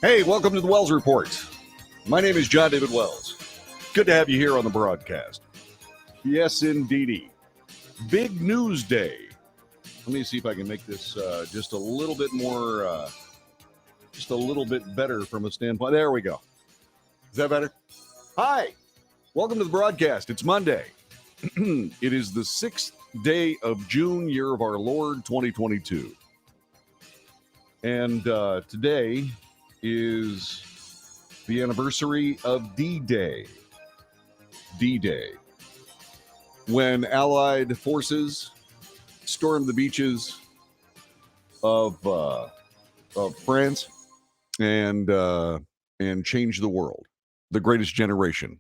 Hey, welcome to the Wells Report. My name is John David Wells. Good to have you here on the broadcast. Yes, indeedy. Big news day. Let me see if I can make this just a little bit more, just a little bit better from a standpoint. There we go. Is that better? Hi. Welcome to the broadcast. It's Monday. It is the 6th day of June, year of our Lord, 2022. And today is the anniversary of D-Day. D-Day. When Allied forces stormed the beaches of France and changed the world. The greatest generation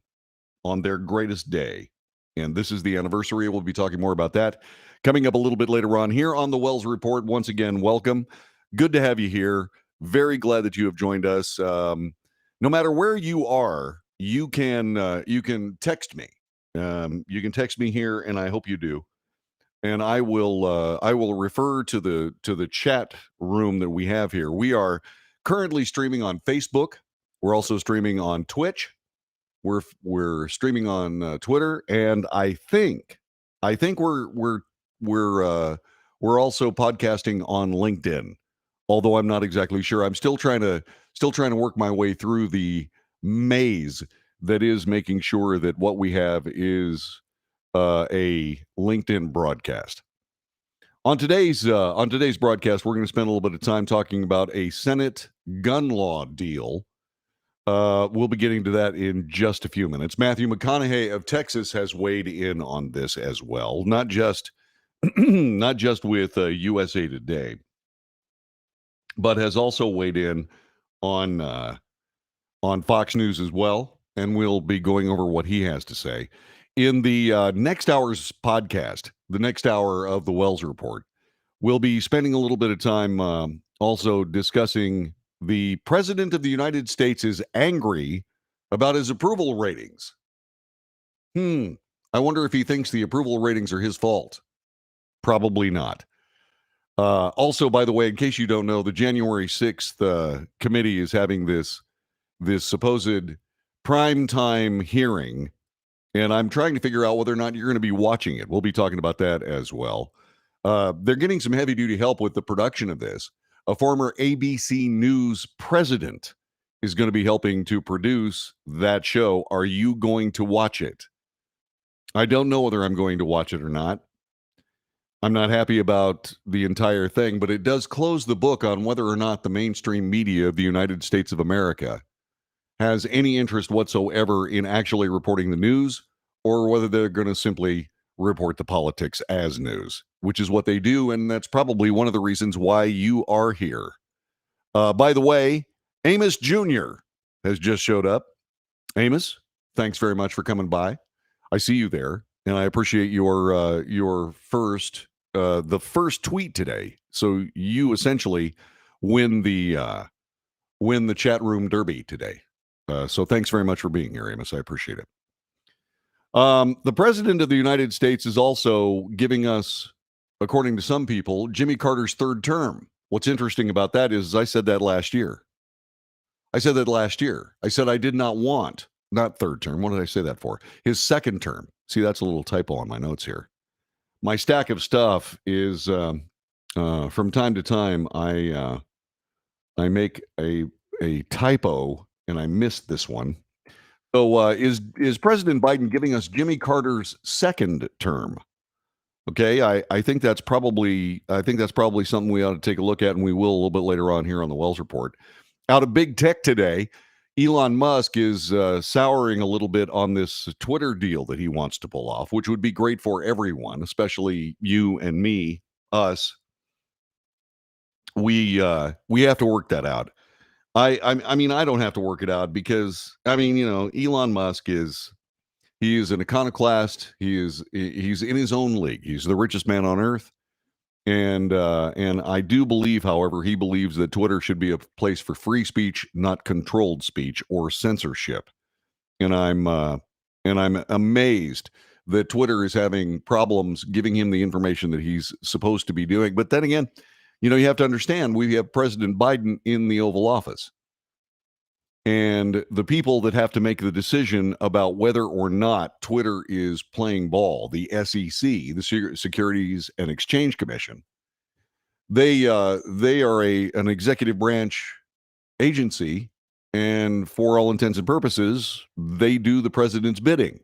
on their greatest day. And this is the anniversary. We'll be talking more about that coming up a little bit later on here on the Wells Report. Once again, welcome. Good to have you here. Very glad that you have joined us. No matter where you are, you can text me. You can text me here, and I hope you do. And I will refer to the chat room that we have here. We are currently streaming on Facebook. We're also streaming on Twitch. We're streaming on Twitter, and I think we're also podcasting on LinkedIn. Although I'm not exactly sure. I'm still trying to work my way through the maze that is making sure that what we have is a LinkedIn broadcast. On today's broadcast, we're going to spend a little bit of time talking about a Senate gun law deal. We'll be getting to that in just a few minutes. Matthew McConaughey of Texas has weighed in on this as well, not just with USA Today, but has also weighed in on Fox News as well, and we'll be going over what he has to say. In the next hour's podcast, the next hour of the Wells Report, we'll be spending a little bit of time also discussing the President of the United States is angry about his approval ratings. I wonder if he thinks the approval ratings are his fault. Probably not. Also, by the way, in case you don't know, the January 6th committee is having this supposed primetime hearing, and I'm trying to figure out whether or not you're going to be watching it. We'll be talking about that as well. They're getting some heavy-duty help with the production of this. A former ABC News president is going to be helping to produce that show. Are you going to watch it? I don't know whether I'm going to watch it or not. I'm not happy about the entire thing, but it does close the book on whether or not the mainstream media of the United States of America has any interest whatsoever in actually reporting the news, or whether they're going to simply report the politics as news, which is what they do, and that's probably one of the reasons why you are here. By the way, Amos Jr. has just showed up. Amos, thanks very much for coming by. I see you there, and I appreciate your first tweet today. So you essentially win the chat room derby today. So thanks very much for being here, Amos. I appreciate it. The President of the United States is also giving us, according to some people, Jimmy Carter's third term. What's interesting about that is I said that last year. I said I did not want, not third term. What did I say that for? His second term. See, that's a little typo on my notes here. My stack of stuff is from time to time I make a typo and I missed this one. So is President Biden giving us Jimmy Carter's second term? Okay, I think that's probably something we ought to take a look at, and we will a little bit later on here on the Wells Report. Out of big tech today, Elon Musk is souring a little bit on this Twitter deal that he wants to pull off, which would be great for everyone, especially you and me, us. We have to work that out. I mean, I don't have to work it out because, I mean, you know, Elon Musk he is an iconoclast. He's in his own league. He's the richest man on earth. And I do believe, however, he believes that Twitter should be a place for free speech, not controlled speech or censorship. And I'm amazed that Twitter is having problems giving him the information that he's supposed to be doing. But then again, you know, you have to understand, we have President Biden in the Oval Office. And the people that have to make the decision about whether or not Twitter is playing ball, the SEC, the Securities and Exchange Commission, they are an executive branch agency, and for all intents and purposes, they do the president's bidding.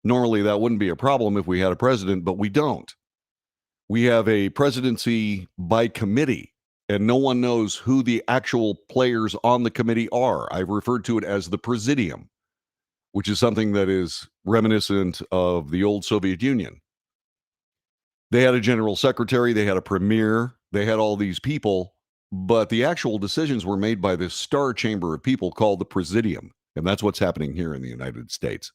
Normally, that wouldn't be a problem if we had a president, but we don't. We have a presidency by committee, and no one knows who the actual players on the committee are. I've referred to it as the presidium, which is something that is reminiscent of the old Soviet Union. They had a general secretary, they had a premier, they had all these people, but the actual decisions were made by this star chamber of people called the presidium. And that's what's happening here in the United States.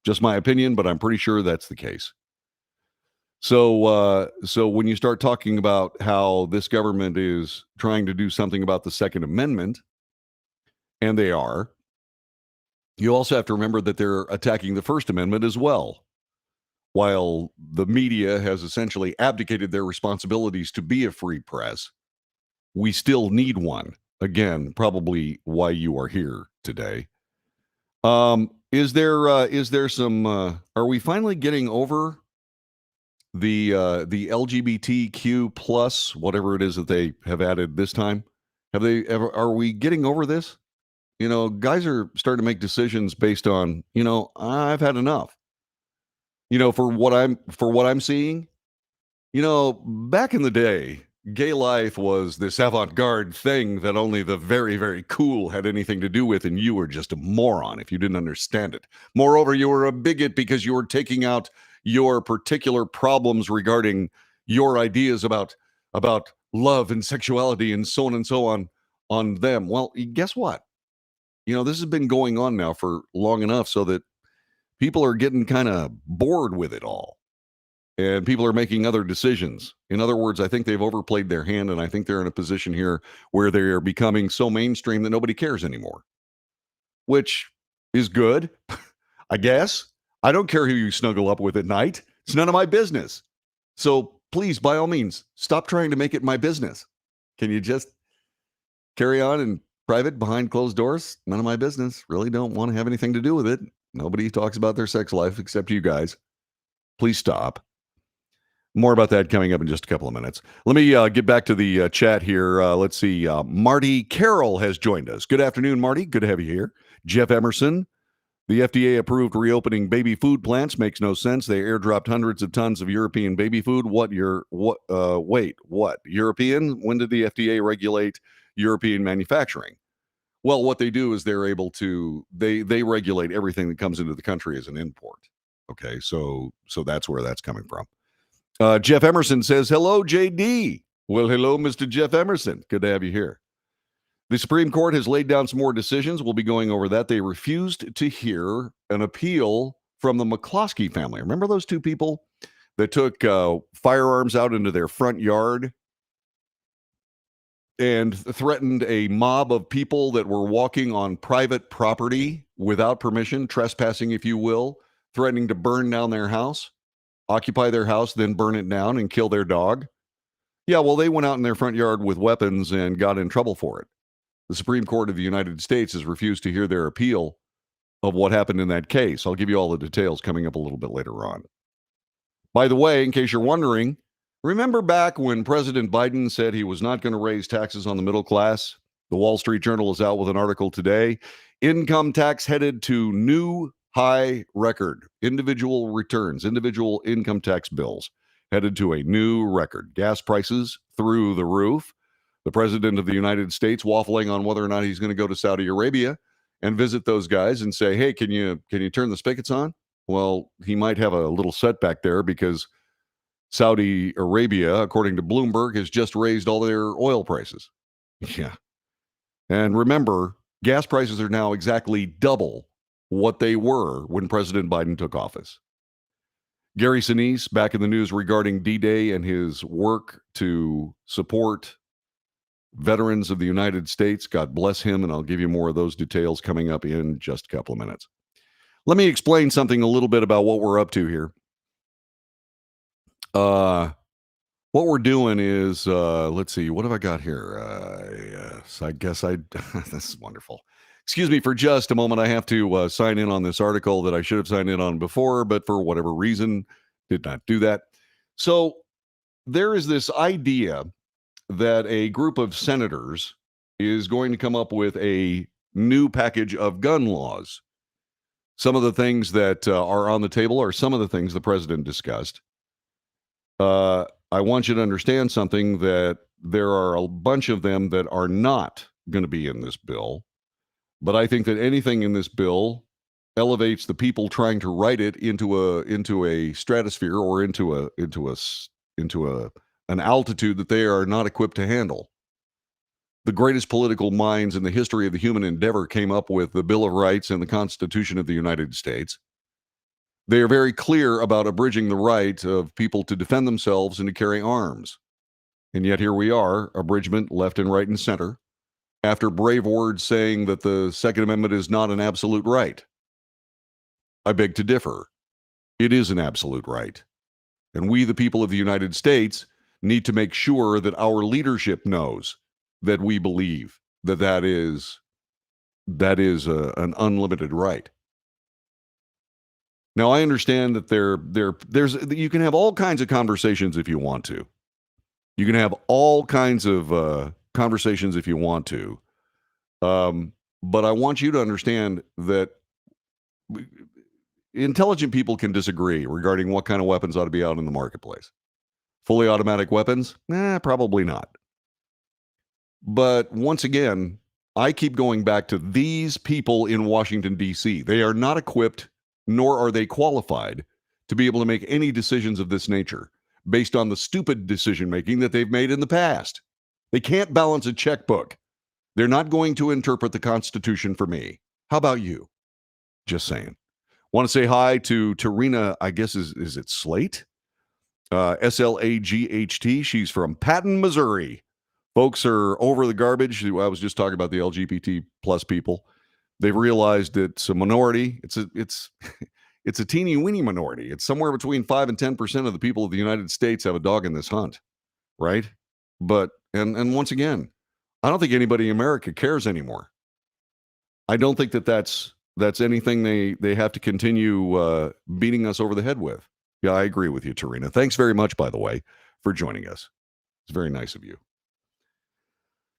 Just my opinion, but I'm pretty sure that's the case. So when you start talking about how this government is trying to do something about the Second Amendment, and they are, you also have to remember that they're attacking the First Amendment as well. While the media has essentially abdicated their responsibilities to be a free press, we still need one. Again, probably why you are here today. Is there some? Are we finally getting over the LGBTQ plus whatever it is that they have added this time? Have they ever? Are we getting over this? You know, guys are starting to make decisions based on, I've had enough. For what I'm seeing, back in the day, gay life was this avant-garde thing that only the very, very cool had anything to do with, and you were just a moron if you didn't understand it. Moreover, you were a bigot because you were taking out your particular problems regarding your ideas about love and sexuality and so on and so on them. Well, guess what? This has been going on now for long enough so that people are getting kind of bored with it all, and people are making other decisions. In other words, I think they've overplayed their hand, and I think they're in a position here where they are becoming so mainstream that nobody cares anymore, which is good, I guess. I don't care who you snuggle up with at night. It's none of my business. So please, by all means, stop trying to make it my business. Can you just carry on in private behind closed doors? None of my business. Really don't want to have anything to do with it. Nobody talks about their sex life except you guys. Please stop. More about that coming up in just a couple of minutes. Let me get back to the chat here. Let's see. Marty Carroll has joined us. Good afternoon, Marty. Good to have you here. Jeff Emerson. The FDA approved reopening baby food plants. Makes no sense. They airdropped hundreds of tons of European baby food. What? European? When did the FDA regulate European manufacturing? Well, what they do is they're able to they regulate everything that comes into the country as an import. Okay, so that's where that's coming from. Jeff Emerson says, hello, JD. Well, hello, Mr. Jeff Emerson. Good to have you here. The Supreme Court has laid down some more decisions. We'll be going over that. They refused to hear an appeal from the McCloskey family. Remember those two people that took firearms out into their front yard and threatened a mob of people that were walking on private property without permission, trespassing, if you will, threatening to burn down their house, occupy their house, then burn it down and kill their dog? Yeah, well, they went out in their front yard with weapons and got in trouble for it. The Supreme Court of the United States has refused to hear their appeal of what happened in that case. I'll give you all the details coming up a little bit later on. By the way, in case you're wondering, remember back when President Biden said he was not going to raise taxes on the middle class? The Wall Street Journal is out with an article today. Income tax headed to new high record. Individual returns, individual income tax bills headed to a new record. Gas prices through the roof. The president of the United States waffling on whether or not he's going to go to Saudi Arabia and visit those guys and say, hey, can you turn the spigots on? Well, he might have a little setback there because Saudi Arabia, according to Bloomberg, has just raised all their oil prices. Yeah. And remember, gas prices are now exactly double what they were when President Biden took office. Gary Sinise back in the news regarding D-Day and his work to support veterans of the United States. God bless him, and I'll give you more of those details coming up in just a couple of minutes. Let me explain something a little bit about what we're up to here. What we're doing is, let's see, what have I got here? Yes, I guess this is wonderful. Excuse me for just a moment. I have to sign in on this article that I should have signed in on before, but for whatever reason, did not do that. So there is this idea that a group of senators is going to come up with a new package of gun laws. Some of the things that are on the table are some of the things the president discussed. I want you to understand something, that there are a bunch of them that are not going to be in this bill. But I think that anything in this bill elevates the people trying to write it into a stratosphere, or into an altitude that they are not equipped to handle. The greatest political minds in the history of the human endeavor came up with the Bill of Rights and the Constitution of the United States. They are very clear about abridging the right of people to defend themselves and to carry arms. And yet here we are, abridgment left and right and center, after brave words saying that the Second Amendment is not an absolute right. I beg to differ. It is an absolute right. And we, the people of the United States, need to make sure that our leadership knows that we believe that that is an unlimited right. Now, I understand that there's you can have all kinds of conversations if you want to. You can have all kinds of conversations if you want to. But I want you to understand that intelligent people can disagree regarding what kind of weapons ought to be out in the marketplace. Fully automatic weapons? Probably not. But once again, I keep going back to these people in Washington, D.C. They are not equipped, nor are they qualified to be able to make any decisions of this nature based on the stupid decision making that they've made in the past. They can't balance a checkbook. They're not going to interpret the Constitution for me. How about you? Just saying. Want to say hi to Tarina, I guess is it Slate? Slaght. She's from Patton, Missouri. Folks are over the garbage. I was just talking about the LGBT plus people. They've realized it's a minority. It's a teeny weeny minority. It's somewhere between 5 and 10% of the people of the United States have a dog in this hunt, right? But and once again, I don't think anybody in America cares anymore. I don't think that's anything they have to continue beating us over the head with. Yeah, I agree with you, Tarina. Thanks very much, by the way, for joining us. It's very nice of you.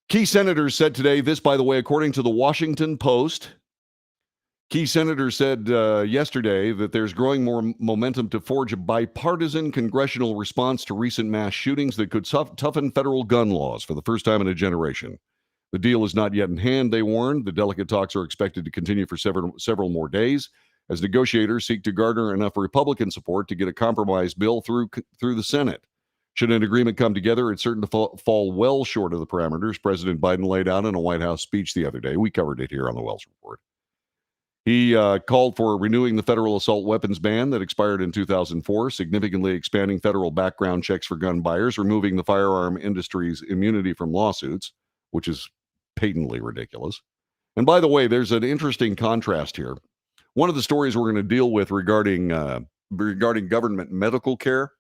Key senators said today, this, by the way, according to the Washington Post, key senators said yesterday that there's growing more momentum to forge a bipartisan congressional response to recent mass shootings that could toughen federal gun laws for the first time in a generation. The deal is not yet in hand, they warned. The delicate talks are expected to continue for several more days as negotiators seek to garner enough Republican support to get a compromise bill through the Senate. Should an agreement come together, it's certain to fall well short of the parameters President Biden laid out in a White House speech the other day. We covered it here on the Wells Report. He called for renewing the federal assault weapons ban that expired in 2004, significantly expanding federal background checks for gun buyers, removing the firearm industry's immunity from lawsuits, which is patently ridiculous. And by the way, there's an interesting contrast here. One of the stories we're going to deal with regarding government medical care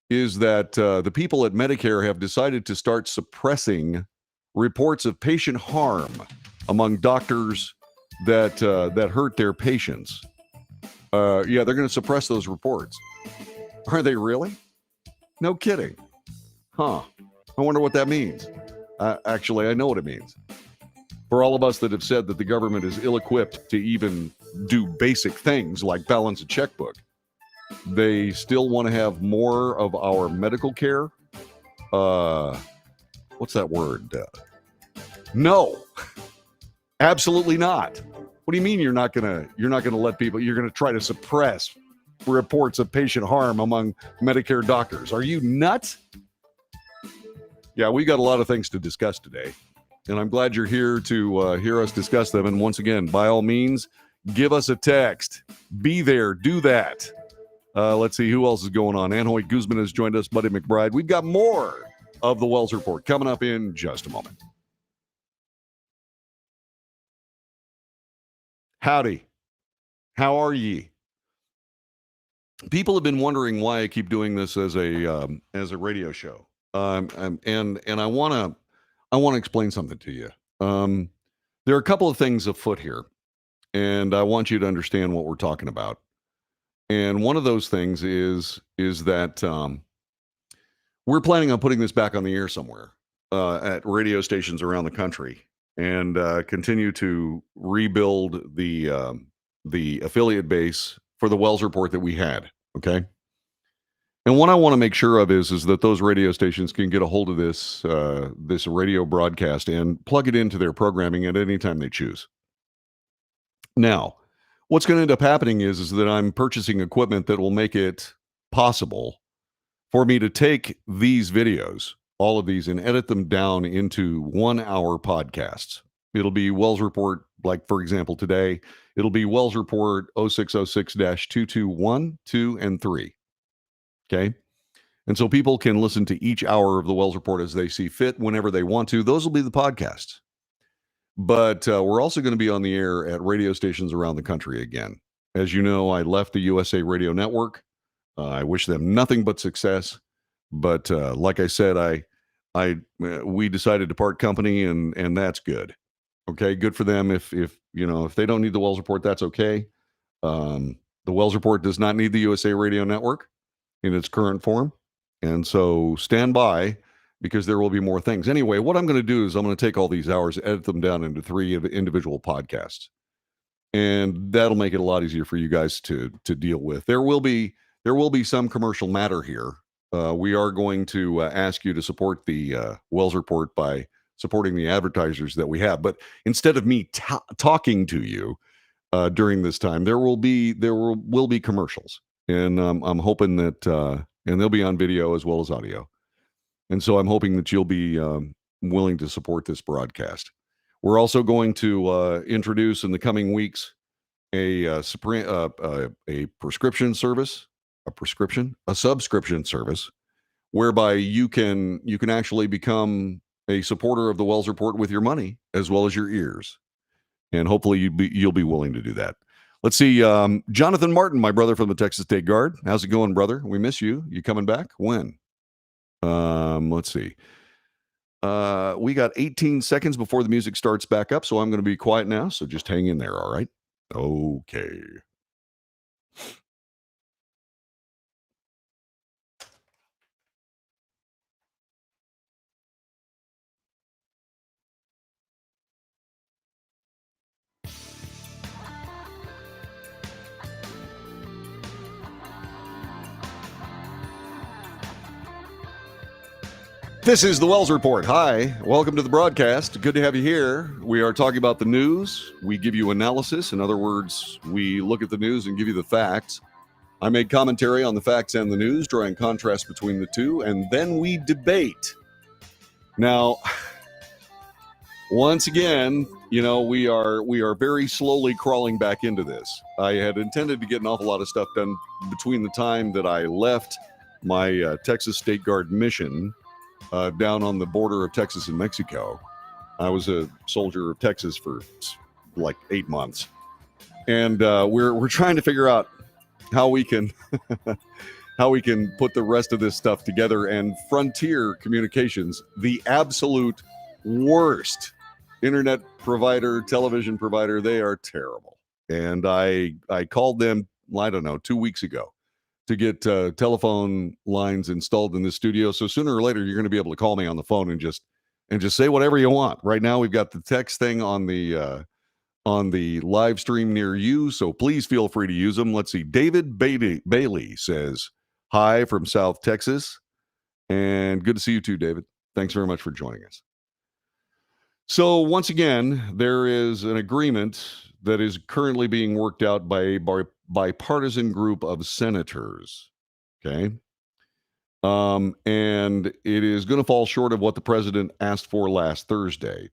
is that the people at Medicare have decided to start suppressing reports of patient harm among doctors that hurt their patients. They're going to suppress those reports. Are they really? No kidding. Huh. I wonder what that means. Actually, I know what it means. For all of us that have said that the government is ill-equipped to even do basic things like balance a checkbook, they still want to have more of our medical care. What's that word? No, absolutely not. What do you mean you're not gonna let people? You're gonna try to suppress reports of patient harm among Medicare doctors? Are you nuts? Yeah, we got a lot of things to discuss today, and I'm glad you're here to hear us discuss them. And once again, by all means, give us a text. Be there. Do that. Let's see who else is going on. Ann Hoyt Guzman has joined us. Buddy McBride. We've got more of the Wells Report coming up in just a moment. Howdy. How are ye? People have been wondering why I keep doing this as a radio show. And I want to explain something to you. There are a couple of things afoot here, and I want you to understand what we're talking about. And one of those things is that we're planning on putting this back on the air somewhere at radio stations around the country, and continue to rebuild the affiliate base for the Wells Report that we had. Okay, and what I want to make sure of is that those radio stations can get a hold of this radio broadcast and plug it into their programming at any time they choose. Now, what's going to end up happening is that I'm purchasing equipment that will make it possible for me to take these videos, all of these, and edit them down into 1 hour podcasts. It'll be Wells Report, like for example, today, it'll be Wells Report 0606 221, 2, and 3. Okay. And so people can listen to each hour of the Wells Report as they see fit whenever they want to. Those will be the podcasts. But we're also going to be on the air at radio stations around the country again. As you know, I left the USA Radio Network. I wish them nothing but success. But like I said, we decided to part company, and that's good. Okay, good for them. If they don't need the Wells Report, that's okay. The Wells Report does not need the USA Radio Network in its current form, and so stand by, because there will be more things. Anyway, what I'm going to do is I'm going to take all these hours, edit them down into 3 individual podcasts, and that'll make it a lot easier for you guys to deal with. There will be some commercial matter here. We are going to ask you to support the Wells Report by supporting the advertisers that we have. But instead of me talking to you during this time, there will be commercials, and I'm hoping that and they'll be on video as well as audio. And so I'm hoping that you'll be willing to support this broadcast. We're also going to introduce in the coming weeks a prescription service, a subscription service, whereby you can actually become a supporter of the Wells Report with your money as well as your ears. And hopefully you'll be willing to do that. Let's see, Jonathan Martin, my brother from the Texas State Guard. How's it going, brother? We miss you. You coming back? When? Let's see. We got 18 seconds before the music starts back up, so I'm going to be quiet now. So just hang in there, all right? Okay. This is the Wells Report. Hi, welcome to the broadcast. Good to have you here. We are talking about the news. We give you analysis. In other words, we look at the news and give you the facts. I make commentary on the facts and the news, drawing contrast between the two, and then we debate. Now, once again, we are very slowly crawling back into this. I had intended to get an awful lot of stuff done between the time that I left my Texas State Guard mission down on the border of Texas and Mexico. I was a soldier of Texas for like 8 months, and we're trying to figure out how we can put the rest of this stuff together. And Frontier Communications, the absolute worst internet provider, television provider, they are terrible. And I called them, I don't know, 2 weeks ago to get telephone lines installed in the studio. So sooner or later, you're going to be able to call me on the phone and just say whatever you want. Right now, we've got the text thing on the live stream near you, so please feel free to use them. Let's see. David Bailey says hi from South Texas, and good to see you too, David. Thanks very much for joining us. So once again, there is an agreement that is currently being worked out by a bipartisan group of senators. Okay. And it is going to fall short of what the president asked for last Thursday.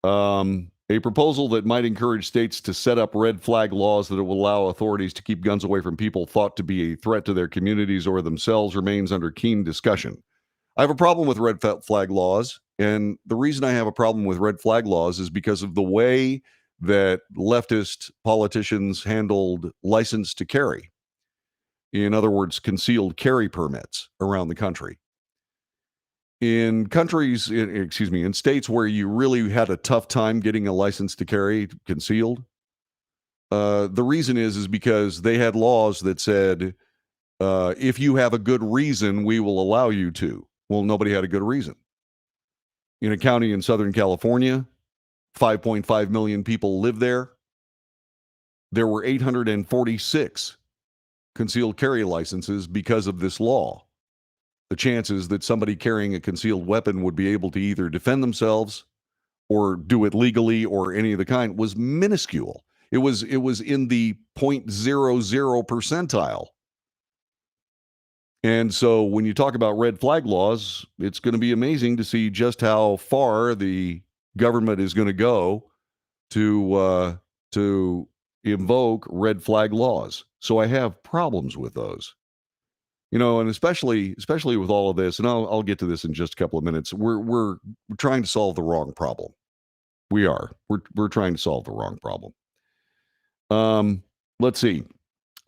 A proposal that might encourage states to set up red flag laws that will allow authorities to keep guns away from people thought to be a threat to their communities or themselves remains under keen discussion. I have a problem with red flag laws, and the reason I have a problem with red flag laws is because of the way that leftist politicians handled license to carry. In other words, concealed carry permits around the country. in in states where you really had a tough time getting a license to carry concealed, the reason is because they had laws that said, if you have a good reason, we will allow you to. Well, nobody had a good reason. In a county in Southern California, 5.5 million people live there. There were 846 concealed carry licenses because of this law. The chances that somebody carrying a concealed weapon would be able to either defend themselves or do it legally or any of the kind was minuscule. It was in the 0.00 percentile. And so when you talk about red flag laws, it's going to be amazing to see just how far the government is going to go to invoke red flag laws. So I have problems with those. And especially with all of this, and I'll get to this in just a couple of minutes. We're trying to solve the wrong problem. We are. We're trying to solve the wrong problem. Let's see.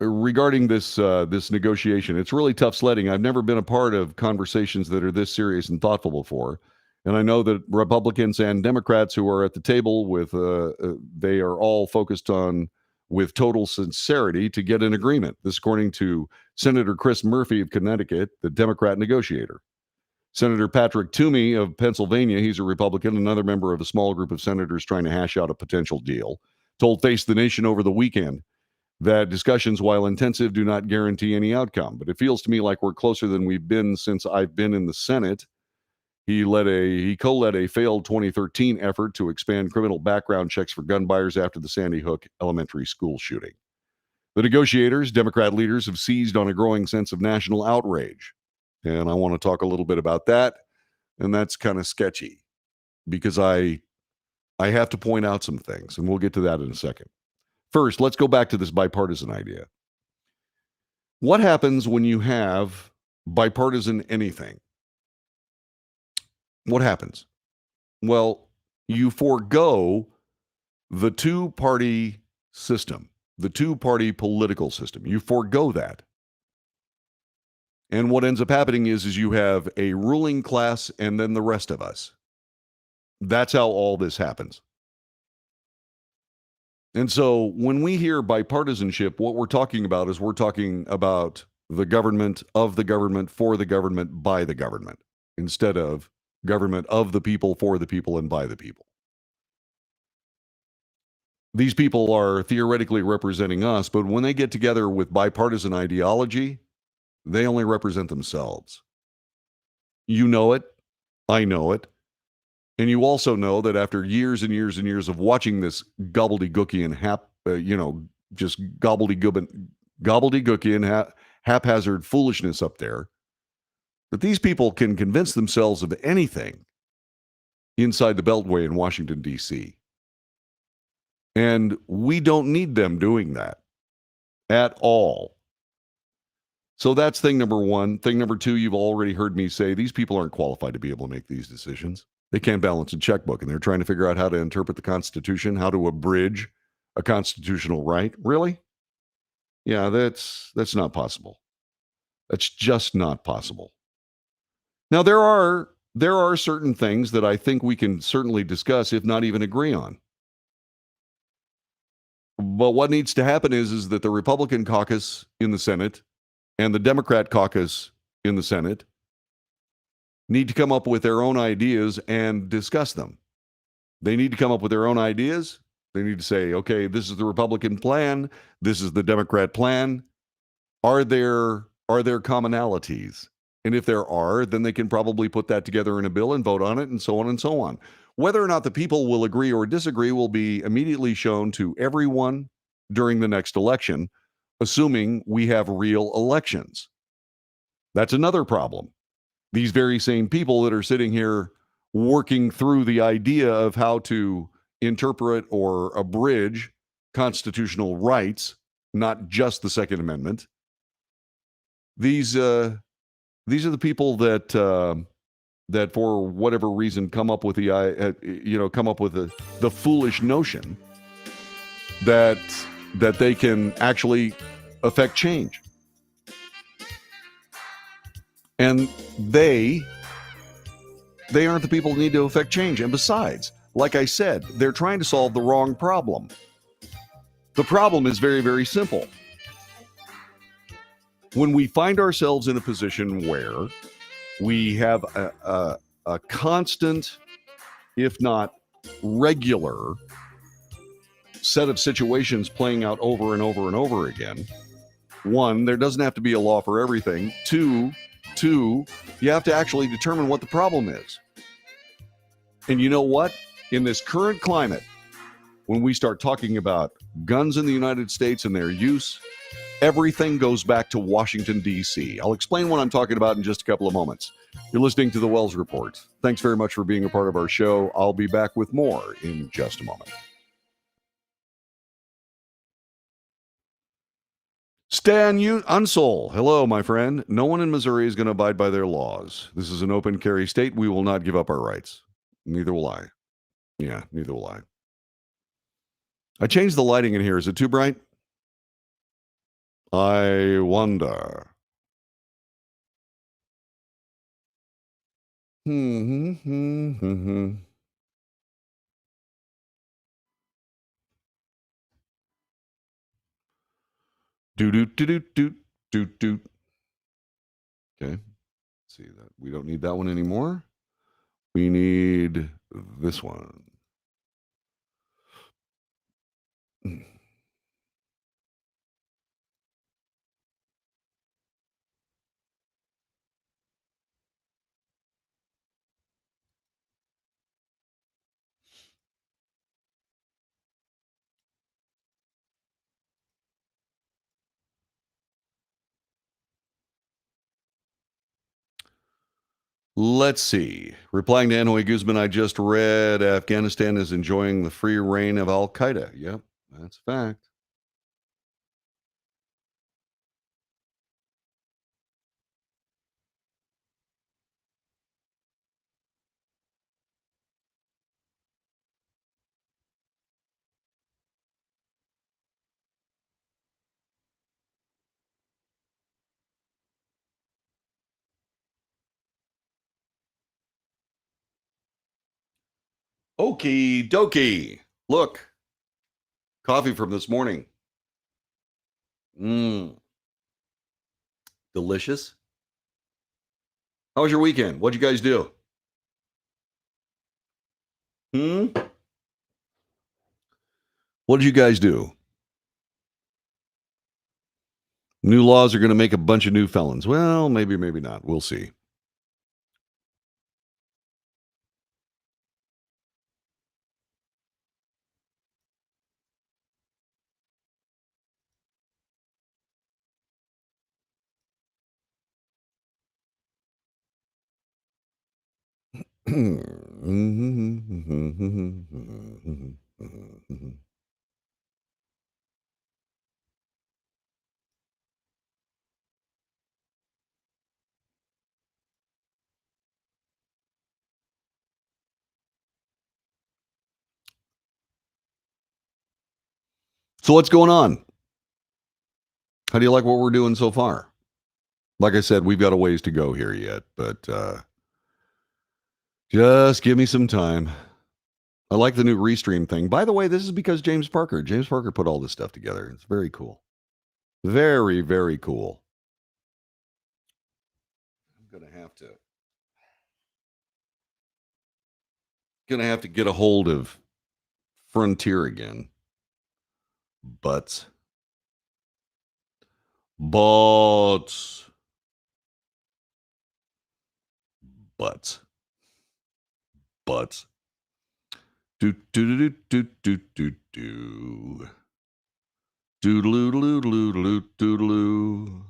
Regarding this negotiation, it's really tough sledding. I've never been a part of conversations that are this serious and thoughtful before, and I know that Republicans and Democrats who are at the table with they are all focused on with total sincerity to get an agreement. This, according to Senator Chris Murphy of Connecticut, the Democrat negotiator. Senator Patrick Toomey of Pennsylvania, he's a Republican, another member of a small group of senators trying to hash out a potential deal, told Face the Nation over the weekend that discussions, while intensive, do not guarantee any outcome. But it feels to me like we're closer than we've been since I've been in the Senate. He co-led a failed 2013 effort to expand criminal background checks for gun buyers after the Sandy Hook elementary school shooting. The negotiators, Democrat leaders, have seized on a growing sense of national outrage. And I want to talk a little bit about that. And that's kind of sketchy because I have to point out some things, and we'll get to that in a second. First, let's go back to this bipartisan idea. What happens when you have bipartisan anything? What happens? Well, you forego the two-party system, the two-party political system. You forego that. And what ends up happening is you have a ruling class and then the rest of us. That's how all this happens. And so when we hear bipartisanship, what we're talking about is we're talking about the government, of the government, for the government, by the government, instead of government of the people, for the people, and by the people. These people are theoretically representing us, but when they get together with bipartisan ideology, they only represent themselves. You know it. I know it. And you also know that after years and years and years of watching this gobbledygookian just gobbledygookian haphazard foolishness up there, that these people can convince themselves of anything inside the Beltway in Washington, D.C. And we don't need them doing that at all. So that's thing number one. Thing number two, you've already heard me say, these people aren't qualified to be able to make these decisions. They can't balance a checkbook, and they're trying to figure out how to interpret the Constitution, how to abridge a constitutional right. Really? Yeah, that's not possible. That's just not possible. Now, there are certain things that I think we can certainly discuss, if not even agree on. But what needs to happen is that the Republican caucus in the Senate and the Democrat caucus in the Senate need to come up with their own ideas and discuss them. They need to come up with their own ideas. They need to say, okay, this is the Republican plan. This is the Democrat plan. Are there commonalities? And if there are, then they can probably put that together in a bill and vote on it, and so on and so on. Whether or not the people will agree or disagree will be immediately shown to everyone during the next election, assuming we have real elections. That's another problem. These very same people that are sitting here working through the idea of how to interpret or abridge constitutional rights, not just the Second Amendment. These are the people that that for whatever reason come up with the foolish notion that they can actually affect change. And they They aren't the people who need to affect change. And besides, like I said, they're trying to solve the wrong problem. The problem is very, very simple. When we find ourselves in a position where we have a constant, if not regular, set of situations playing out over and over and over again, one, there doesn't have to be a law for everything. Two, you have to actually determine what the problem is. And you know what? In this current climate, when we start talking about guns in the United States and their use, everything goes back to Washington, D.C. I'll explain what I'm talking about in just a couple of moments. You're listening to the Wells Report. Thanks very much for being a part of our show. I'll be back with more in just a moment. Stan Unsol. Hello, my friend. No one in Missouri is going to abide by their laws. This is an open carry state. We will not give up our rights. Neither will I. Yeah, neither will I. I changed the lighting in here. Is it too bright? I wonder. Do do do do do do do. Okay. Let's see that. We don't need that one anymore. We need this one. Let's see. Replying to Hanoi Guzman, I just read Afghanistan is enjoying the free reign of Al Qaeda. Yep, that's a fact. Okie dokie. Look, coffee from this morning. Delicious. How was your weekend? What'd you guys do? What did you guys do? New laws are going to make a bunch of new felons. Well, maybe, maybe not. We'll see. So what's going on? How do you like what we're doing so far? Like I said, we've got a ways to go here yet, but just give me some time. I like the new Restream thing. By the way, this is because James Parker put all this stuff together. It's very cool. Very, very cool. I'm going to have to get a hold of Frontier again. But do do do do do do do doodaloo doodaloo doodaloo doodaloo.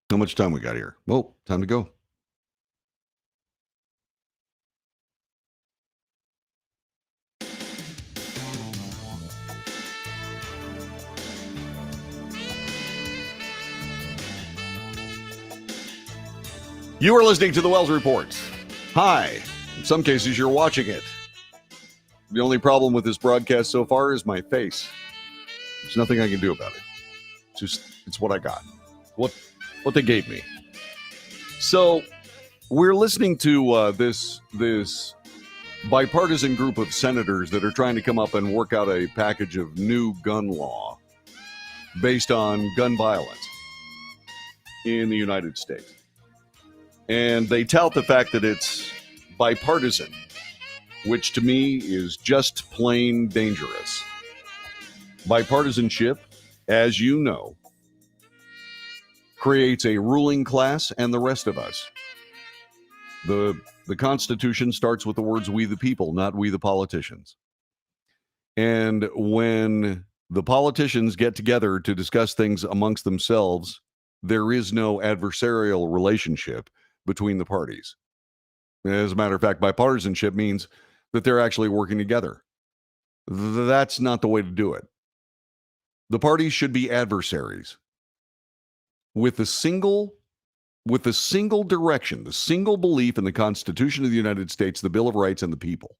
How much time we got here? Oh, time to go. You are listening to the Wells Report. Hi. In some cases, you're watching it. The only problem with this broadcast so far is my face. There's nothing I can do about it. It's what I got. What they gave me. So we're listening to this bipartisan group of senators that are trying to come up and work out a package of new gun law based on gun violence in the United States. And they tout the fact that it's bipartisan, which to me is just plain dangerous. Bipartisanship, as you know, creates a ruling class and the rest of us. The Constitution starts with the words, we the people, not we the politicians. And when the politicians get together to discuss things amongst themselves, there is no adversarial relationship between the parties. As a matter of fact, bipartisanship means that they're actually working together. That's not the way to do it. The parties should be adversaries with the single direction, the single belief in the Constitution of the United States, the Bill of Rights, and the people.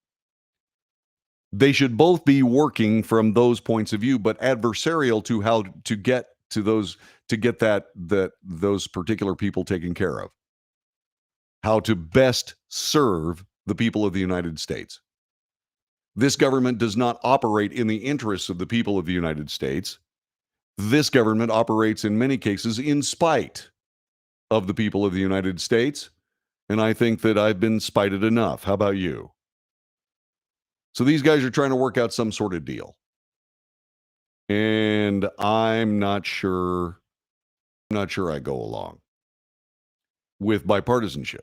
They should both be working from those points of view, but adversarial to how to get to those those particular people taken care of. How to best serve the people of the United States. This government does not operate in the interests of the people of the United States. This government operates in many cases in spite of the people of the United States, and I think that I've been spited enough. How about you? So these guys are trying to work out some sort of deal. And I'm not sure I go along with bipartisanship.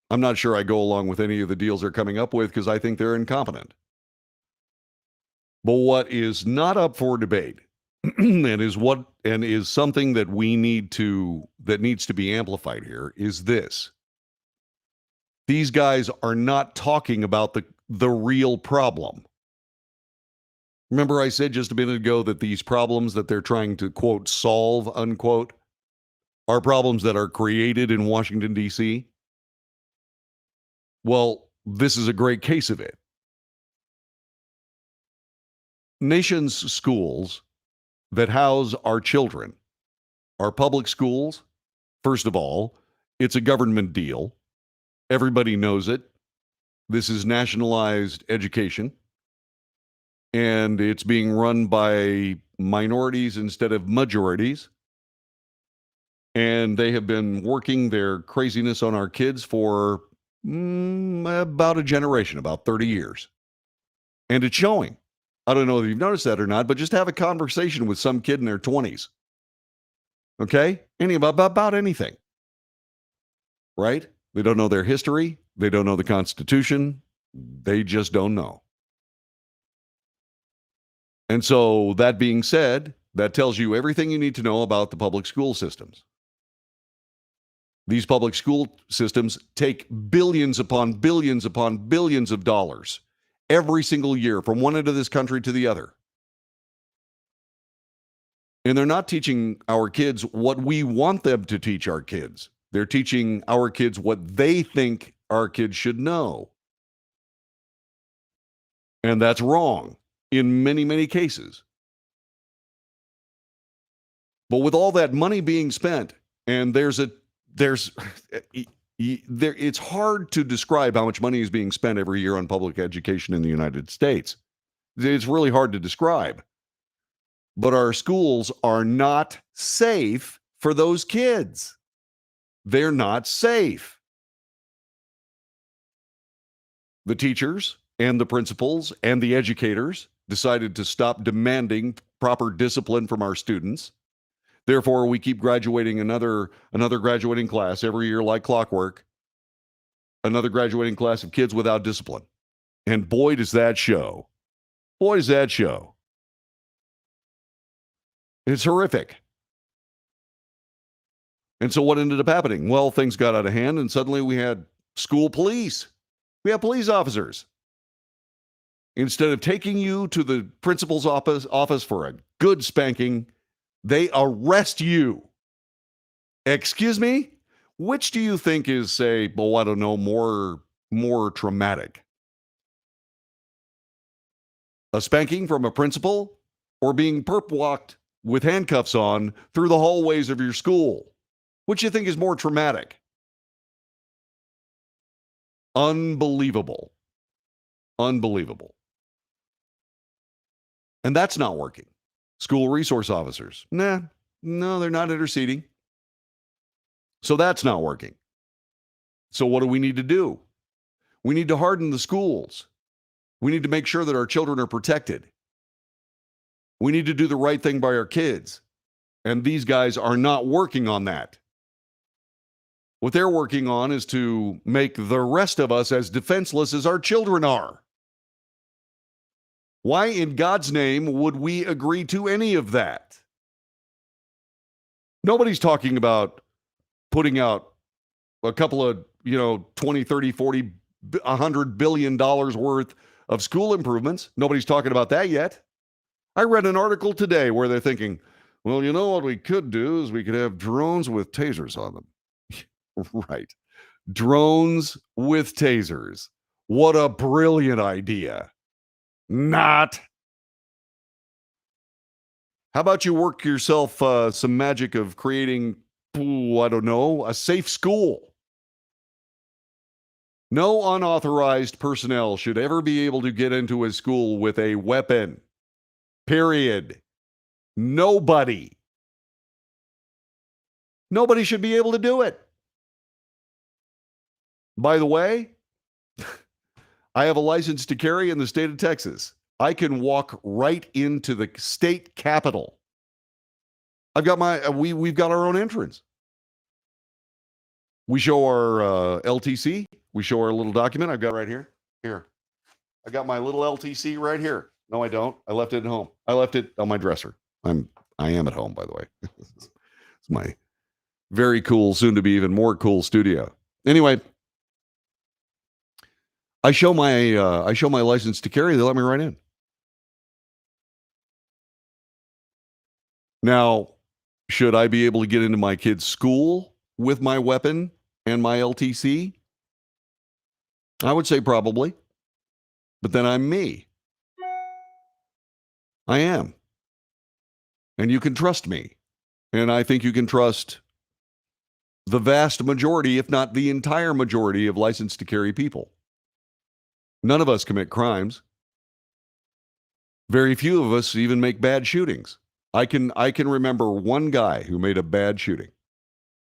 I'm not sure I go along with any of the deals they're coming up with because I think they're incompetent. But what is not up for debate and is something that needs to be amplified here is this. These guys are not talking about the real problem. Remember I said just a minute ago that these problems that they're trying to, quote, solve, unquote, are problems that are created in Washington, D.C.? Well, this is a great case of it. Nation's schools that house our children are public schools. First of all, it's a government deal. Everybody knows it. This is nationalized education. And it's being run by minorities instead of majorities. And they have been working their craziness on our kids for about a generation, about 30 years. And it's showing. I don't know if you've noticed that or not, but just have a conversation with some kid in their 20s. Okay? About anything. Right? They don't know their history. They don't know the Constitution. They just don't know. And so that being said, that tells you everything you need to know about the public school systems. These public school systems take billions upon billions upon billions of dollars every single year from one end of this country to the other. And they're not teaching our kids what we want them to teach our kids. They're teaching our kids what they think our kids should know. And that's wrong in many, many cases. But with all that money being spent, and it's hard to describe how much money is being spent every year on public education in the United States. It's really hard to describe. But our schools are not safe for those kids. They're not safe. The teachers and the principals and the educators decided to stop demanding proper discipline from our students. Therefore, we keep graduating another graduating class every year like clockwork, another graduating class of kids without discipline. And boy, does that show. Boy, does that show. It's horrific. And so what ended up happening? Well, things got out of hand, and suddenly we had school police. We have police officers. Instead of taking you to the principal's office for a good spanking, they arrest you. Excuse me? Which do you think is, say, well, I don't know, more traumatic? A spanking from a principal or being perp walked with handcuffs on through the hallways of your school? Which do you think is more traumatic? Unbelievable. Unbelievable. And that's not working. School resource officers. Nah, no, they're not interceding. So that's not working. So what do we need to do? We need to harden the schools. We need to make sure that our children are protected. We need to do the right thing by our kids. And these guys are not working on that. What they're working on is to make the rest of us as defenseless as our children are. Why in God's name would we agree to any of that? Nobody's talking about putting out a couple of, 20, 30, 40, $100 billion worth of school improvements. Nobody's talking about that yet. I read an article today where they're thinking, well, you know what we could do is we could have drones with tasers on them. Right. Drones with tasers. What a brilliant idea. Not. How about you work yourself some magic of creating, I don't know, a safe school? No unauthorized personnel should ever be able to get into a school with a weapon. Period. Nobody. Nobody should be able to do it. By the way, I have a license to carry in the state of Texas. I can walk right into the state capitol. I've got we've got our own entrance. We show our LTC. We show our little document. I've got it right here. Here. I got my little LTC right here. No, I don't. I left it at home. I left it on my dresser. I am at home, by the way. It's my very cool, soon to be even more cool studio. Anyway, I show my license to carry. They let me right in. Now, should I be able to get into my kid's school with my weapon and my LTC? I would say probably. But then I'm me. I am. And you can trust me. And I think you can trust the vast majority, if not the entire majority, of licensed to carry people. None of us commit crimes. Very few of us even make bad shootings. I can remember one guy who made a bad shooting.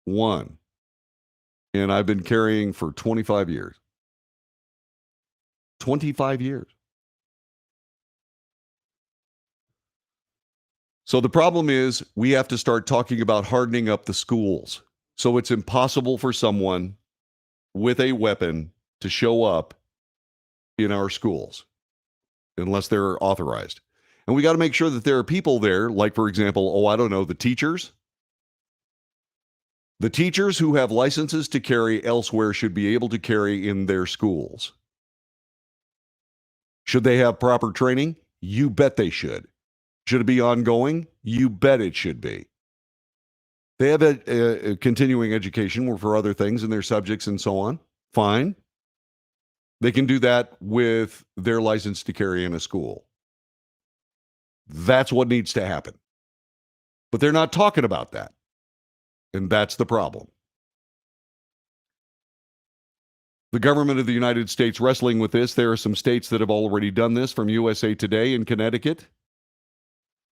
One. And I've been carrying for 25 years. 25 years. So the problem is we have to start talking about hardening up the schools. So it's impossible for someone with a weapon to show up in our schools unless they're authorized. And we got to make sure that there are people there, like, for example, the teachers. The teachers who have licenses to carry elsewhere should be able to carry in their schools. Should they have proper training? You bet they should. Should it be ongoing? You bet it should be. They have a continuing education for other things in their subjects and so on. Fine. They can do that with their license to carry in a school. That's what needs to happen. But they're not talking about that. And that's the problem. The government of the United States wrestling with this. There are some states that have already done this, from USA Today in Connecticut.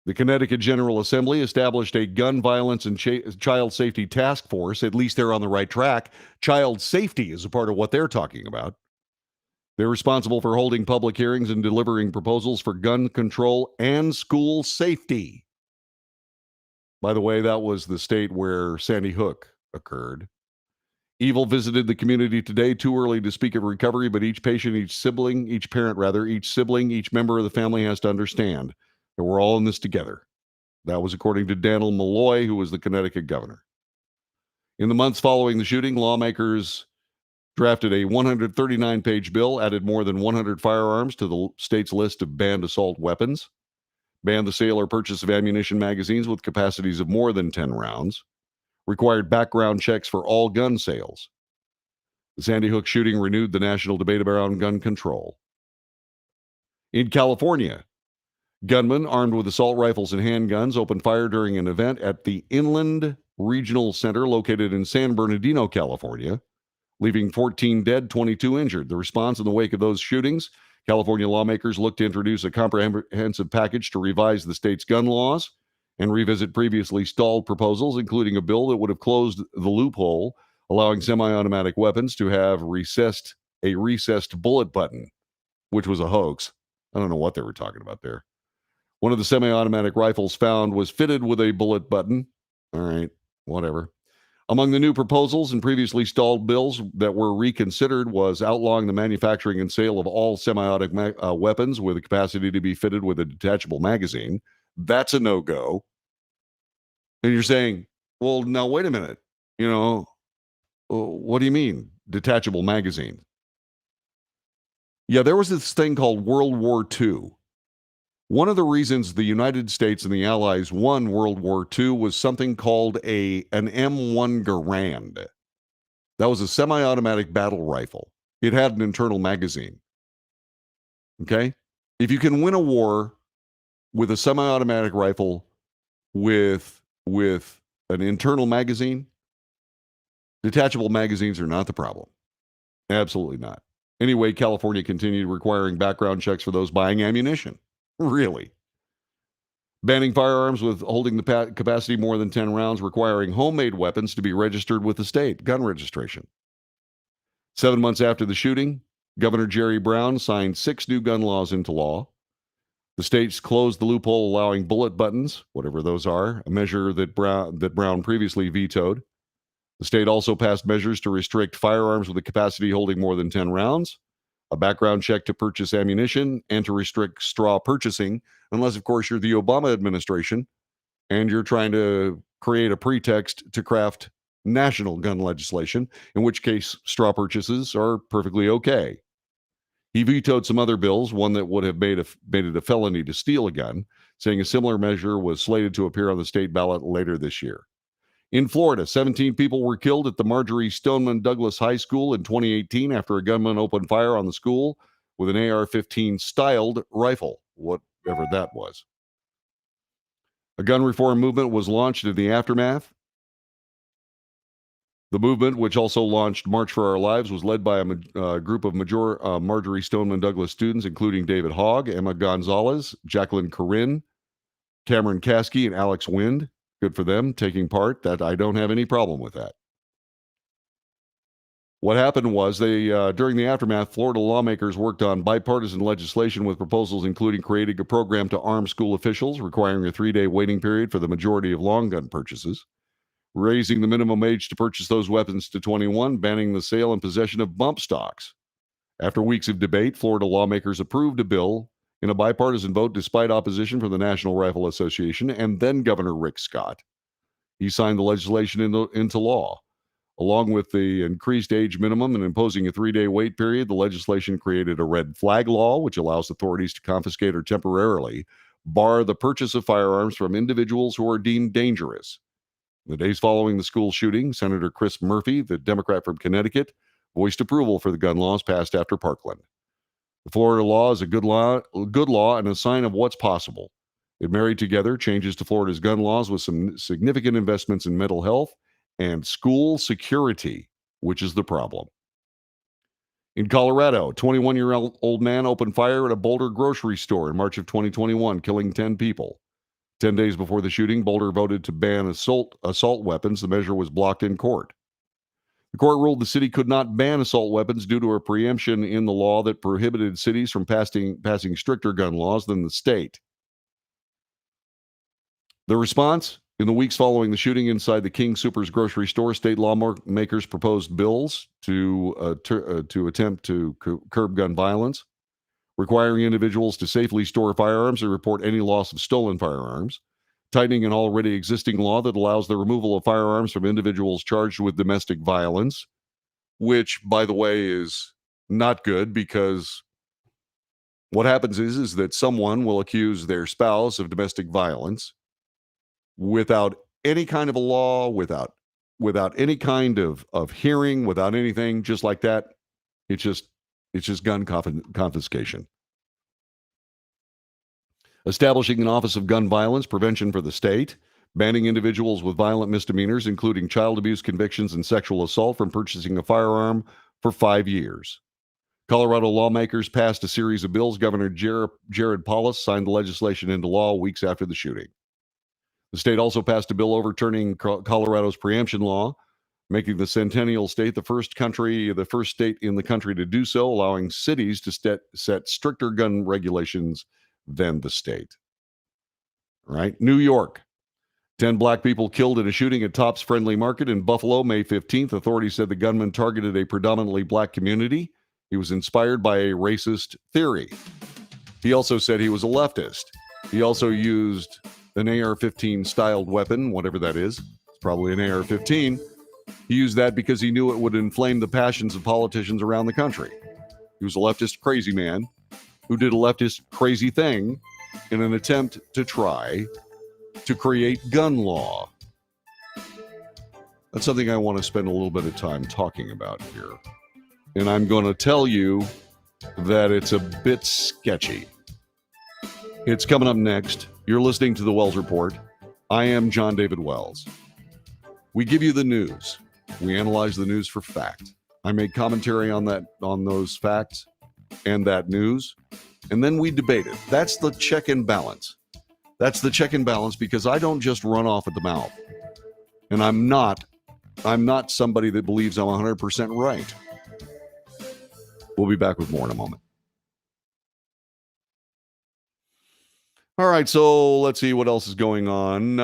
The Connecticut General Assembly established a gun violence and child safety task force. At least they're on the right track. Child safety is a part of what they're talking about. They're responsible for holding public hearings and delivering proposals for gun control and school safety. By the way, that was the state where Sandy Hook occurred. Evil visited the community today. Too early to speak of recovery, but each patient, each sibling, each member of the family has to understand that we're all in this together. That was according to Daniel Malloy, who was the Connecticut governor. In the months following the shooting, lawmakers drafted a 139-page bill, added more than 100 firearms to the state's list of banned assault weapons, banned the sale or purchase of ammunition magazines with capacities of more than 10 rounds, required background checks for all gun sales. The Sandy Hook shooting renewed the national debate around gun control. In California, gunmen armed with assault rifles and handguns opened fire during an event at the Inland Regional Center located in San Bernardino, California, leaving 14 dead, 22 injured. The response in the wake of those shootings, California lawmakers looked to introduce a comprehensive package to revise the state's gun laws and revisit previously stalled proposals, including a bill that would have closed the loophole, allowing semi-automatic weapons to have a recessed bullet button, which was a hoax. I don't know what they were talking about there. One of the semi-automatic rifles found was fitted with a bullet button. All right, whatever. Among the new proposals and previously stalled bills that were reconsidered was outlawing the manufacturing and sale of all semi-automatic weapons with a capacity to be fitted with a detachable magazine. That's a no-go. And you're saying, well, now wait a minute. What do you mean, detachable magazine? Yeah, there was this thing called World War II. One of the reasons the United States and the Allies won World War II was something called an M1 Garand. That was a semi-automatic battle rifle. It had an internal magazine. Okay? If you can win a war with a semi-automatic rifle with an internal magazine, detachable magazines are not the problem. Absolutely not. Anyway, California continued requiring background checks for those buying ammunition. Really? Banning firearms with holding the capacity more than 10 rounds, requiring homemade weapons to be registered with the state, gun registration. 7 months after the shooting, Governor Jerry Brown signed 6 new gun laws into law. The states closed the loophole allowing bullet buttons, whatever those are, a measure that Brown previously vetoed. The state also passed measures to restrict firearms with a capacity holding more than 10 rounds, a background check to purchase ammunition, and to restrict straw purchasing, unless, of course, you're the Obama administration and you're trying to create a pretext to craft national gun legislation, in which case straw purchases are perfectly okay. He vetoed some other bills, one that would have made it a felony to steal a gun, saying a similar measure was slated to appear on the state ballot later this year. In Florida, 17 people were killed at the Marjorie Stoneman Douglas High School in 2018 after a gunman opened fire on the school with an AR-15 styled rifle, whatever that was. A gun reform movement was launched in the aftermath. The movement, which also launched March for Our Lives, was led by a group of Marjorie Stoneman Douglas students, including David Hogg, Emma Gonzalez, Jacqueline Corinne, Cameron Caskey, and Alex Wind. Good for them taking part. That I don't have any problem with that. What happened was during the aftermath, Florida lawmakers worked on bipartisan legislation with proposals including creating a program to arm school officials, requiring a 3-day waiting period for the majority of long gun purchases, raising the minimum age to purchase those weapons to 21, banning the sale and possession of bump stocks. After weeks of debate, Florida lawmakers approved a bill in a bipartisan vote despite opposition from the National Rifle Association and then Governor Rick Scott. He signed the legislation into law. Along with the increased age minimum and imposing a 3-day wait period, the legislation created a red flag law, which allows authorities to confiscate or temporarily bar the purchase of firearms from individuals who are deemed dangerous. In the days following the school shooting, Senator Chris Murphy, the Democrat from Connecticut, voiced approval for the gun laws passed after Parkland. The Florida law is a good law and a sign of what's possible. It married together changes to Florida's gun laws with some significant investments in mental health and school security, which is the problem. In Colorado, a 21-year-old man opened fire at a Boulder grocery store in March of 2021, killing 10 people. 10 days before the shooting, Boulder voted to ban assault weapons. The measure was blocked in court. The court ruled the city could not ban assault weapons due to a preemption in the law that prohibited cities from passing stricter gun laws than the state. The response? In the weeks following the shooting inside the King Soopers grocery store, state lawmakers proposed bills to attempt to curb gun violence, requiring individuals to safely store firearms and report any loss of stolen firearms, tightening an already existing law that allows the removal of firearms from individuals charged with domestic violence, which, by the way, is not good because what happens is that someone will accuse their spouse of domestic violence without any kind of a law, without without any kind of hearing, without anything, just like that. It's just gun confiscation. Establishing an Office of Gun Violence Prevention for the state, banning individuals with violent misdemeanors, including child abuse convictions and sexual assault, from purchasing a firearm for 5 years. Colorado lawmakers passed a series of bills. Governor Jared Polis signed the legislation into law weeks after the shooting. The state also passed a bill overturning Colorado's preemption law, making the Centennial State the first state in the country to do so, allowing cities to set stricter gun regulations than the state. Right? New York. 10 black people killed in a shooting at Tops Friendly Market in Buffalo, May 15th. Authorities said the gunman targeted a predominantly black community. He was inspired by a racist theory. He also said he was a leftist. He also used an AR-15 styled weapon, whatever that is. It's probably an AR-15. He used that because he knew it would inflame the passions of politicians around the country. He was a leftist crazy man who did a leftist crazy thing in an attempt to try to create gun law. That's something I want to spend a little bit of time talking about here. And I'm going to tell you that it's a bit sketchy. It's coming up next. You're listening to the Wells Report. I am John David Wells. We give you the news. We analyze the news for fact. I make commentary on those facts and that news, and then we debate it. That's the check and balance. That's the check and balance, because I don't just run off at the mouth. And I'm not somebody that believes I'm 100% right. We'll be back with more in a moment. All right, so let's see what else is going on.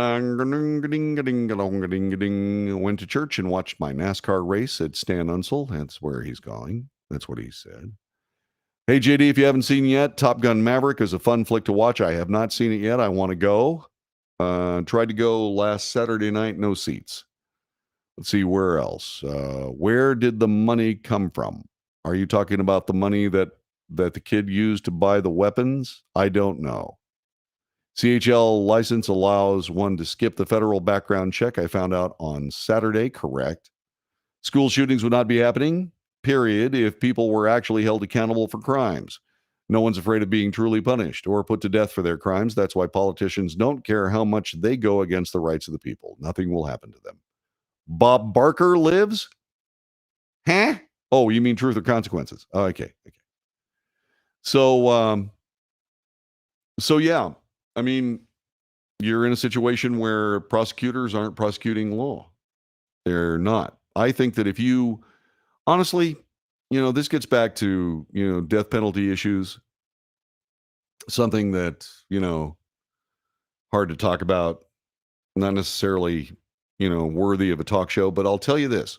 Went to church and watched my NASCAR race at Stan Unsel. That's where he's going. That's what he said. Hey, JD, if you haven't seen yet, Top Gun Maverick is a fun flick to watch. I have not seen it yet. I want to go. Tried to go last Saturday night, no seats. Let's see, where else? Where did the money come from? Are you talking about the money that the kid used to buy the weapons? I don't know. CHL license allows one to skip the federal background check. I found out on Saturday, correct. School shootings would not be happening, period, if people were actually held accountable for crimes. No one's afraid of being truly punished or put to death for their crimes. That's why politicians don't care how much they go against the rights of the people. Nothing will happen to them. Bob Barker lives? Huh? Oh, you mean truth or consequences? Okay. So yeah. I mean, you're in a situation where prosecutors aren't prosecuting law. They're not. I think that if you, honestly, this gets back to, death penalty issues, something that, hard to talk about, not necessarily, worthy of a talk show, but I'll tell you this.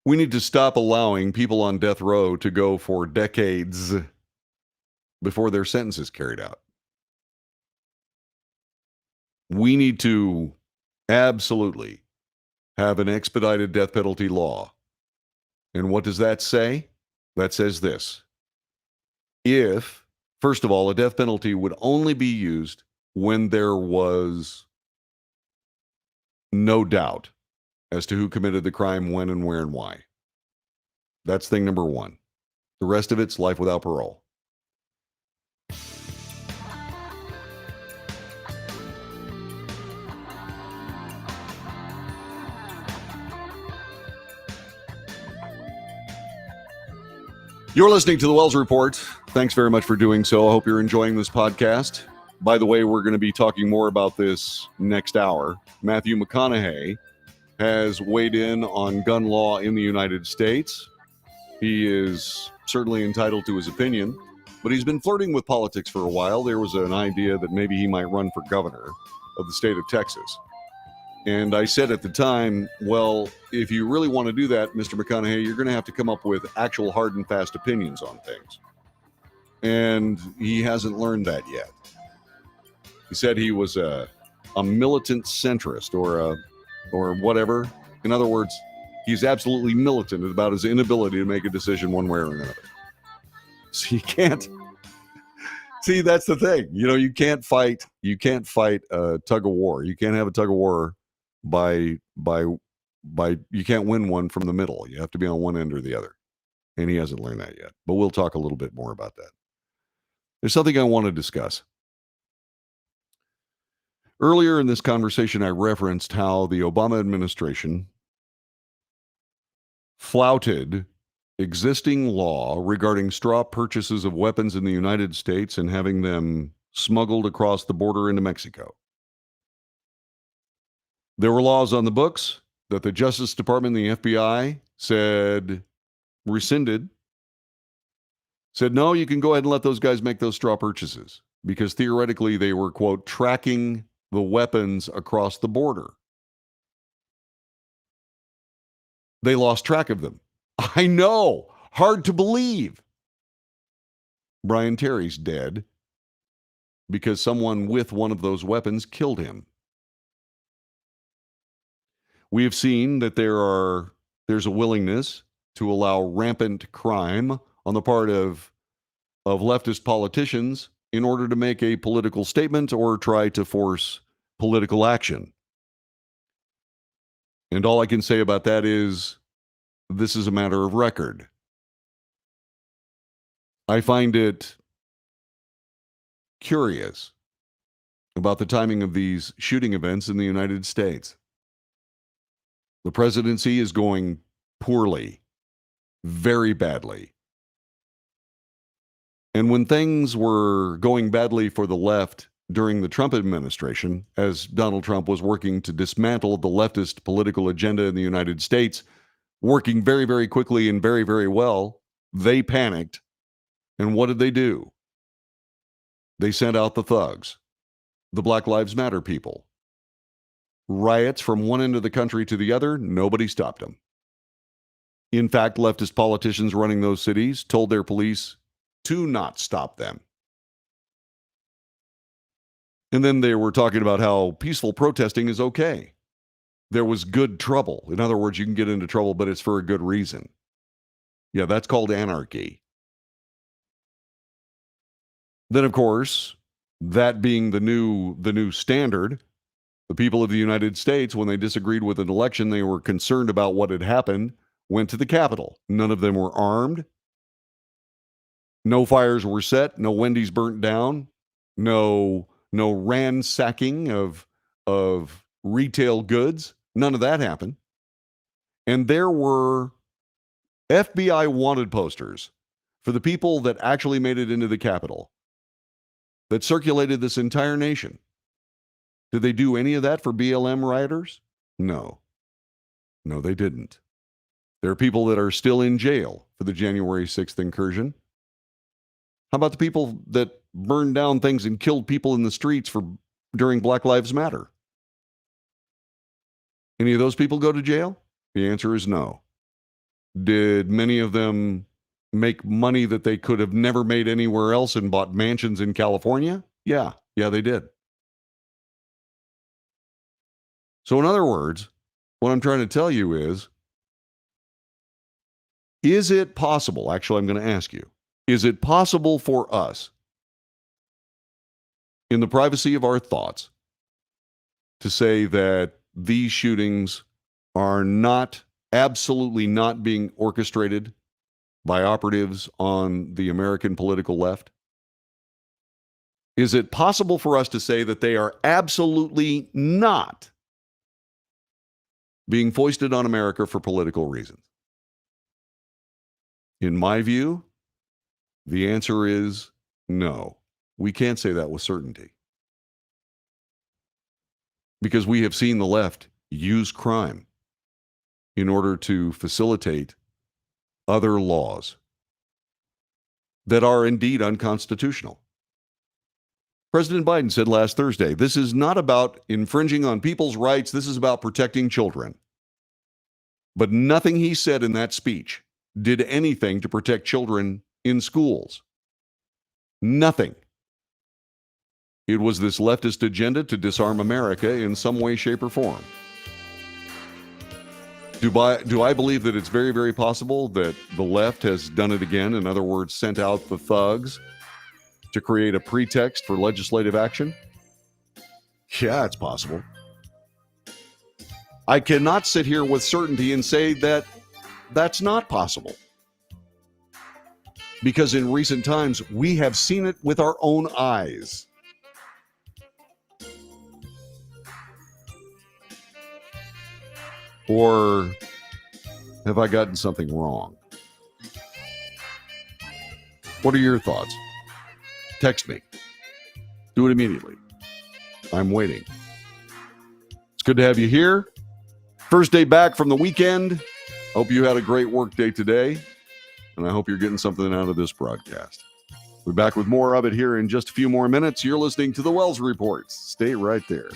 We need to stop allowing people on death row to go for decades before their sentence is carried out. We need to absolutely have an expedited death penalty law. And what does that say? That says this. If, first of all, a death penalty would only be used when there was no doubt as to who committed the crime, when and where and why. That's thing number one. The rest of it's life without parole. You're listening to the Wells Report. Thanks very much for doing so. I hope you're enjoying this podcast. By the way, we're going to be talking more about this next hour. Matthew McConaughey has weighed in on gun law in the United States. He is certainly entitled to his opinion, but he's been flirting with politics for a while. There was an idea that maybe he might run for governor of the state of Texas. And I said at the time, well, if you really want to do that, Mr. McConaughey, you're going to have to come up with actual hard and fast opinions on things. And he hasn't learned that yet. He said he was a militant centrist or whatever. In other words, he's absolutely militant about his inability to make a decision one way or another. So you can't. See, that's the thing. You can't fight a tug of war. You can't have a tug of war by by you can't win one from the middle. You have to be on one end or the other. And he hasn't learned that yet. But we'll talk a little bit more about that. There's something I want to discuss. Earlier in this conversation, I referenced how the Obama administration flouted existing law regarding straw purchases of weapons in the United States and having them smuggled across the border into Mexico. There were laws on the books that the Justice Department and the FBI said rescinded, said, no, you can go ahead and let those guys make those straw purchases because theoretically they were, quote, tracking the weapons across the border. They lost track of them. I know. Hard to believe. Brian Terry's dead because someone with one of those weapons killed him. We have seen that there's a willingness to allow rampant crime on the part of leftist politicians in order to make a political statement or try to force political action. And all I can say about that is this is a matter of record. I find it curious about the timing of these shooting events in the United States. The presidency is going poorly, very badly. And when things were going badly for the left during the Trump administration, as Donald Trump was working to dismantle the leftist political agenda in the United States, working very, very quickly and very, very well, they panicked. And what did they do? They sent out the thugs, the Black Lives Matter people. Riots from one end of the country to the other, nobody stopped them. In fact, leftist politicians running those cities told their police to not stop them. And then they were talking about how peaceful protesting is okay. There was good trouble. In other words, you can get into trouble, but it's for a good reason. Yeah, that's called anarchy. Then, of course, that being the new standard, the people of the United States, when they disagreed with an election, they were concerned about what had happened, went to the Capitol. None of them were armed. No fires were set. No Wendy's burnt down. No ransacking of retail goods. None of that happened. And there were FBI wanted posters for the people that actually made it into the Capitol that circulated this entire nation. Did they do any of that for BLM rioters? No. No, they didn't. There are people that are still in jail for the January 6th incursion. How about the people that burned down things and killed people in the streets during Black Lives Matter? Any of those people go to jail? The answer is no. Did many of them make money that they could have never made anywhere else and bought mansions in California? Yeah, they did. So in other words, what I'm trying to tell you is it possible, actually I'm going to ask you, is it possible for us, in the privacy of our thoughts, to say that these shootings are absolutely not being orchestrated by operatives on the American political left? Is it possible for us to say that they are absolutely not being foisted on America for political reasons? In my view, the answer is no. We can't say that with certainty. Because we have seen the left use crime in order to facilitate other laws that are indeed unconstitutional. President Biden said last Thursday, this is not about infringing on people's rights. This is about protecting children. But nothing he said in that speech did anything to protect children in schools. Nothing. It was this leftist agenda to disarm America in some way, shape, or form. Do I believe that it's very, very possible that the left has done it again? In other words, sent out the thugs to create a pretext for legislative action? Yeah, it's possible. I cannot sit here with certainty and say that that's not possible. Because in recent times, we have seen it with our own eyes. Or have I gotten something wrong? What are your thoughts? Text me. Do it immediately. I'm waiting. It's good to have you here. First day back from the weekend. Hope you had a great work day today. And I hope you're getting something out of this broadcast. We'll be back with more of it here in just a few more minutes. You're listening to the Wells Reports. Stay right there.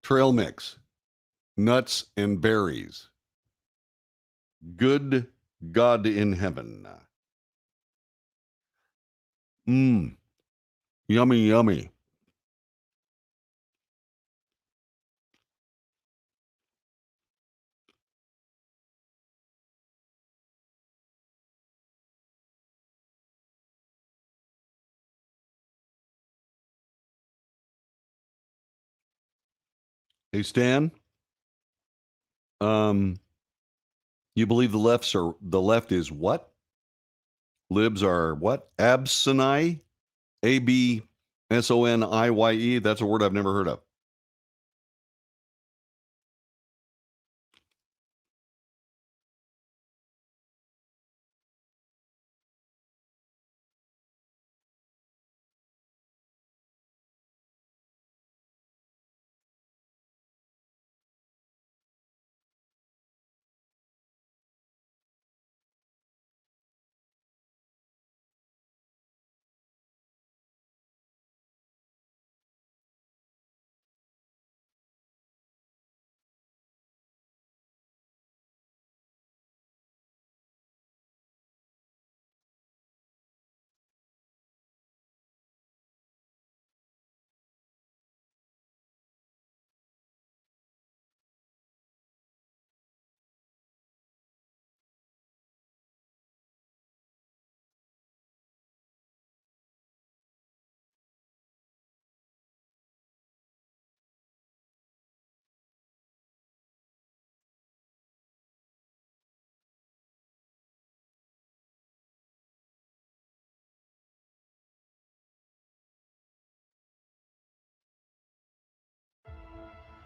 Trail mix, nuts and berries. Good God in heaven. Mmm, yummy, yummy. Hey, Stan, you believe the left is what? Libs are what? Absoniye? Absoniye. That's a word I've never heard of.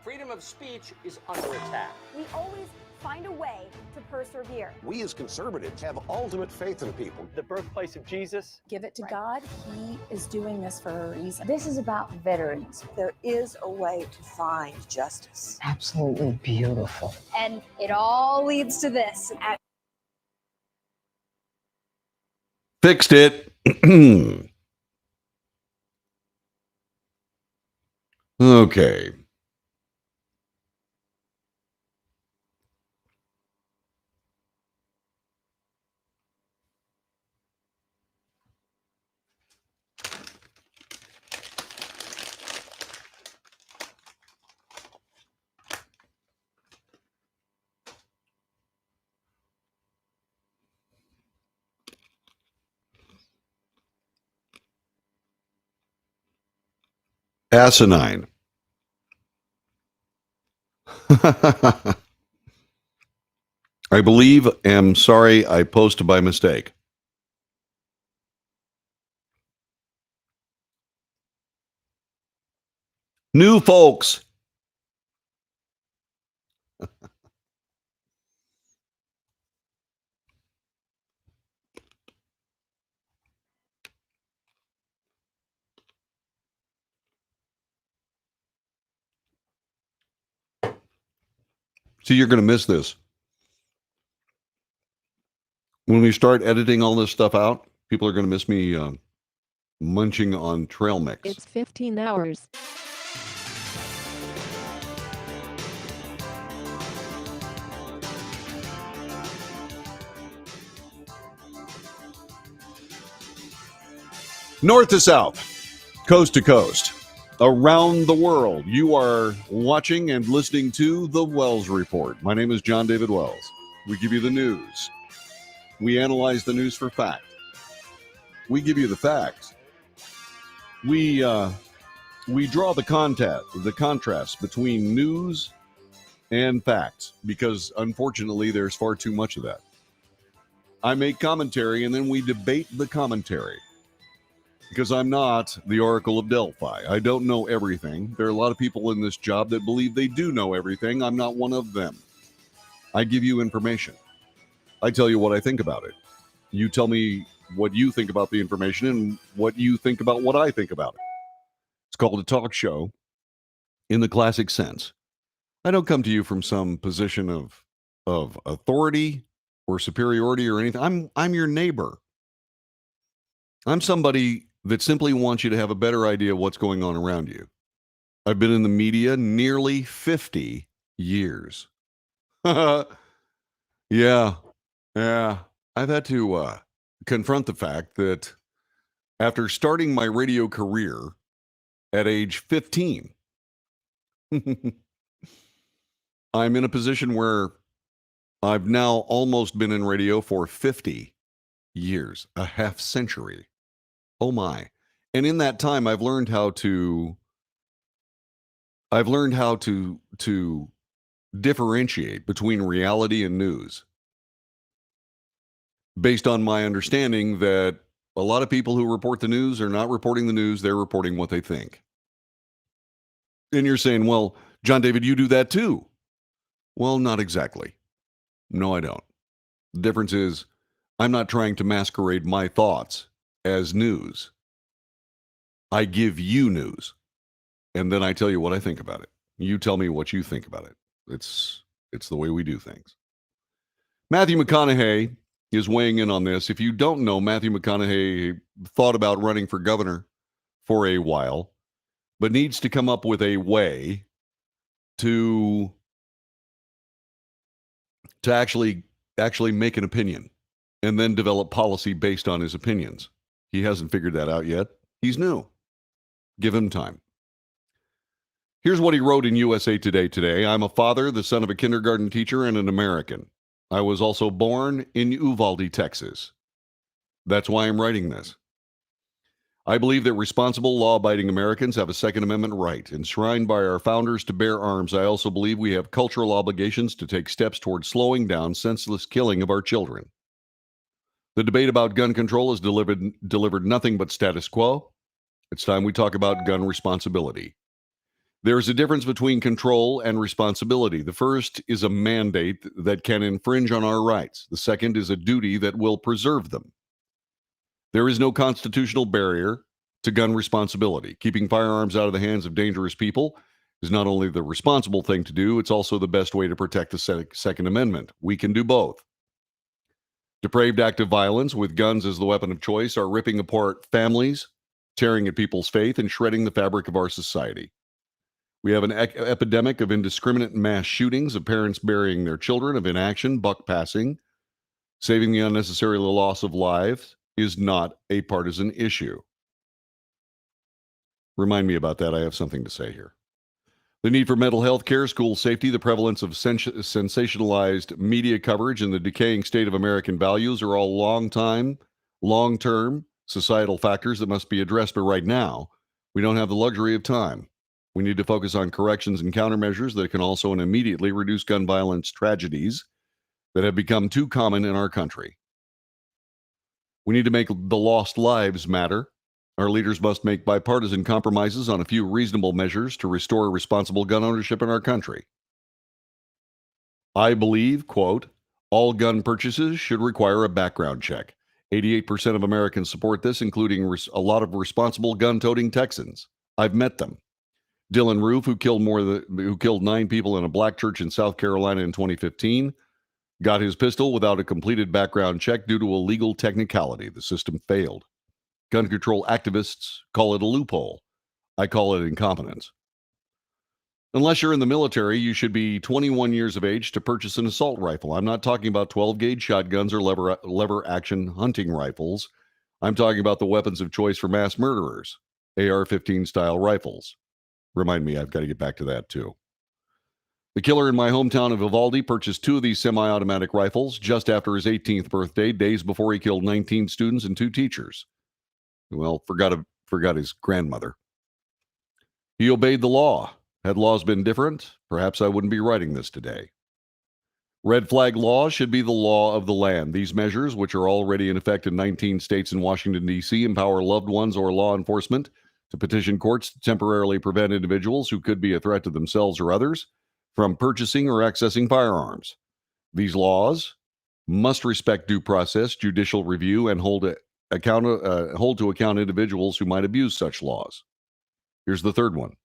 Freedom of speech is under attack. We always find a way to persevere. We as conservatives have ultimate faith in people. The birthplace of Jesus. Give it to God. He is doing this for a reason. This is about veterans. There is a way to find justice. Absolutely beautiful. And it all leads to this. Fixed it. Okay. Asinine. I believe, am sorry, I posted by mistake. New folks. See, you're going to miss this. When we start editing all this stuff out, people are going to miss me munching on trail mix. It's 15 hours. North to south, coast to coast, around the world, you are watching and listening to The Wells Report. My name is John David Wells. We give you the news. We analyze the news for fact. We give you the facts. We draw the contrast between news and facts because, unfortunately, there's far too much of that. I make commentary, and then we debate the commentary because I'm not the Oracle of Delphi. I don't know everything. There are a lot of people in this job that believe they do know everything. I'm not one of them. I give you information. I tell you what I think about it. You tell me what you think about the information and what you think about what I think about it. It's called a talk show in the classic sense. I don't come to you from some position of authority or superiority or anything. I'm your neighbor. I'm somebody that simply wants you to have a better idea of what's going on around you. I've been in the media nearly 50 years. Yeah. I've had to confront the fact that after starting my radio career at age 15, I'm in a position where I've now almost been in radio for 50 years, a half century. Oh my. And in that time I've learned how to differentiate between reality and news based on my understanding that a lot of people who report the news are not reporting the news, they're reporting what they think. And you're saying, well, John David, you do that too. Well, not exactly. No, I don't. The difference is I'm not trying to masquerade my thoughts as news. I give you news, and then I tell you what I think about it. You tell me what you think about it. It's the way we do things. Matthew McConaughey is weighing in on this. If you don't know, Matthew McConaughey thought about running for governor for a while, but needs to come up with a way to actually make an opinion and then develop policy based on his opinions. He hasn't figured that out yet. He's new. Give him time. Here's what he wrote in USA Today today. I'm a father, the son of a kindergarten teacher, and an American. I was also born in Uvalde, Texas. That's why I'm writing this. I believe that responsible, law-abiding Americans have a Second Amendment right, enshrined by our founders to bear arms. I also believe we have cultural obligations to take steps toward slowing down senseless killing of our children. The debate about gun control has delivered nothing but status quo. It's time we talk about gun responsibility. There is a difference between control and responsibility. The first is a mandate that can infringe on our rights. The second is a duty that will preserve them. There is no constitutional barrier to gun responsibility. Keeping firearms out of the hands of dangerous people is not only the responsible thing to do, it's also the best way to protect the Second Amendment. We can do both. Depraved acts of violence with guns as the weapon of choice are ripping apart families, tearing at people's faith, and shredding the fabric of our society. We have an epidemic of indiscriminate mass shootings, of parents burying their children, of inaction, buck passing. Saving the unnecessary loss of lives is not a partisan issue. Remind me about that. I have something to say here. The need for mental health care, school safety, the prevalence of sensationalized media coverage, and the decaying state of American values are all long-term societal factors that must be addressed. But right now, we don't have the luxury of time. We need to focus on corrections and countermeasures that can also and immediately reduce gun violence tragedies that have become too common in our country. We need to make the lost lives matter. Our leaders must make bipartisan compromises on a few reasonable measures to restore responsible gun ownership in our country. I believe, quote, all gun purchases should require a background check. 88% of Americans support this, including a lot of responsible gun-toting Texans. I've met them. Dylan Roof, who killed 9 people in a black church in South Carolina in 2015, got his pistol without a completed background check due to a legal technicality. The system failed. Gun control activists call it a loophole. I call it incompetence. Unless you're in the military, you should be 21 years of age to purchase an assault rifle. I'm not talking about 12-gauge shotguns or lever-action hunting rifles. I'm talking about the weapons of choice for mass murderers, AR-15 style rifles. Remind me, I've got to get back to that too. The killer in my hometown of Uvalde purchased 2 of these semi-automatic rifles just after his 18th birthday, days before he killed 19 students and 2 teachers. Well, forgot his grandmother. He obeyed the law. Had laws been different, perhaps I wouldn't be writing this today. Red flag laws should be the law of the land. These measures, which are already in effect in 19 states and Washington, D.C., empower loved ones or law enforcement to petition courts to temporarily prevent individuals who could be a threat to themselves or others from purchasing or accessing firearms. These laws must respect due process, judicial review, and hold to account individuals who might abuse such laws. Here's the third one.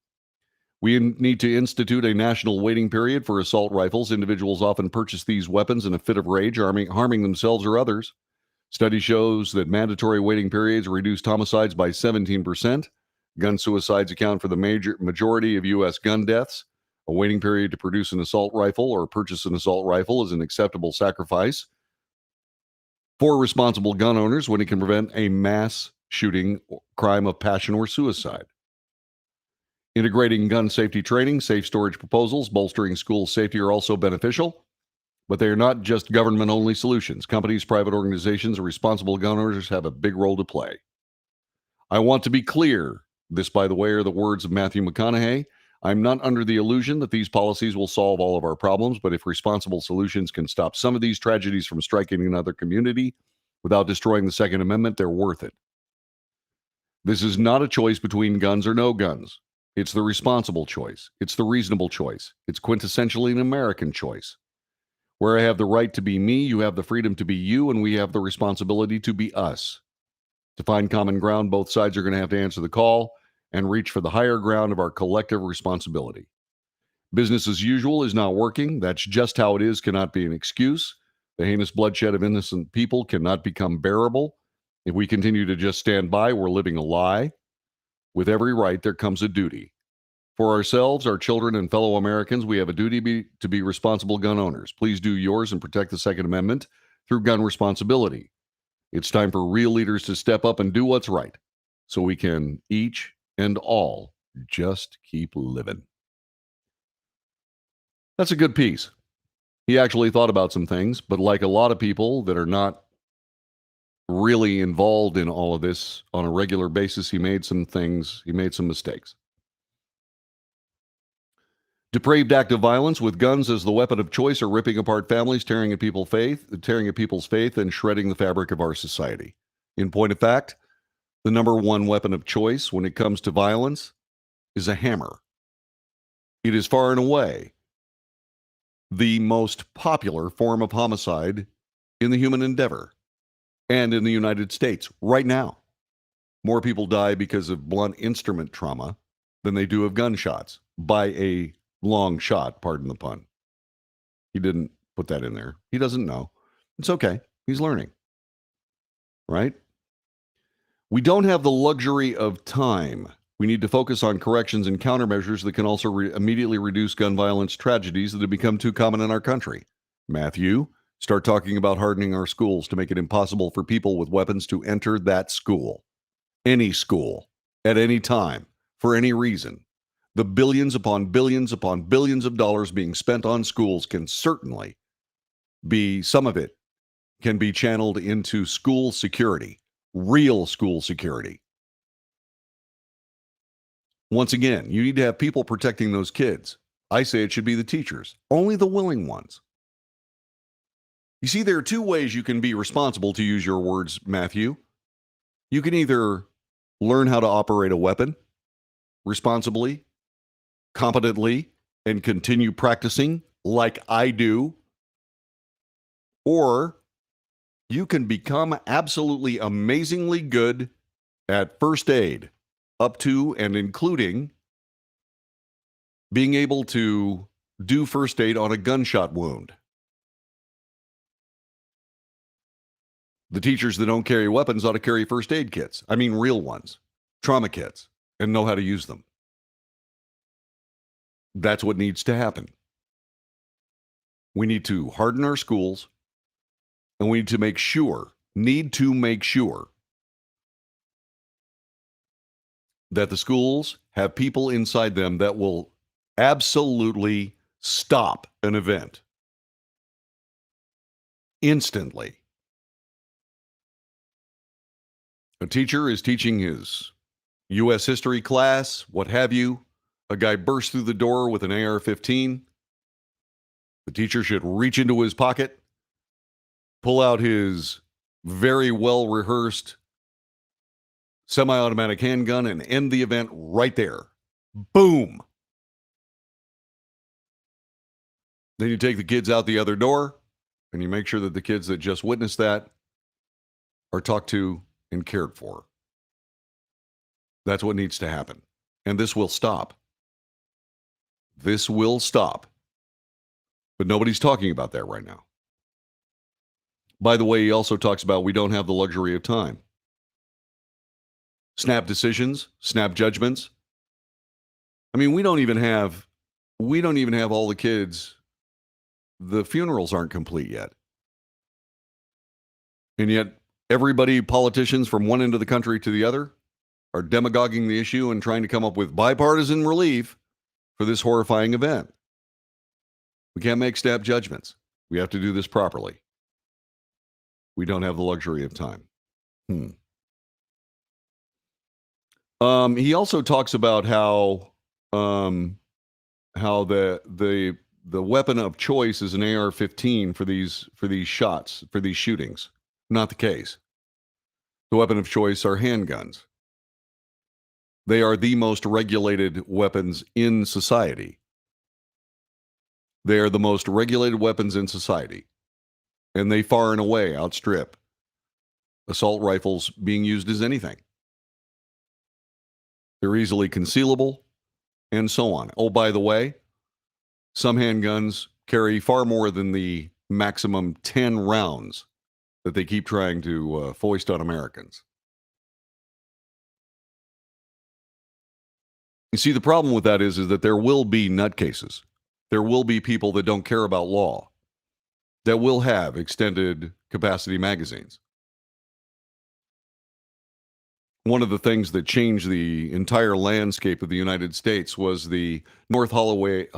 We need to institute a national waiting period for assault rifles. Individuals often purchase these weapons in a fit of rage, harming themselves or others. Study shows that mandatory waiting periods reduced homicides by 17%. Gun suicides account for the majority of U.S. gun deaths. A waiting period to produce an assault rifle or purchase an assault rifle is an acceptable sacrifice for responsible gun owners when it can prevent a mass shooting, crime of passion, or suicide. Integrating gun safety training, safe storage proposals, bolstering school safety are also beneficial, but they are not just government-only solutions. Companies, private organizations, and responsible gun owners have a big role to play. I want to be clear. This, by the way, are the words of Matthew McConaughey. I'm not under the illusion that these policies will solve all of our problems, but if responsible solutions can stop some of these tragedies from striking another community without destroying the Second Amendment, they're worth it. This is not a choice between guns or no guns. It's the responsible choice. It's the reasonable choice. It's quintessentially an American choice. Where I have the right to be me, you have the freedom to be you, and we have the responsibility to be us. To find common ground, both sides are going to have to answer the call and reach for the higher ground of our collective responsibility. Business as usual is not working. That's just how it is, cannot be an excuse. The heinous bloodshed of innocent people cannot become bearable. If we continue to just stand by, we're living a lie. With every right, there comes a duty. For ourselves, our children, and fellow Americans, we have a duty to be responsible gun owners. Please do yours and protect the Second Amendment through gun responsibility. It's time for real leaders to step up and do what's right so we can each and all just keep living. That's a good piece. He actually thought about some things, but like a lot of people that are not really involved in all of this on a regular basis, he made some mistakes. Depraved act of violence with guns as the weapon of choice are ripping apart families, tearing at people's faith, and shredding the fabric of our society. In point of fact, the number one weapon of choice when it comes to violence is a hammer. It is far and away the most popular form of homicide in the human endeavor. And in the United States, right now, more people die because of blunt instrument trauma than they do of gunshots, by a long shot, pardon the pun. He didn't put that in there. He doesn't know. It's okay. He's learning. Right? We don't have the luxury of time. We need to focus on corrections and countermeasures that can also immediately reduce gun violence tragedies that have become too common in our country. Matthew, start talking about hardening our schools to make it impossible for people with weapons to enter that school. Any school, at any time, for any reason. The billions upon billions upon billions of dollars being spent on schools can certainly be, some of it can be channeled into school security, real school security. Once again, you need to have people protecting those kids. I say it should be the teachers, only the willing ones. You see, there are 2 ways you can be responsible, to use your words, Matthew. You can either learn how to operate a weapon responsibly, competently, and continue practicing like I do, or you can become absolutely amazingly good at first aid, up to and including being able to do first aid on a gunshot wound. The teachers that don't carry weapons ought to carry first aid kits. I mean, real ones, trauma kits, and know how to use them. That's what needs to happen. We need to harden our schools, and we need to make sure that the schools have people inside them that will absolutely stop an event instantly. A teacher is teaching his U.S. history class, what have you. A guy bursts through the door with an AR-15. The teacher should reach into his pocket, pull out his very well-rehearsed semi-automatic handgun, and end the event right there. Boom. Then you take the kids out the other door, and you make sure that the kids that just witnessed that are talked to and cared for. That's what needs to happen. And this will stop. This will stop. But nobody's talking about that right now. By the way, he also talks about we don't have the luxury of time. Snap decisions, snap judgments. I mean, we don't even have all the kids. The funerals aren't complete yet. And yet, everybody, politicians from one end of the country to the other, are demagoguing the issue and trying to come up with bipartisan relief for this horrifying event. We can't make snap judgments. We have to do this properly. We don't have the luxury of time. He also talks about how the weapon of choice is an AR-15 for these shots, for these shootings. Not the case. The weapon of choice are handguns. They are the most regulated weapons in society. They are the most regulated weapons in society. And they far and away outstrip assault rifles being used as anything. They're easily concealable, and so on. Oh, by the way, some handguns carry far more than the maximum 10 rounds that they keep trying to foist on Americans. You see, the problem with that is that there will be nutcases. There will be people that don't care about law that will have extended capacity magazines. One of the things that changed the entire landscape of the United States was the North Hollywood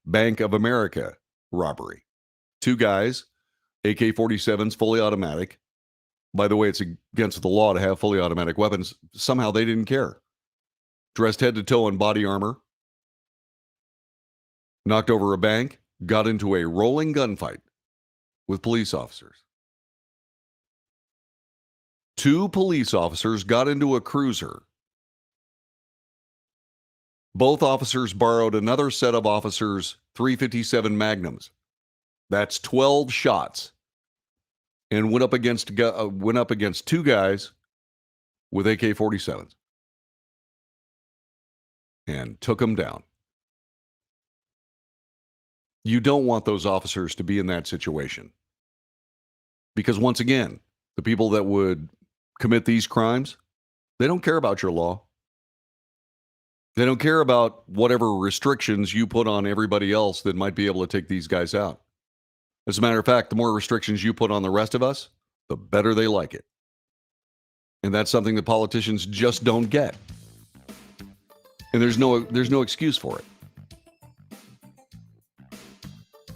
Bank of America robbery. 2 guys, AK-47s, fully automatic. By the way, it's against the law to have fully automatic weapons. Somehow they didn't care. Dressed head to toe in body armor, knocked over a bank, got into a rolling gunfight with police officers. 2 police officers got into a cruiser. Both officers borrowed another set of officers' .357 Magnums. That's 12 shots. And went up against 2 guys with AK-47s. And took them down. You don't want those officers to be in that situation. Because once again, the people that would commit these crimes, they don't care about your law. They don't care about whatever restrictions you put on everybody else that might be able to take these guys out. As a matter of fact, the more restrictions you put on the rest of us, the better they like it. And that's something that politicians just don't get. And there's no excuse for it.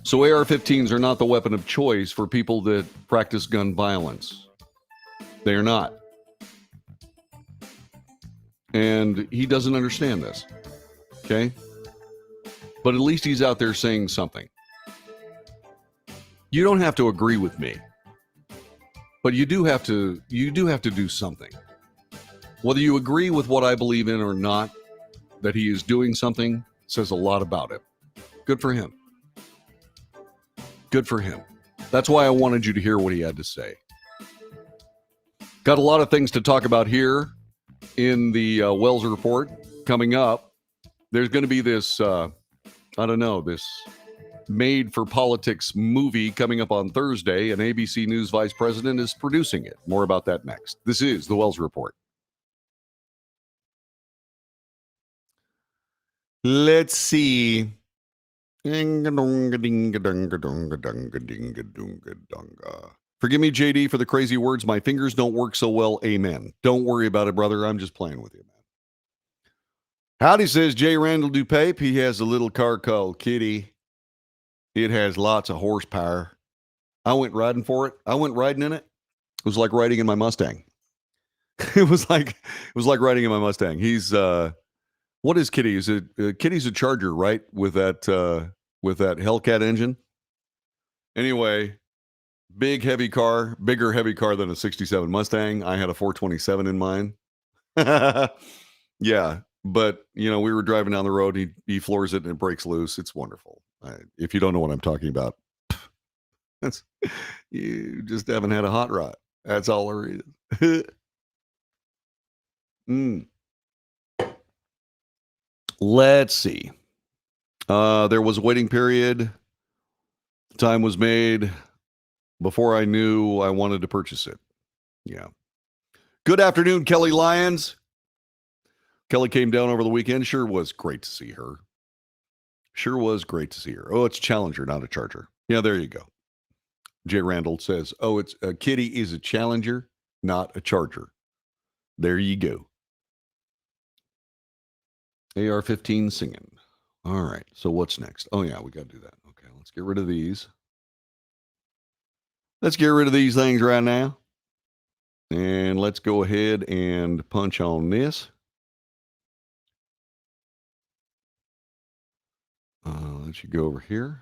So AR-15s are not the weapon of choice for people that practice gun violence. They are not. And he doesn't understand this. Okay? But at least he's out there saying something. You don't have to agree with me. But you do have to do something. Whether you agree with what I believe in or not, that he is doing something says a lot about him. Good for him. Good for him. That's why I wanted you to hear what he had to say. Got a lot of things to talk about here in the Wells Report coming up. There's going to be this, this Made for Politics movie coming up on Thursday, and ABC News Vice President is producing it. More about that next. This is the Wells Report. Let's see. Forgive me, JD, for the crazy words. My fingers don't work so well. Amen. Don't worry about it, brother. I'm just playing with you, man. Howdy, says J. Randall DuPape. He has a little car called Kitty. It has lots of horsepower. I went riding for it. I went riding in it. It was like riding in my Mustang. it was like riding in my Mustang. He's what is Kitty? Is it Kitty's a Charger, right? With that Hellcat engine. Anyway, bigger heavy car than a 67 Mustang. I had a 427 in mine. Yeah, but we were driving down the road. He floors it and it breaks loose. It's wonderful. If you don't know what I'm talking about, you just haven't had a hot rod. That's all there is. Let's see. There was a waiting period. Time was made before I knew I wanted to purchase it. Yeah. Good afternoon, Kelly Lyons. Kelly came down over the weekend. Sure was great to see her. Oh, it's a Challenger, not a Charger. Yeah, there you go. Jay Randall says, oh, it's a Kitty is a Challenger, not a Charger. There you go. AR-15 singing. All right. So what's next? Oh, yeah, we got to do that. Okay, let's get rid of these. Let's get rid of these things right now. And let's go ahead and punch on this. Let you go over here.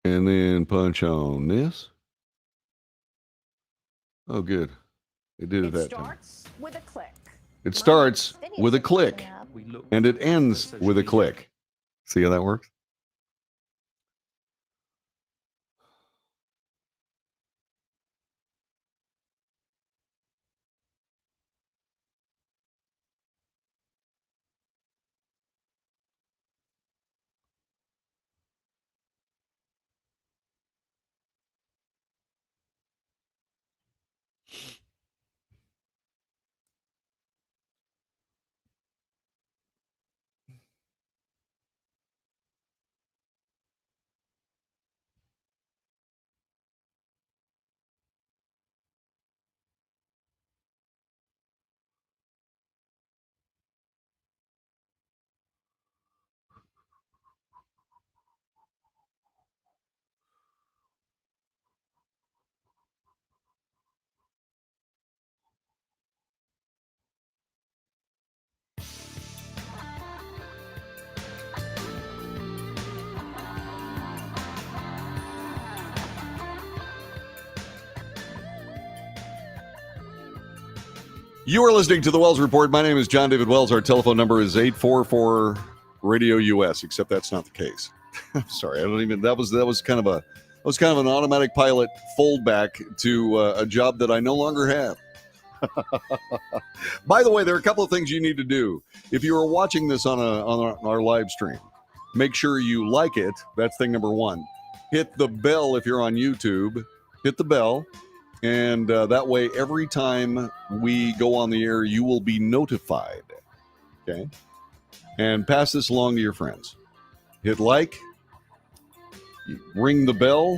And then punch on this. Oh, good. It did it that time. With a click. It starts with a click. And it ends with a click. See how that works? You are listening to the Wells Report. My name is John David Wells. Our telephone number is 844 Radio US, except that's not the case. I'm sorry. That was kind of an automatic pilot foldback to a job that I no longer have. By the way, there are a couple of things you need to do. If you are watching this on our live stream, make sure you like it. That's thing number one. Hit the bell if you're on YouTube. Hit the bell. And that way, every time we go on the air, you will be notified. Okay? And pass this along to your friends. Hit like, ring the bell,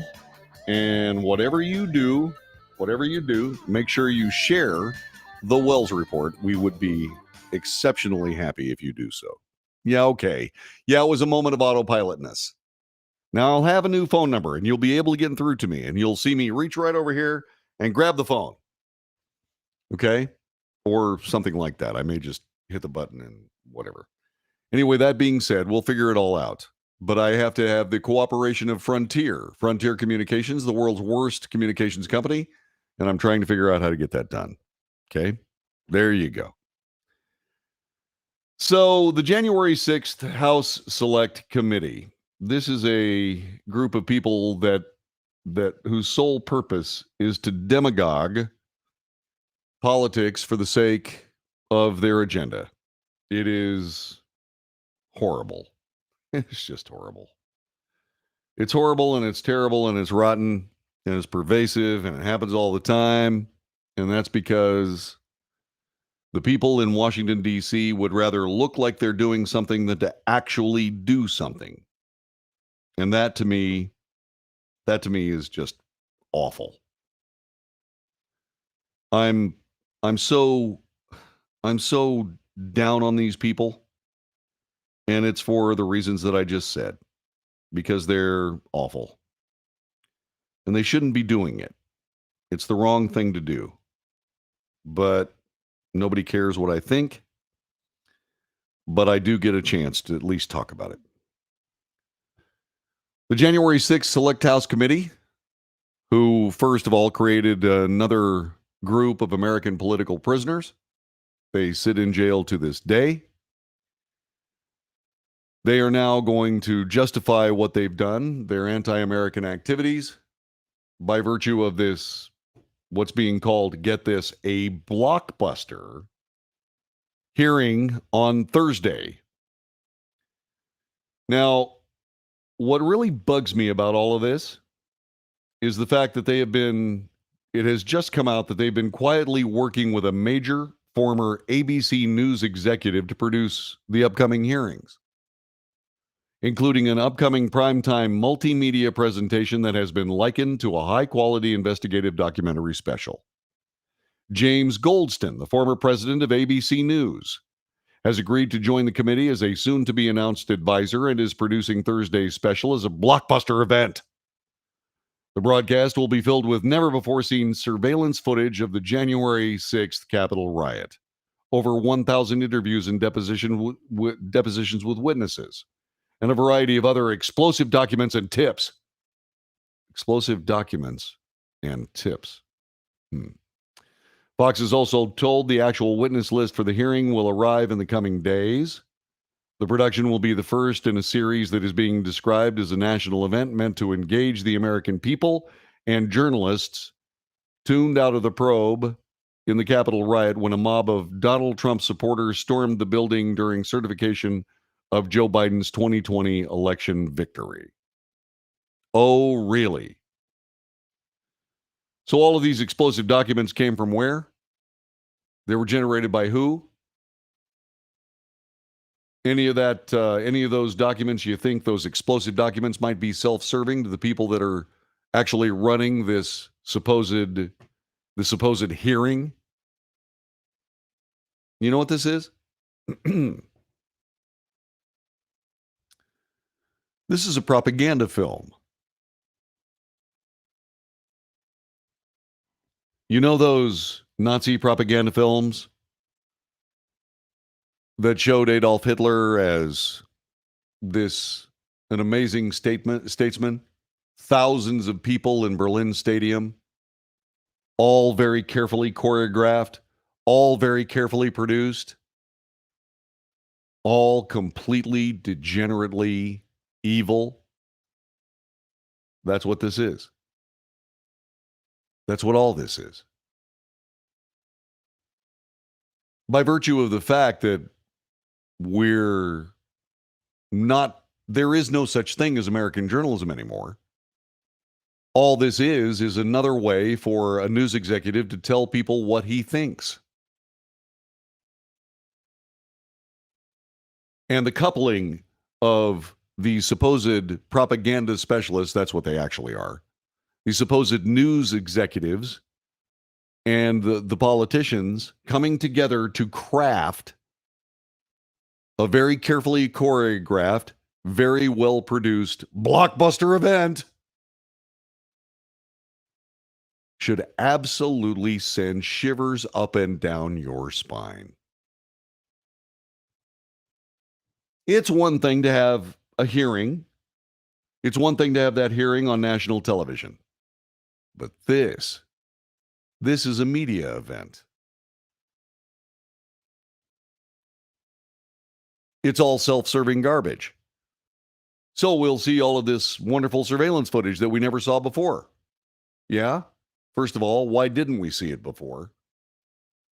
and whatever you do, make sure you share the Wells Report. We would be exceptionally happy if you do so. Yeah, okay. Yeah, it was a moment of autopilotness. Now I'll have a new phone number, and you'll be able to get through to me, and you'll see me reach right over here and grab the phone. Okay? Or something like that. I may just hit the button and whatever. Anyway, that being said, we'll figure it all out. But I have to have the cooperation of Frontier Communications, the world's worst communications company, and I'm trying to figure out how to get that done. Okay? There you go. So, the January 6th House Select Committee. This is a group of people that whose sole purpose is to demagogue politics for the sake of their agenda. It is horrible. It's just horrible. It's horrible, and it's terrible, and it's rotten, and it's pervasive, and it happens all the time. And that's because the people in Washington, D.C. would rather look like they're doing something than to actually do something. And that to me is just awful. I'm so down on these people, and it's for the reasons that I just said, because they're awful. And they shouldn't be doing it. It's the wrong thing to do. But nobody cares what I think. But I do get a chance to at least talk about it. The January 6th Select House Committee, who first of all created another group of American political prisoners. They sit in jail to this day. They are now going to justify what they've done, their anti-American activities, by virtue of this, what's being called, get this, a blockbuster hearing on Thursday. Now, what really bugs me about all of this is the fact that it has just come out that they've been quietly working with a major former ABC News executive to produce the upcoming hearings, including an upcoming primetime multimedia presentation that has been likened to a high-quality investigative documentary special. James Goldston, the former president of ABC News, has agreed to join the committee as a soon-to-be-announced advisor and is producing Thursday's special as a blockbuster event. The broadcast will be filled with never-before-seen surveillance footage of the January 6th Capitol riot, over 1,000 interviews and depositions with witnesses, and a variety of other explosive documents and tips. Explosive documents and tips. Fox has also told the actual witness list for the hearing will arrive in the coming days. The production will be the first in a series that is being described as a national event meant to engage the American people and journalists tuned out of the probe in the Capitol riot when a mob of Donald Trump supporters stormed the building during certification of Joe Biden's 2020 election victory. Oh, really? So all of these explosive documents came from where? They were generated by who? Any of those documents, you think those explosive documents might be self-serving to the people that are actually running this supposed hearing? You know what this is? This is a propaganda film. You know those Nazi propaganda films that showed Adolf Hitler as an amazing statesman? Thousands of people in Berlin Stadium, all very carefully choreographed, all very carefully produced, all completely degenerately evil. That's what this is. That's what all this is. By virtue of the fact that there is no such thing as American journalism anymore. All this is another way for a news executive to tell people what he thinks. And the coupling of the supposed propaganda specialists, that's what they actually are, the supposed news executives and the politicians coming together to craft a very carefully choreographed, very well-produced blockbuster event should absolutely send shivers up and down your spine. It's one thing to have a hearing. It's one thing to have that hearing on national television. But this is a media event. It's all self-serving garbage. So we'll see all of this wonderful surveillance footage that we never saw before. Yeah? First of all, why didn't we see it before?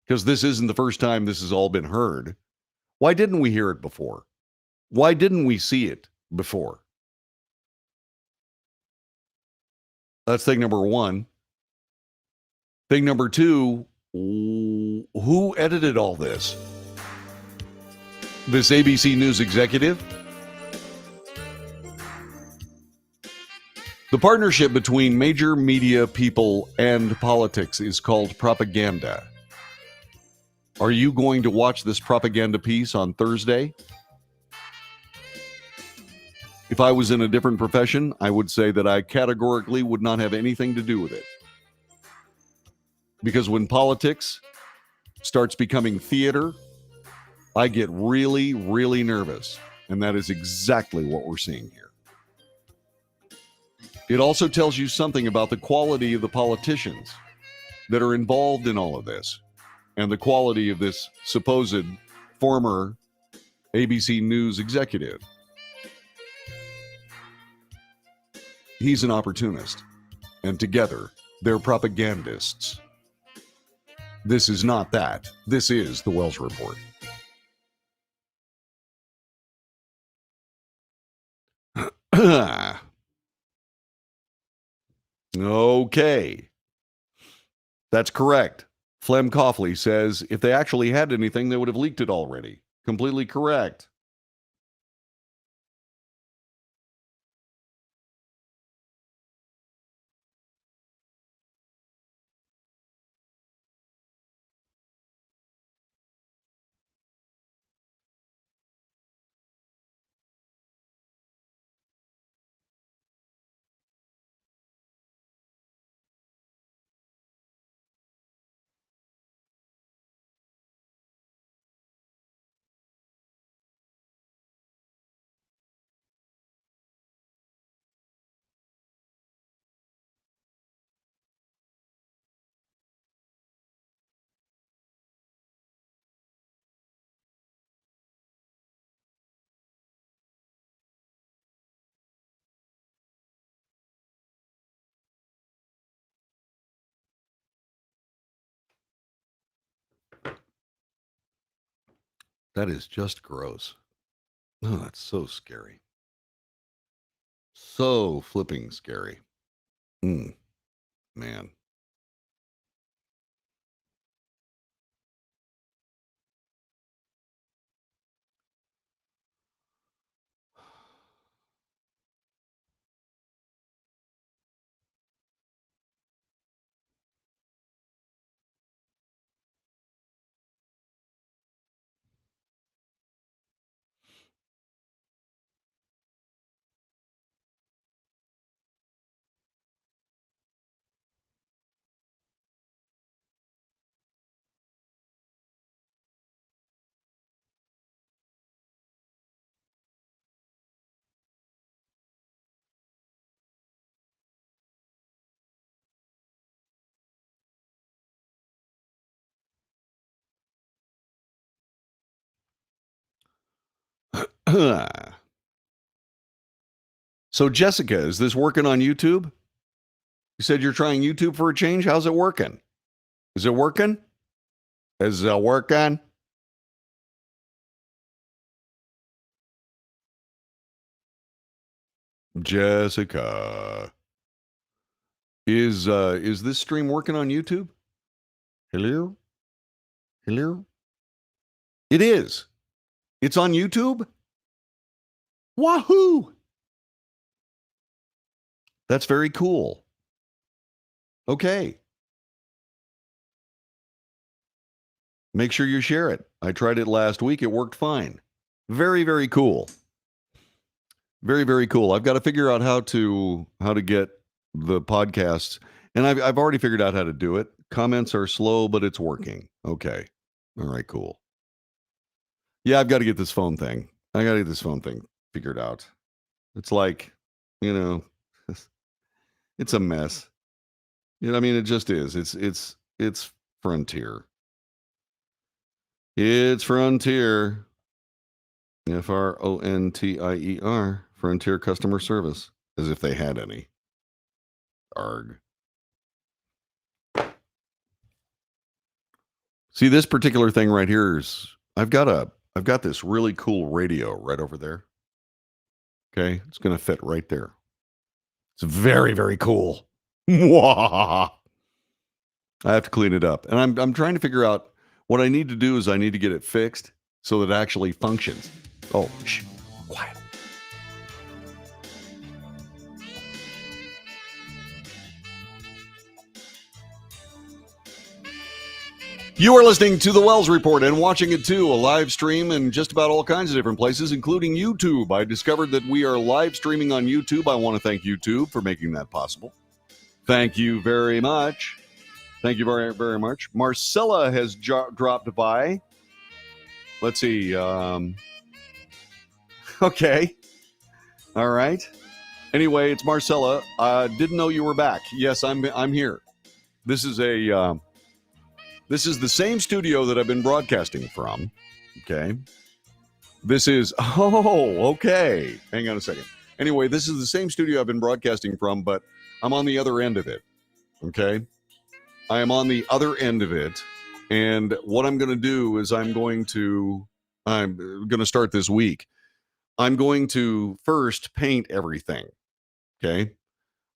Because this isn't the first time this has all been heard. Why didn't we hear it before? Why didn't we see it before? That's thing number one. Thing number two, who edited all this? This ABC News executive? The partnership between major media people and politics is called propaganda. Are you going to watch this propaganda piece on Thursday? If I was in a different profession, I would say that I categorically would not have anything to do with it. Because when politics starts becoming theater, I get really, really nervous. And that is exactly what we're seeing here. It also tells you something about the quality of the politicians that are involved in all of this and the quality of this supposed former ABC News executive. He's an opportunist, and together they're propagandists. This is not that. This is the Wells Report. Okay. That's correct. Flem Coughley says if they actually had anything, they would have leaked it already. Completely correct. That is just gross. Oh, that's so scary. So flipping scary. Man. So, Jessica, is this working on YouTube? You said you're trying YouTube for a change. How's it working? Is it working? Is it working? Jessica. Is this stream working on YouTube? Hello? Hello? It is. It's on YouTube? Wahoo! That's very cool. Okay. Make sure you share it. I tried it last week. It worked fine. Very, very cool. Very, very cool. I've got to figure out how to get the podcasts, and I've already figured out how to do it. Comments are slow, but it's working. Okay. All right, cool. Yeah, I've got to get this phone thing. I got to get this phone thing figured out. It's like, it's a mess. I mean, it just is. It's Frontier. It's Frontier. Frontier. Frontier customer service. As if they had any. Arg. See, this particular thing right here is I've got this really cool radio right over there. Okay, it's going to fit right there. It's very, very cool. I have to clean it up, and I'm trying to figure out what I need to do. Is I need to get it fixed so that it actually functions. Oh, shh, quiet. You are listening to The Wells Report and watching it too, a live stream in just about all kinds of different places, including YouTube. I discovered that we are live streaming on YouTube. I want to thank YouTube for making that possible. Thank you very much. Thank you very, very much. Marcella has dropped by. Let's see. Okay. All right. Anyway, it's Marcella. Didn't know you were back. Yes, I'm here. This is the same studio that I've been broadcasting from. Okay. This is okay. Hang on a second. Anyway, this is the same studio I've been broadcasting from, but I'm on the other end of it. Okay. I am on the other end of it. And what I'm going to do is I'm going to start this week. I'm going to first paint everything. Okay.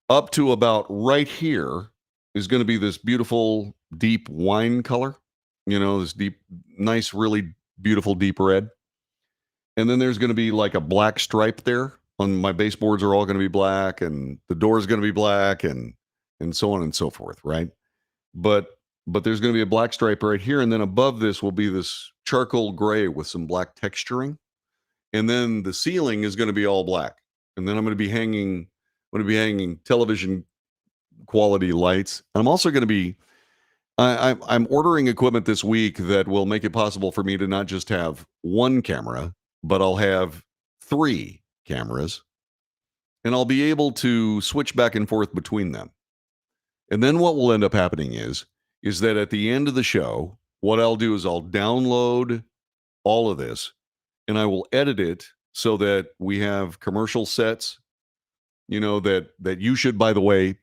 Up to about right here is going to be this beautiful, deep wine color. You know, this deep, nice, really beautiful, deep red. And then there's going to be like a black stripe there. On my baseboards are all going to be black, and the door is going to be black, and so on and so forth, right? But there's going to be a black stripe right here, and then above this will be this charcoal gray with some black texturing. And then the ceiling is going to be all black. And then I'm going to be hanging television quality lights. I'm also going to be I'm ordering equipment this week that will make it possible for me to not just have one camera, but I'll have 3 cameras, and I'll be able to switch back and forth between them. And then what will end up happening is that at the end of the show, what I'll do is I'll download all of this, and I will edit it so that we have commercial sets, you know, that you should, by the way,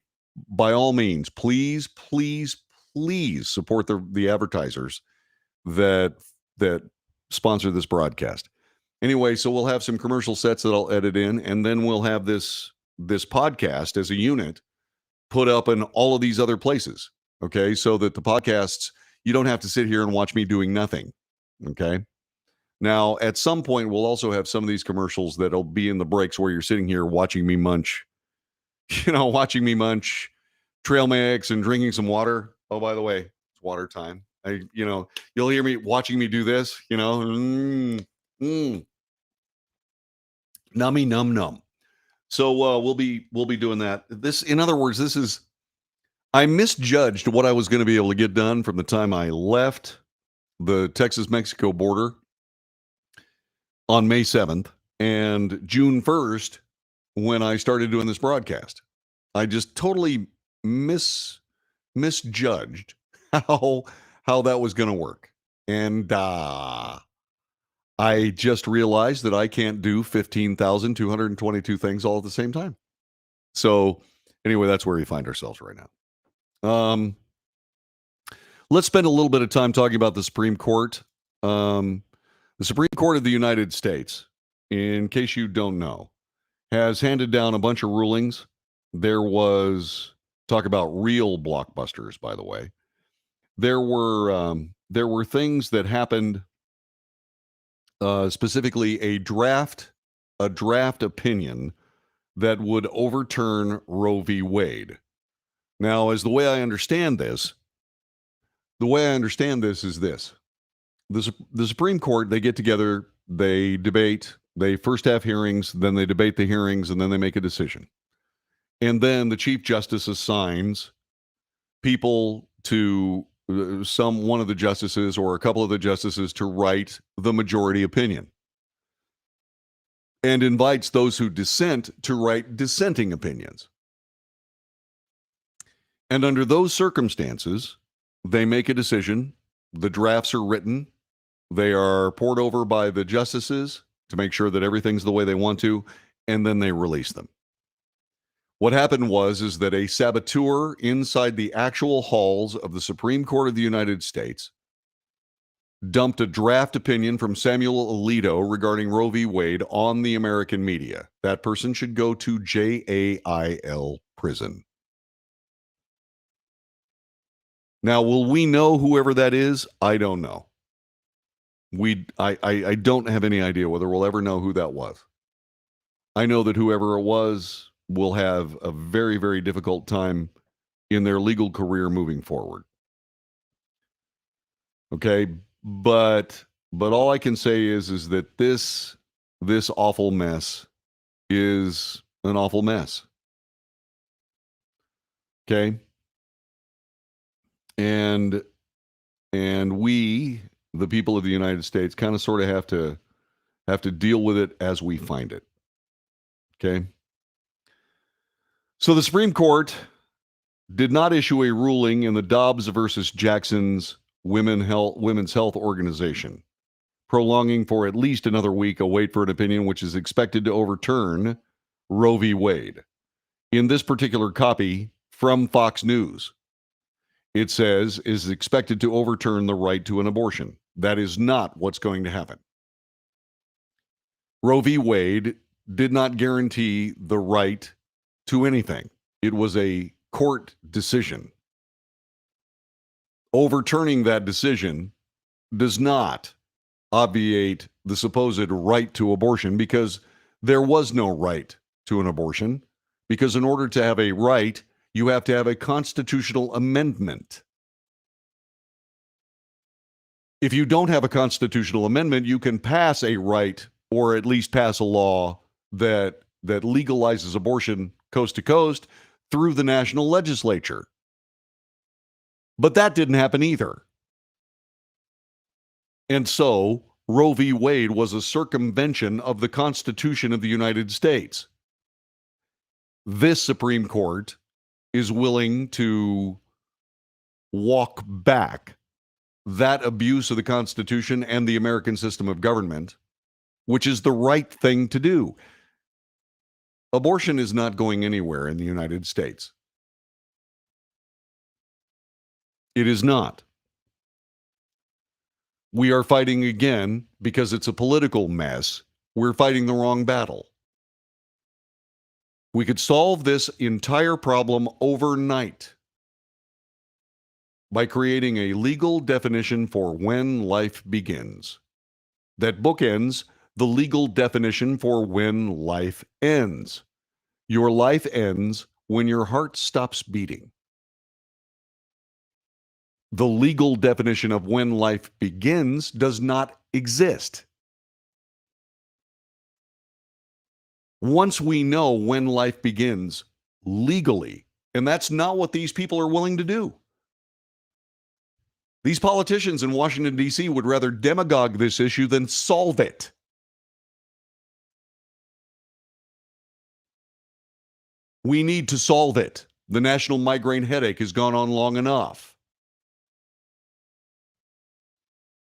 by all means, please support the advertisers that sponsor this broadcast. Anyway, so we'll have some commercial sets that I'll edit in, and then we'll have this podcast as a unit put up in all of these other places. Okay, so that the podcasts, you don't have to sit here and watch me doing nothing. Okay. Now, at some point, we'll also have some of these commercials that'll be in the breaks where you're sitting here watching me munch trail mix and drinking some water. Oh, by the way, it's water time. You'll hear me watching me do this, nummy num. So we'll be doing that. This, in other words, I misjudged what I was going to be able to get done from the time I left the Texas-Mexico border on May 7th and June 1st when I started doing this broadcast. I just totally misjudged how that was going to work. And I just realized that I can't do 15,222 things all at the same time. So anyway, that's where we find ourselves right now. Let's spend a little bit of time talking about the Supreme Court. The Supreme Court of the United States, in case you don't know, has handed down a bunch of rulings. There was talk about real blockbusters, by the way. There were things that happened, specifically a draft opinion that would overturn Roe v. Wade. Now, the way I understand this is this. The Supreme Court, they get together, they debate, they first have hearings, then they debate the hearings, and then they make a decision. And then the Chief Justice assigns people to one of the justices or a couple of the justices to write the majority opinion, and invites those who dissent to write dissenting opinions. And under those circumstances, they make a decision. The drafts are written. They are poured over by the justices to make sure that everything's the way they want to, and then they release them. What happened was that a saboteur inside the actual halls of the Supreme Court of the United States dumped a draft opinion from Samuel Alito regarding Roe v. Wade on the American media. That person should go to jail prison. Now, will we know whoever that is? I don't know. I don't have any idea whether we'll ever know who that was. I know that whoever it was will have a very, very difficult time in their legal career moving forward. Okay, but all I can say is that this awful mess is an awful mess. Okay, and we, the people of the United States, kind of sort of have to deal with it as we find it. Okay, so the Supreme Court did not issue a ruling in the Dobbs versus Jackson's Women's Health Organization, prolonging for at least another week a wait for an opinion which is expected to overturn Roe v. Wade. In this particular copy from Fox News, it says is expected to overturn the right to an abortion. That is not what's going to happen. Roe v. Wade did not guarantee the right to anything. It was a court decision. Overturning that decision does not obviate the supposed right to abortion, because there was no right to an abortion, because in order to have a right, you have to have a constitutional amendment. If you don't have a constitutional amendment, you can pass a right, or at least pass a law that legalizes abortion coast to coast through the national legislature. But that didn't happen either. And so Roe v. Wade was a circumvention of the Constitution of the United States. This Supreme Court is willing to walk back that abuse of the Constitution and the American system of government, which is the right thing to do. Abortion is not going anywhere in the United States. It is not. We are fighting again because it's a political mess. We're fighting the wrong battle. We could solve this entire problem overnight by creating a legal definition for when life begins that bookends the legal definition for when life ends. Your life ends when your heart stops beating. The legal definition of when life begins does not exist. Once we know when life begins legally, and that's not what these people are willing to do. These politicians in Washington, D.C. would rather demagogue this issue than solve it. We need to solve it. The national migraine headache has gone on long enough.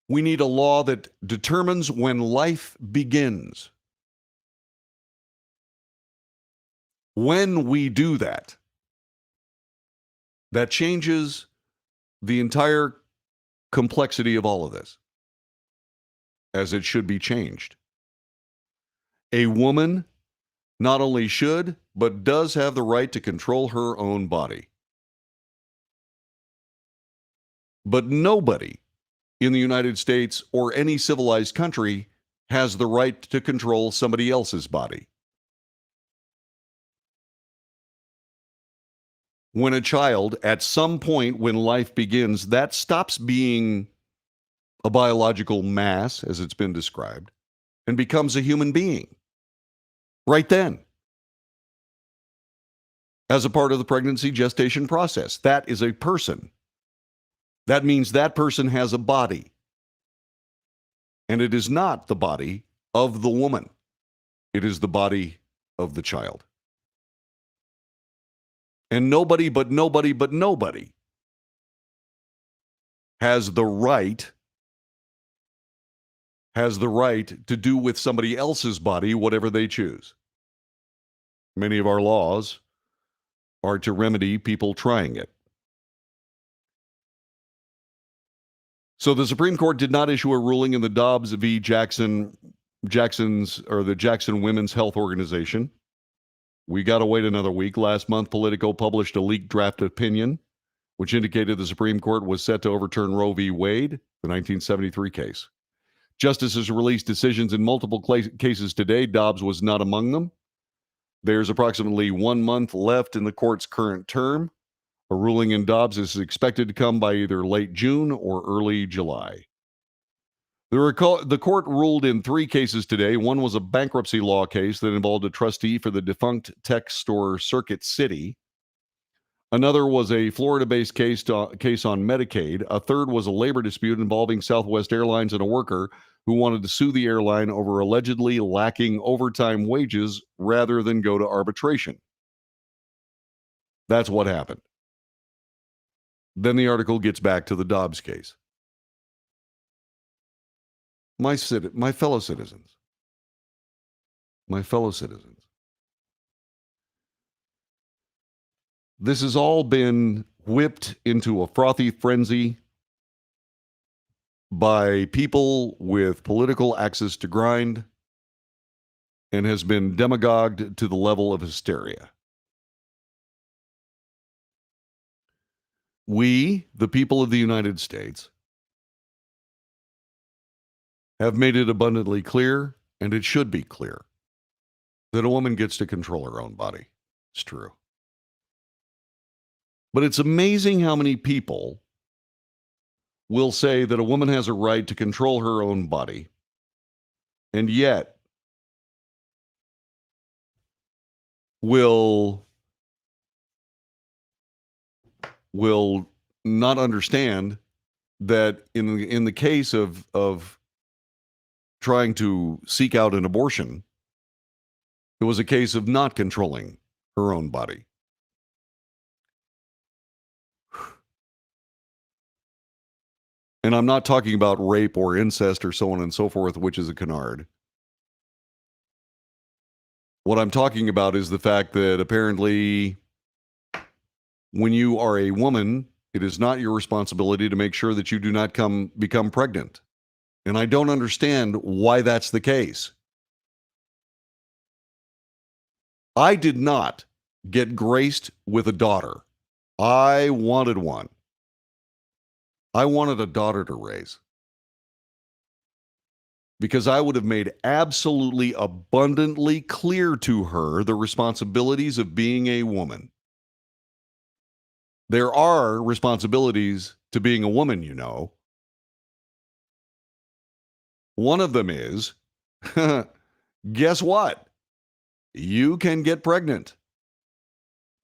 We need a law that determines when life begins. When we do that, that changes the entire complexity of all of this, as it should be changed. A woman not only should, but does have the right to control her own body. But nobody in the United States or any civilized country has the right to control somebody else's body. When a child, at some point when life begins, that stops being a biological mass, as it's been described, and becomes a human being. Right then. As a part of the pregnancy gestation process. That is a person. That means that person has a body. And it is not the body of the woman. It is the body of the child. And nobody has the right to do with somebody else's body whatever they choose. Many of our laws are to remedy people trying it. So the Supreme Court did not issue a ruling in the Dobbs v. Jackson's or the Jackson Women's Health Organization. We got to wait another week. Last month, Politico published a leaked draft opinion, which indicated the Supreme Court was set to overturn Roe v. Wade, the 1973 case. Justices released decisions in multiple cases today. Dobbs was not among them. There's approximately 1 month left in the court's current term. A ruling in Dobbs is expected to come by either late June or early July. The court ruled in 3 cases today. One was a bankruptcy law case that involved a trustee for the defunct tech store Circuit City. Another was a Florida-based case on Medicaid. A third was a labor dispute involving Southwest Airlines and a worker who wanted to sue the airline over allegedly lacking overtime wages rather than go to arbitration. That's what happened. Then the article gets back to the Dobbs case. My fellow citizens. This has all been whipped into a frothy frenzy by people with political axes to grind and has been demagogued to the level of hysteria. We, the people of the United States, have made it abundantly clear, and it should be clear, that a woman gets to control her own body. It's true. But it's amazing how many people will say that a woman has a right to control her own body, and yet will not understand that in the case of trying to seek out an abortion, it was a case of not controlling her own body. And I'm not talking about rape or incest or so on and so forth, which is a canard. What I'm talking about is the fact that apparently when you are a woman, it is not your responsibility to make sure that you do not become pregnant. And I don't understand why that's the case. I did not get graced with a daughter. I wanted one. I wanted a daughter to raise. Because I would have made absolutely abundantly clear to her the responsibilities of being a woman. There are responsibilities to being a woman, you know. One of them is, guess what? You can get pregnant.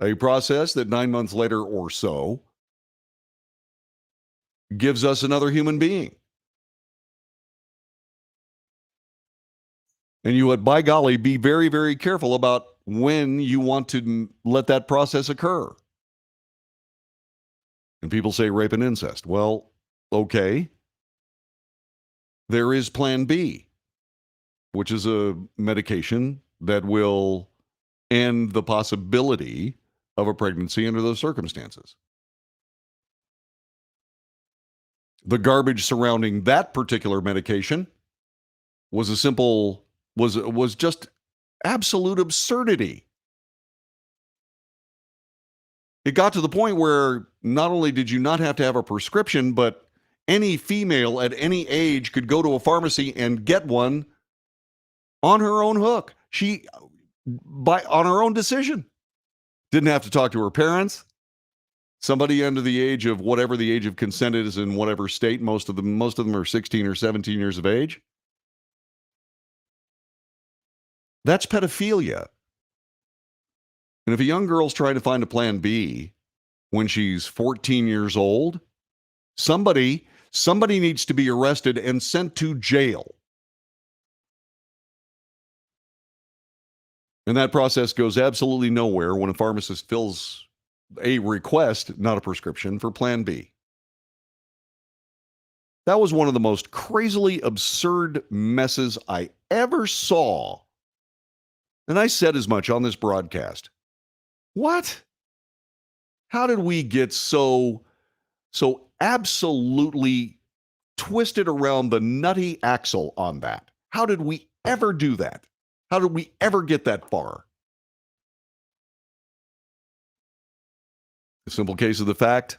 A process that 9 months later or so gives us another human being. And you would, by golly, be very, very careful about when you want to let that process occur. And people say rape and incest. Well, okay. There is Plan B, which is a medication that will end the possibility of a pregnancy under those circumstances. The garbage surrounding that particular medication was just absolute absurdity. It got to the point where not only did you not have to have a prescription, but any female at any age could go to a pharmacy and get one on her own hook. On her own decision. Didn't have to talk to her parents. Somebody under the age of whatever the age of consent is in whatever state. Most of them are 16 or 17 years of age. That's pedophilia. And if a young girl's trying to find a plan B when she's 14 years old, somebody needs to be arrested and sent to jail. And that process goes absolutely nowhere when a pharmacist fills a request, not a prescription, for Plan B. That was one of the most crazily absurd messes I ever saw. And I said as much on this broadcast. What? How did we get so absolutely twisted around the nutty axle on that? How did we ever do that? How did we ever get that far? The simple case of the fact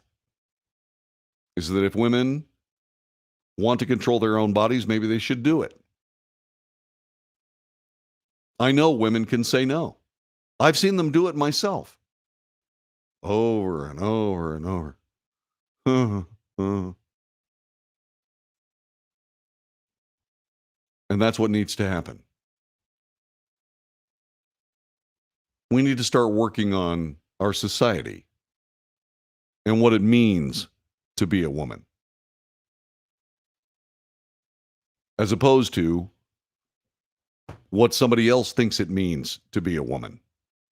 is that if women want to control their own bodies, maybe they should do it. I know women can say no. I've seen them do it myself. over and over and over. And that's what needs to happen. We need to start working on our society and what it means to be a woman, as opposed to what somebody else thinks it means to be a woman,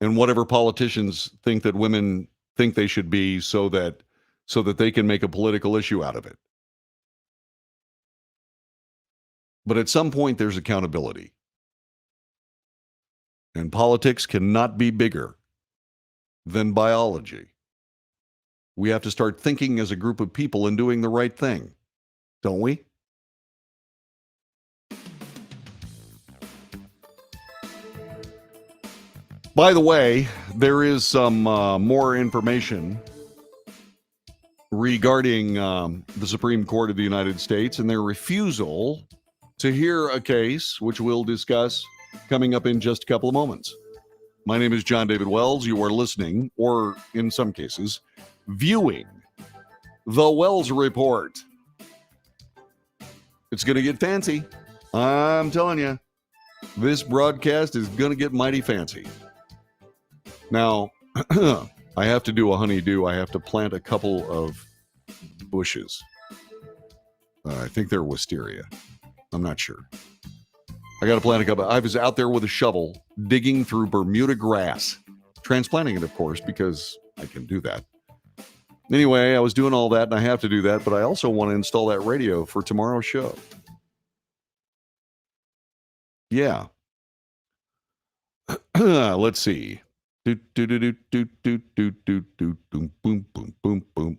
and whatever politicians think that women think they should be, so that they can make a political issue out of it. But at some point, there's accountability. And politics cannot be bigger than biology. We have to start thinking as a group of people and doing the right thing, don't we? By the way, there is some more information regarding the Supreme Court of the United States and their refusal to hear a case, which we'll discuss coming up in just a couple of moments. My name is John David Wells. You are listening, or in some cases, viewing the Wells Report. It's going to get fancy. I'm telling you, this broadcast is going to get mighty fancy. Now, I have to do a honeydew. I have to plant a couple of bushes. I think they're wisteria. I'm not sure. I got to plant a couple. I was out there with a shovel digging through Bermuda grass, transplanting it, of course, because I can do that. Anyway, I was doing all that, and I have to do that, but I also want to install that radio for tomorrow's show. Yeah. Let's see. I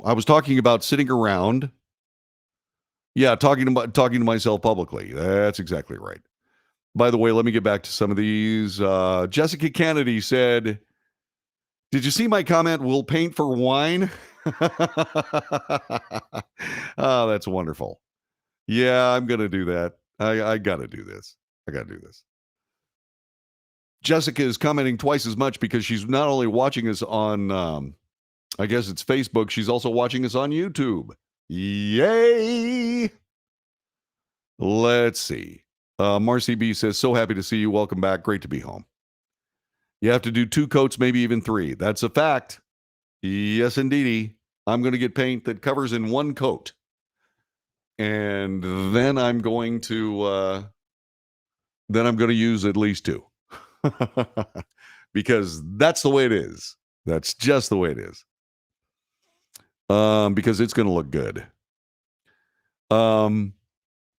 was talking about sitting around. Yeah, talking to myself publicly. That's exactly right. By the way, let me get back to some of these. Jessica Kennedy said, "Did you see my comment? We'll paint for wine." Oh, that's wonderful. Yeah, I'm gonna do that. I gotta do this. Jessica is commenting twice as much because she's not only watching us on, I guess it's Facebook, she's also watching us on YouTube. Yay! Let's see. Marcy B says, "So happy to see you. Welcome back. Great to be home." You have to do 2 coats, maybe even 3. That's a fact. Yes, indeedy. I'm going to get paint that covers in 1 coat. And then I'm going to use at least 2. Because that's the way it is. That's just the way it is. Because it's going to look good.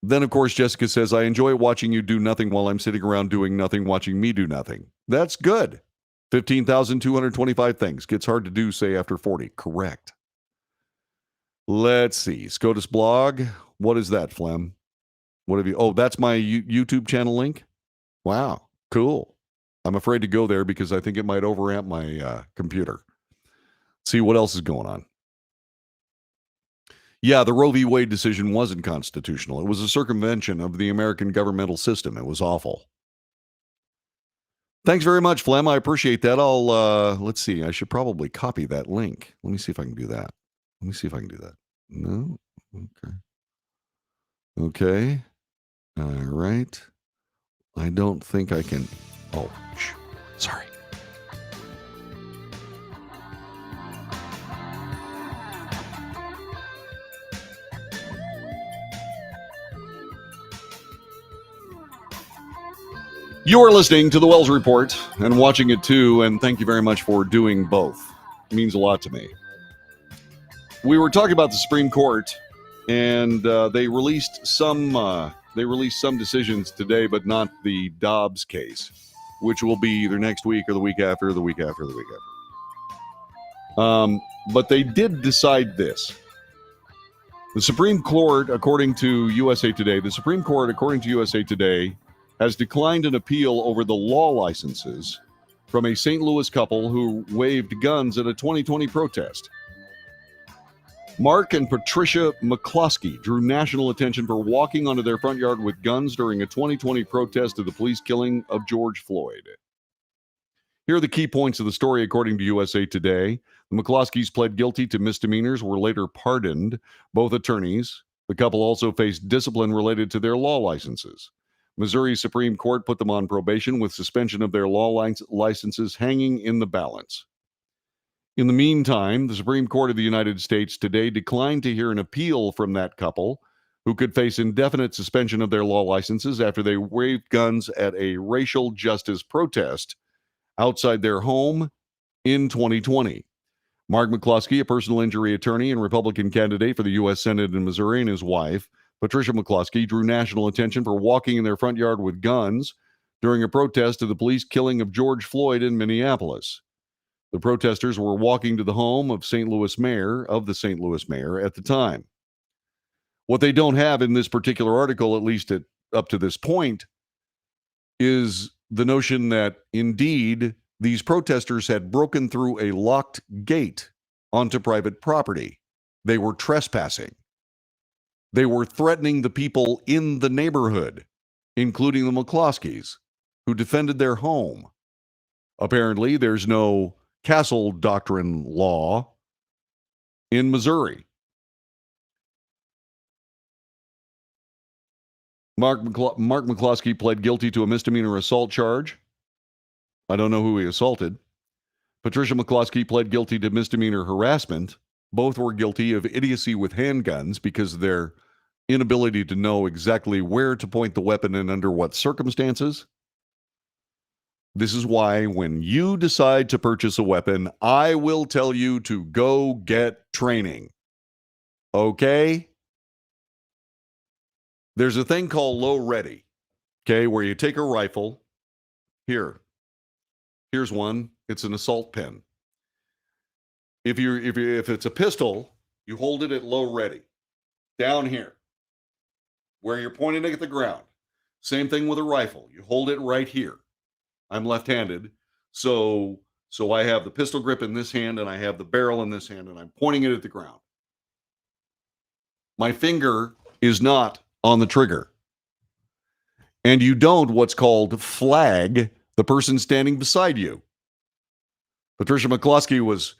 Then, of course, Jessica says, "I enjoy watching you do nothing while I'm sitting around doing nothing, watching me do nothing." That's good. 15,225 things. Gets hard to do, say, after 40. Correct. Let's see. SCOTUS blog. What is that, Flem? What have you? Oh, that's my YouTube channel link? Wow. Cool. I'm afraid to go there because I think it might overamp my computer. See what else is going on. Yeah, the Roe v. Wade decision wasn't constitutional. It was a circumvention of the American governmental system. It was awful. Thanks very much, Flem. I appreciate that. I'll, let's see. I should probably copy that link. Let me see if I can do that. No? Okay. All right. I don't think I can. Oh, sorry. You are listening to the Wells Report and watching it too, and thank you very much for doing both. It means a lot to me. We were talking about the Supreme Court, and they released some decisions today, but not the Dobbs case, which will be either next week or the week after, or the week after, or the week after. But they did decide this. The Supreme Court, according to USA Today, has declined an appeal over the law licenses from a St. Louis couple who waved guns at a 2020 protest. Mark and Patricia McCloskey drew national attention for walking onto their front yard with guns during a 2020 protest of the police killing of George Floyd. Here are the key points of the story according to USA Today. The McCloskeys pled guilty to misdemeanors, were later pardoned. Both attorneys. The couple also faced discipline related to their law licenses. Missouri Supreme Court put them on probation with suspension of their law licenses hanging in the balance. In the meantime, the Supreme Court of the United States today declined to hear an appeal from that couple, who could face indefinite suspension of their law licenses after they waved guns at a racial justice protest outside their home in 2020. Mark McCloskey, a personal injury attorney and Republican candidate for the U.S. Senate in Missouri, and his wife, Patricia McCloskey, drew national attention for walking in their front yard with guns during a protest to the police killing of George Floyd in Minneapolis. The protesters were walking to the home of the St. Louis mayor at the time. What they don't have in this particular article, at least up to this point, is the notion that indeed these protesters had broken through a locked gate onto private property. They were trespassing. They were threatening the people in the neighborhood, including the McCloskeys, who defended their home. Apparently, there's no castle doctrine law in Missouri. Mark McCloskey pled guilty to a misdemeanor assault charge. I don't know who he assaulted. Patricia McCloskey pled guilty to misdemeanor harassment. Both were guilty of idiocy with handguns because of their inability to know exactly where to point the weapon and under what circumstances. This is why when you decide to purchase a weapon, I will tell you to go get training. Okay? There's a thing called low ready, okay, where you take a rifle. Here's one. It's an assault pen. If it's a pistol, you hold it at low ready, down here, where you're pointing it at the ground. Same thing with a rifle. You hold it right here. I'm left-handed, so I have the pistol grip in this hand and I have the barrel in this hand and I'm pointing it at the ground. My finger is not on the trigger. And you don't what's called flag the person standing beside you. Patricia McCloskey was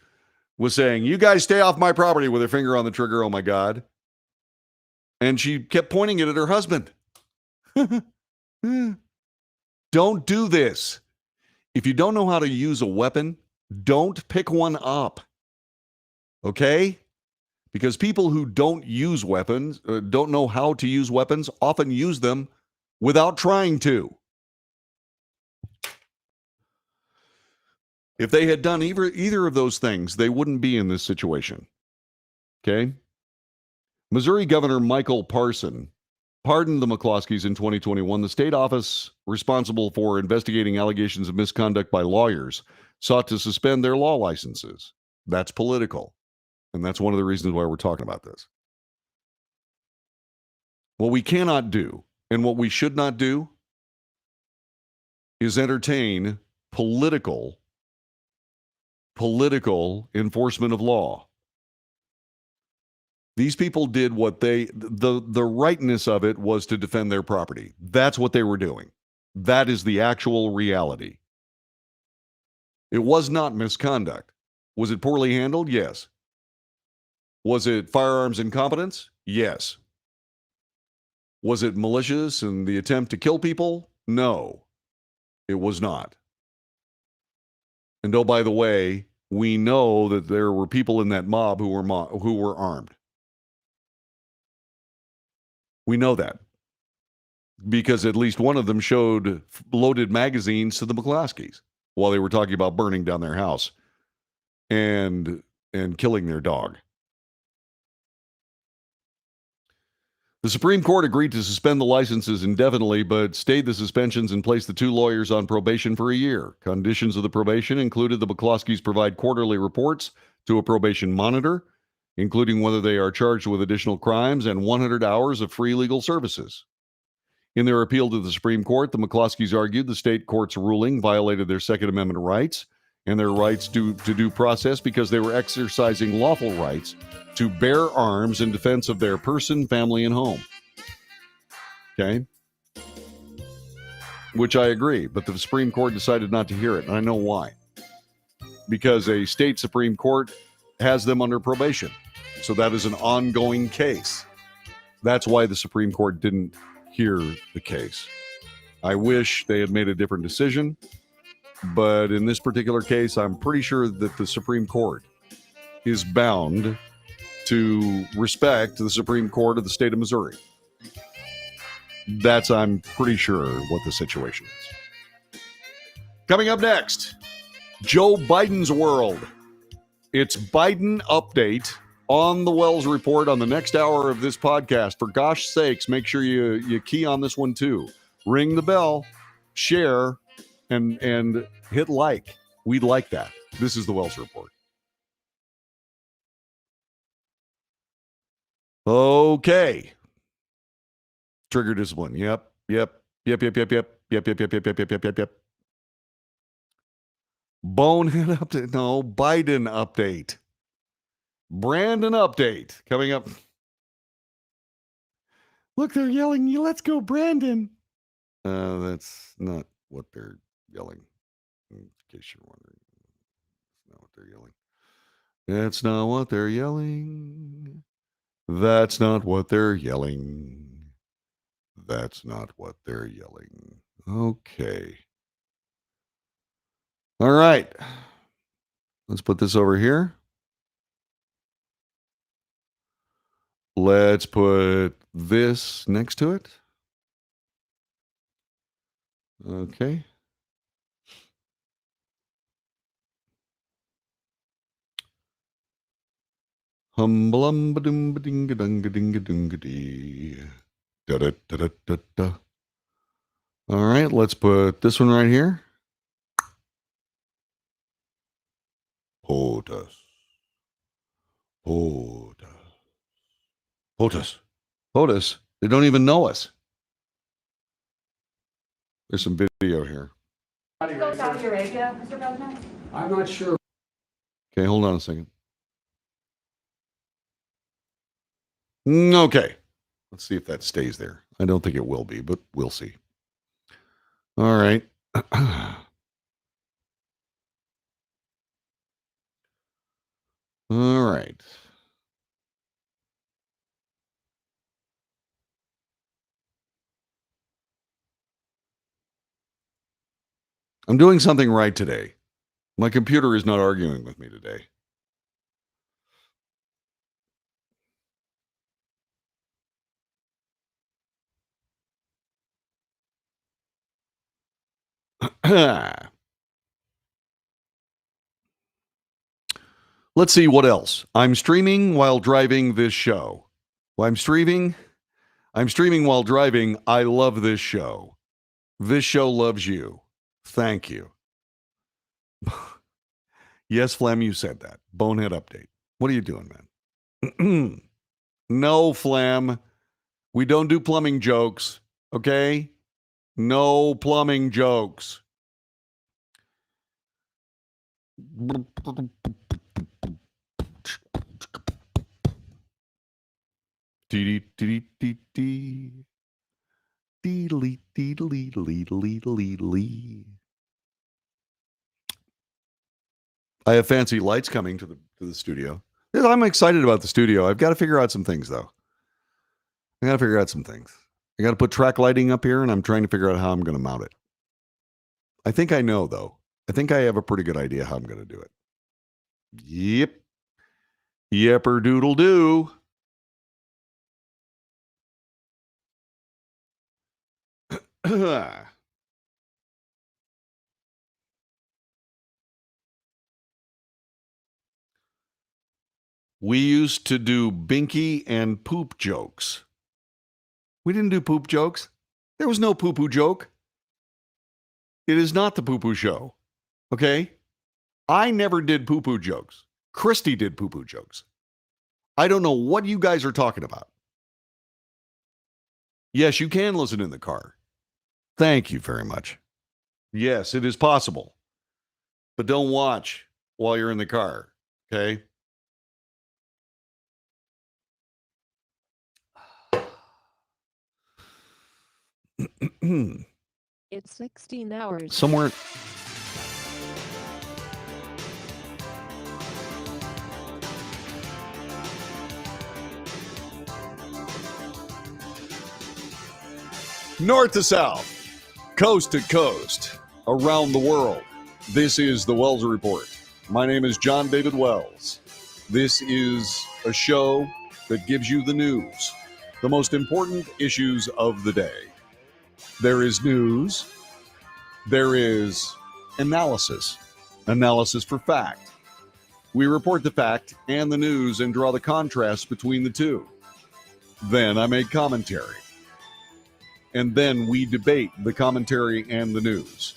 saying, "You guys stay off my property," with her finger on the trigger. Oh my God. And she kept pointing it at her husband. Don't do this. If you don't know how to use a weapon, don't pick one up. Okay? Because people who don't use weapons, don't know how to use weapons, often use them without trying to. If they had done either of those things, they wouldn't be in this situation. Okay? Missouri Governor Michael Parson pardoned the McCloskeys in 2021. The state office responsible for investigating allegations of misconduct by lawyers sought to suspend their law licenses. That's political. And that's one of the reasons why we're talking about this. What we cannot do and what we should not do is entertain political enforcement of law. These people did what the rightness of it was to defend their property. That's what they were doing. That is the actual reality. It was not misconduct. Was it poorly handled? Yes. Was it firearms incompetence? Yes. Was it malicious and the attempt to kill people? No, it was not. And oh, by the way, we know that there were people in that mob who were armed. We know that because at least one of them showed loaded magazines to the McCloskeys while they were talking about burning down their house and killing their dog. The Supreme Court agreed to suspend the licenses indefinitely, but stayed the suspensions and placed the two lawyers on probation for a year. Conditions of the probation included the McCloskeys provide quarterly reports to a probation monitor, including whether they are charged with additional crimes, and 100 hours of free legal services. In their appeal to the Supreme Court, the McCloskeys argued the state court's ruling violated their Second Amendment rights and their rights to due process because they were exercising lawful rights to bear arms in defense of their person, family, and home. Okay? which I agree, but the Supreme Court decided not to hear it, and I know why. Because a state Supreme Court has them under probation. So that is an ongoing case. That's why the Supreme Court didn't hear the case. I wish they had made a different decision, but in this particular case, I'm pretty sure that the Supreme Court is bound to respect the Supreme Court of the state of Missouri. That's, I'm pretty sure, what the situation is. Coming up next, Joe Biden's world. It's Biden update on the Wells Report on the next hour of this podcast. For gosh sakes, make sure you key on this one too. Ring the bell, share, and hit like. We'd like that. This is the Wells Report. Okay. Trigger discipline. Yep. Bonehead update. No, Biden update. Brandon update coming up. Look, they're yelling, let's go, Brandon. That's not what they're yelling. In case you're wondering. That's not what they're yelling. That's not what they're yelling. That's not what they're yelling. That's not what they're yelling. Okay. All right. Let's put this over here. Let's put this next to it. Okay. Humblumba-ding-ba-ding-ga-ding-ga-ding-ga-ding-ga-dee. Da-da-da-da-da-da. All right, let's put this one right here. POTUS. POTUS. POTUS. POTUS. They don't even know us. There's some video here. Go Saudi Arabia, Mr. President? I'm not sure. Okay, hold on a second. Okay. Let's see if that stays there. I don't think it will be, but we'll see. All right. All right. I'm doing something right today. My computer is not arguing with me today. Let's see what else. I'm streaming while driving this show. Well, I'm streaming while driving. I love this show. This show loves you. Thank you. Yes, Flem, you said that. Bonehead update. What are you doing, man? No, Flem. We don't do plumbing jokes. Okay? No plumbing jokes. I have fancy lights coming to the studio. I'm excited about the studio. I've got to figure out some things, though. I got to figure out some things. I got to put track lighting up here, and I'm trying to figure out how I'm going to mount it. I think I know, though. I think I have a pretty good idea how I'm going to do it. Yep. Yepper doodle doo. We used to do binky and poop jokes. We didn't do poop jokes. There was no poo-poo joke. It is not the poo-poo show. Okay? I never did poo-poo jokes. Christy did poo-poo jokes. I don't know what you guys are talking about. Yes, you can listen in the car. Thank you very much. Yes, it is possible. But don't watch while you're in the car. Okay? It's 16 hours. Somewhere. North to south, coast to coast, around the world. This is the Wells Report. My name is John David Wells. This is a show that gives you the news, the most important issues of the day. There is news. There is analysis for fact. We report the fact and the news and draw the contrast between the two. Then I make commentary. And then we debate the commentary and the news,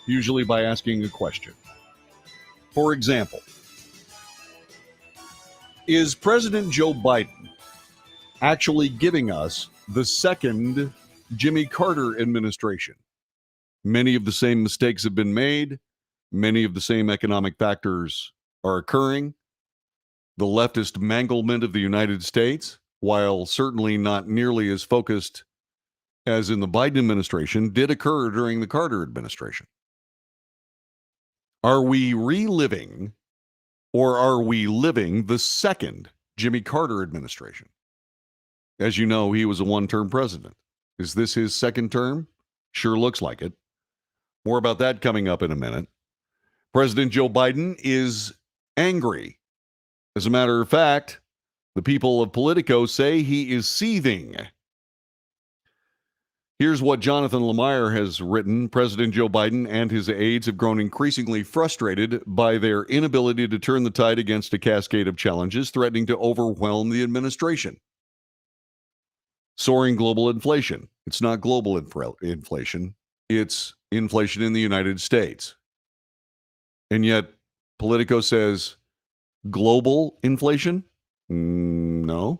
usually by asking a question. For example, is President Joe Biden actually giving us the second Jimmy Carter administration? Many of the same mistakes have been made. Many of the same economic factors are occurring. The leftist manglement of the United States, while certainly not nearly as focused as in the Biden administration, did occur during the Carter administration. Are we reliving or are we living the second Jimmy Carter administration? As you know, he was a one-term president. Is this his second term? Sure looks like it. More about that coming up in a minute. President Joe Biden is angry. As a matter of fact, the people of Politico say he is seething. Here's what Jonathan Lemire has written. President Joe Biden and his aides have grown increasingly frustrated by their inability to turn the tide against a cascade of challenges threatening to overwhelm the administration. Soaring global inflation. It's not global inflation. It's inflation in the United States. And yet, Politico says global inflation? No.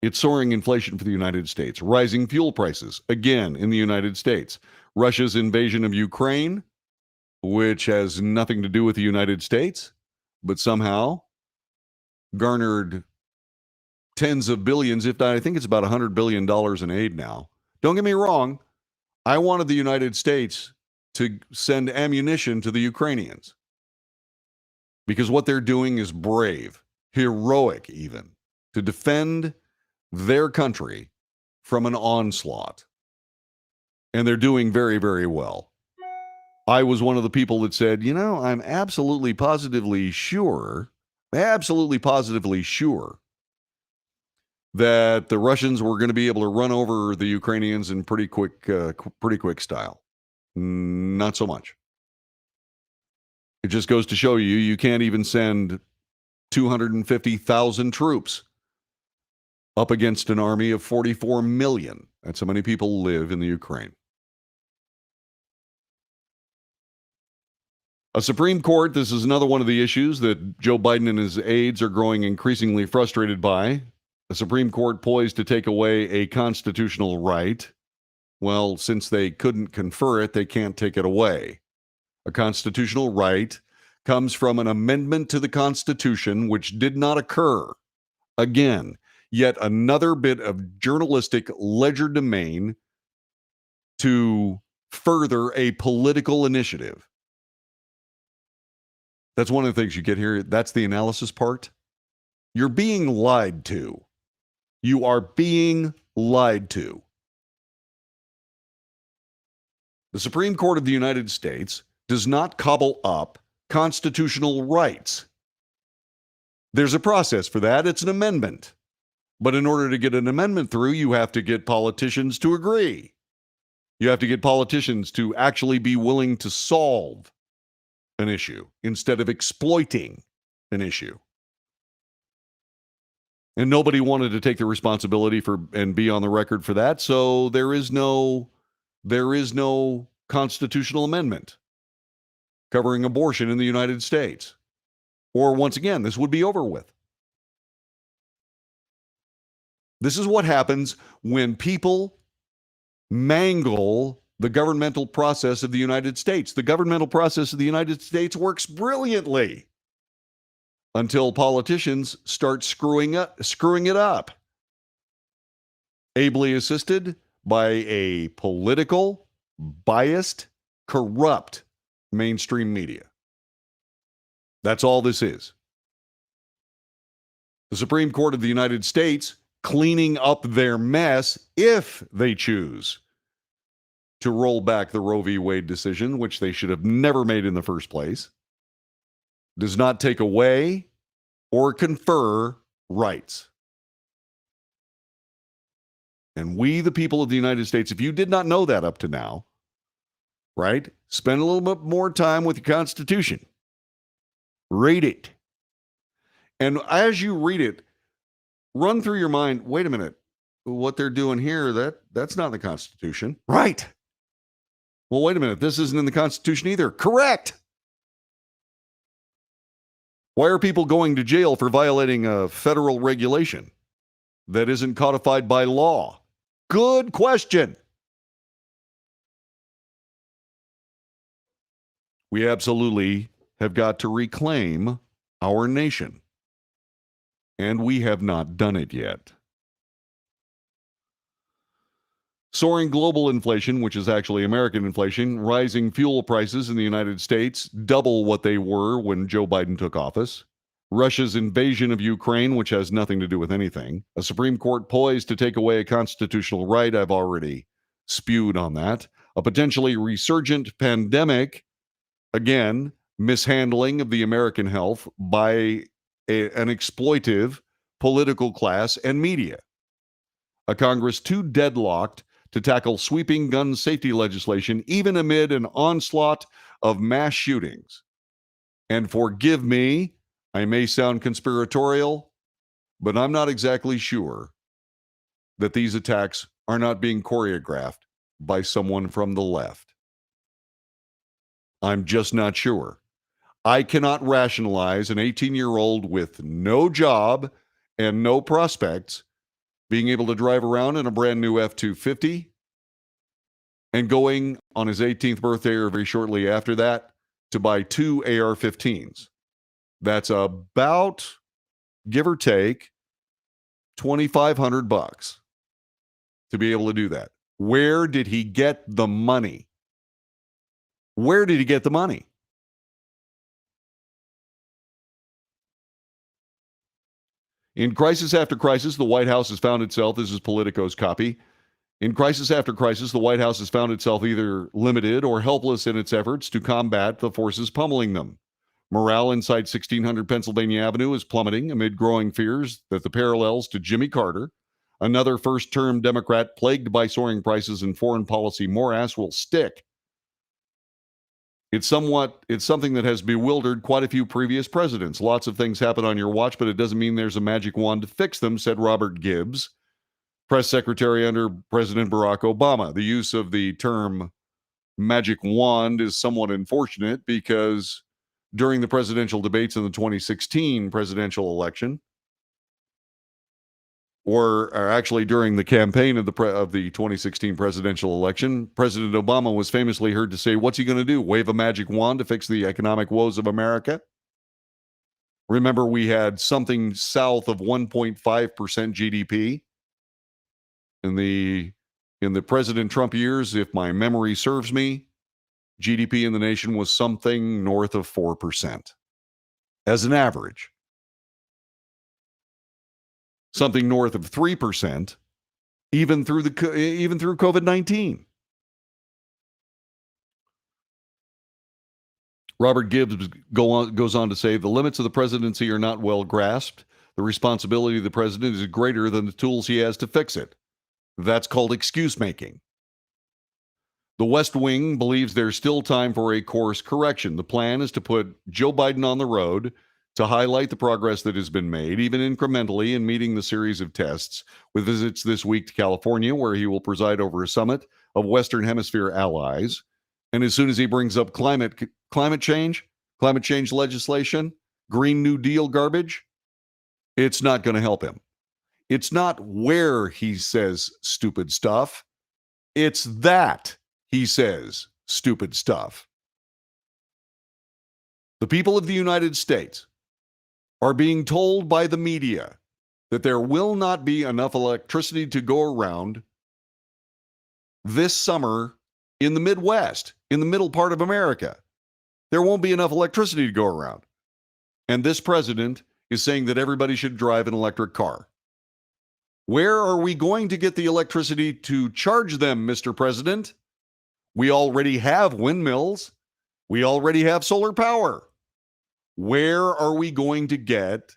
It's soaring inflation for the United States. Rising fuel prices, again, in the United States. Russia's invasion of Ukraine, which has nothing to do with the United States, but somehow garnered tens of billions, if not, I think it's about $100 billion in aid now. Don't get me wrong. I wanted the United States to send ammunition to the Ukrainians because what they're doing is brave, heroic even, to defend their country from an onslaught. And they're doing very, very well. I was one of the people that said, I'm absolutely positively sure that the Russians were going to be able to run over the Ukrainians in pretty quick style. Not so much. It just goes to show you can't even send 250,000 troops up against an army of 44 million. That's how many people live in the Ukraine. A Supreme Court, this is another one of the issues that Joe Biden and his aides are growing increasingly frustrated by. A Supreme Court poised to take away a constitutional right. Well, since they couldn't confer it, they can't take it away. A constitutional right comes from an amendment to the Constitution which did not occur. Again, yet another bit of journalistic legerdemain to further a political initiative. That's one of the things you get here. That's the analysis part. You're being lied to. You are being lied to. The Supreme Court of the United States does not cobble up constitutional rights. There's a process for that. It's an amendment. But in order to get an amendment through, you have to get politicians to agree. You have to get politicians to actually be willing to solve an issue instead of exploiting an issue. And nobody wanted to take the responsibility for and be on the record for that, so there is no constitutional amendment covering abortion in the United States. Or once again, this would be over with. This is what happens when people mangle the governmental process of the United States. The governmental process of the United States works brilliantly until politicians start screwing it up. Ably assisted by a political, biased, corrupt mainstream media. That's all this is. The Supreme Court of the United States cleaning up their mess if they choose to roll back the Roe v. Wade decision, which they should have never made in the first place, does not take away or confer rights. And we, the people of the United States, if you did not know that up to now, right, spend a little bit more time with your Constitution. Read it. And as you read it, run through your mind, wait a minute, what they're doing here, that's not in the Constitution. Right. Well, wait a minute, this isn't in the Constitution either. Correct. Why are people going to jail for violating a federal regulation that isn't codified by law? Good question. We absolutely have got to reclaim our nation. And we have not done it yet. Soaring global inflation, which is actually American inflation, rising fuel prices in the United States, double what they were when Joe Biden took office. Russia's invasion of Ukraine, which has nothing to do with anything. A Supreme Court poised to take away a constitutional right. I've already spewed on that. A potentially resurgent pandemic. Again, mishandling of the American health by an exploitive political class and media. A Congress too deadlocked to tackle sweeping gun safety legislation, even amid an onslaught of mass shootings. And forgive me, I may sound conspiratorial, but I'm not exactly sure that these attacks are not being choreographed by someone from the left. I'm just not sure. I cannot rationalize an 18-year-old with no job and no prospects being able to drive around in a brand new F-250 and going on his 18th birthday or very shortly after that to buy 2 AR-15s. That's about, give or take, $2,500 to be able to do that. Where did he get the money? Where did he get the money? In crisis after crisis, the White House has found itself, this is Politico's copy, in crisis after crisis, the White House has found itself either limited or helpless in its efforts to combat the forces pummeling them. Morale inside 1600 Pennsylvania Avenue is plummeting amid growing fears that the parallels to Jimmy Carter, another first-term Democrat plagued by soaring prices and foreign policy morass, will stick. It's something that has bewildered quite a few previous presidents. Lots of things happen on your watch, but it doesn't mean there's a magic wand to fix them, said Robert Gibbs, press secretary under President Barack Obama. The use of the term magic wand is somewhat unfortunate because during the presidential debates in the 2016 presidential election, or actually during the campaign of the 2016 presidential election, President Obama was famously heard to say, what's he going to do? Wave a magic wand to fix the economic woes of America? Remember, we had something south of 1.5% GDP in the President Trump years. If my memory serves me, GDP in the nation was something north of 4% as an average. Something north of 3%, even through COVID-19. Robert Gibbs goes on to say, the limits of the presidency are not well grasped. The responsibility of the president is greater than the tools he has to fix it. That's called excuse making. The West Wing believes there's still time for a course correction. The plan is to put Joe Biden on the road to highlight the progress that has been made, even incrementally, in meeting the series of tests, with visits this week to California, where he will preside over a summit of Western Hemisphere allies. And as soon as he brings up climate change legislation, Green New Deal garbage, it's not going to help him. It's not where he says stupid stuff. It's that he says stupid stuff. The people of the United States are being told by the media that there will not be enough electricity to go around this summer in the Midwest, in the middle part of America. There won't be enough electricity to go around. And this president is saying that everybody should drive an electric car. Where are we going to get the electricity to charge them, Mr. President? We already have windmills. We already have solar power. Where are we going to get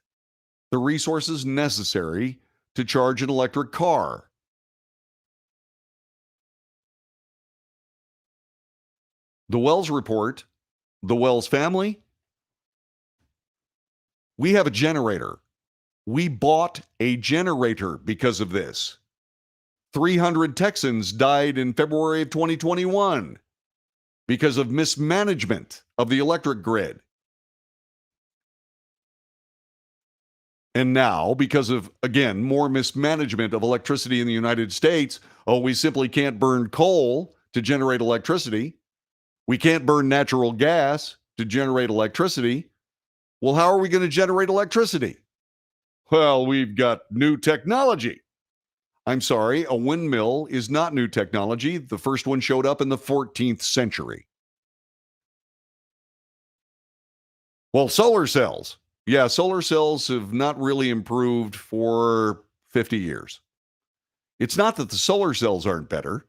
the resources necessary to charge an electric car? The Wells report, the Wells family, we have a generator. We bought a generator because of this. 300 Texans died in February of 2021 because of mismanagement of the electric grid. And now, because of, again, more mismanagement of electricity in the United States, we simply can't burn coal to generate electricity. We can't burn natural gas to generate electricity. Well, how are we going to generate electricity? Well, we've got new technology. I'm sorry, a windmill is not new technology. The first one showed up in the 14th century. Well, solar cells. Yeah, solar cells have not really improved for 50 years. It's not that the solar cells aren't better.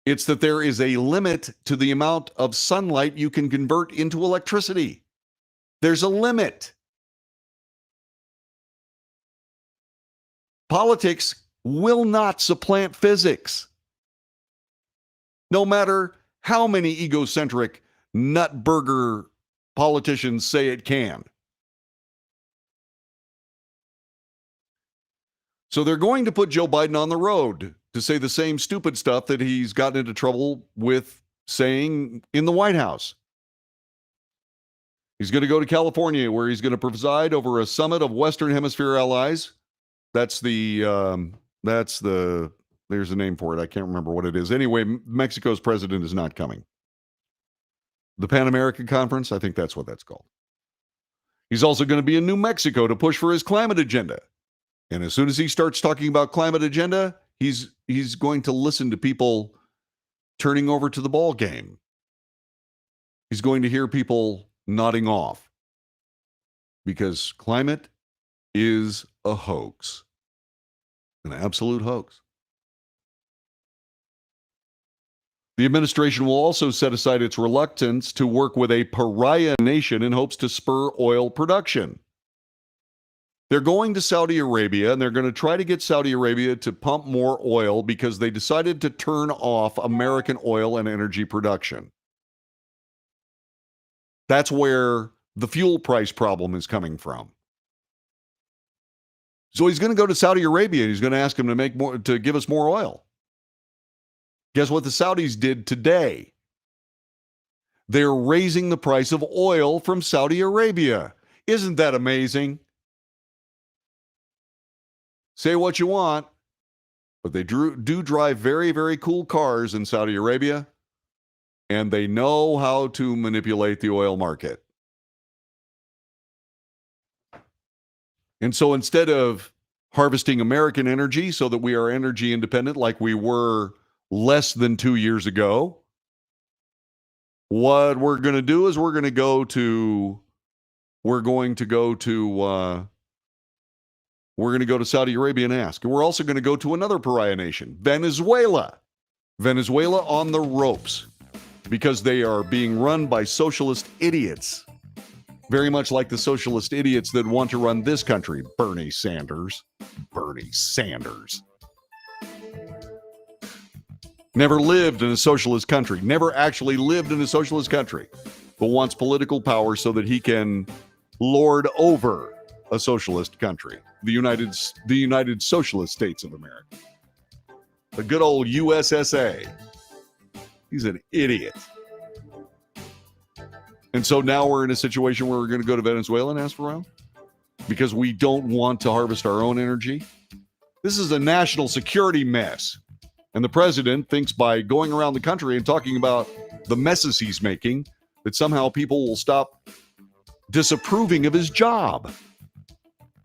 It's that there is a limit to the amount of sunlight you can convert into electricity. There's a limit. Politics will not supplant physics. No matter how many egocentric nutburger politicians say it can. So they're going to put Joe Biden on the road to say the same stupid stuff that he's gotten into trouble with saying in the White House. He's going to go to California, where he's going to preside over a summit of Western Hemisphere allies. There's a name for it. I can't remember what it is. Anyway, Mexico's president is not coming. The Pan American Conference, I think that's what that's called. He's also going to be in New Mexico to push for his climate agenda. And as soon as he starts talking about climate agenda, he's going to listen to people turning over to the ball game. He's going to hear people nodding off because climate is a hoax, an absolute hoax. The administration will also set aside its reluctance to work with a pariah nation in hopes to spur oil production. They're going to Saudi Arabia, and they're going to try to get Saudi Arabia to pump more oil because they decided to turn off American oil and energy production. That's where the fuel price problem is coming from. So he's going to go to Saudi Arabia, and he's going to ask them to give us more oil. Guess what the Saudis did today? They're raising the price of oil from Saudi Arabia. Isn't that amazing? Say what you want, but they do drive very, very cool cars in Saudi Arabia, and they know how to manipulate the oil market. And so instead of harvesting American energy so that we are energy independent like we were less than 2 years ago, what we're going to do is we're going to go to Saudi Arabia and ask. And we're also going to go to another pariah nation, Venezuela. Venezuela on the ropes because they are being run by socialist idiots. Very much like the socialist idiots that want to run this country. Bernie Sanders. Bernie Sanders. Never lived in a socialist country. Never actually lived in a socialist country. But wants political power so that he can lord over a socialist country. The United Socialist States of America. The good old USSA. He's an idiot. And so now we're in a situation where we're going to go to Venezuela and ask for oil because we don't want to harvest our own energy. This is a national security mess. And the president thinks by going around the country and talking about the messes he's making, that somehow people will stop disapproving of his job.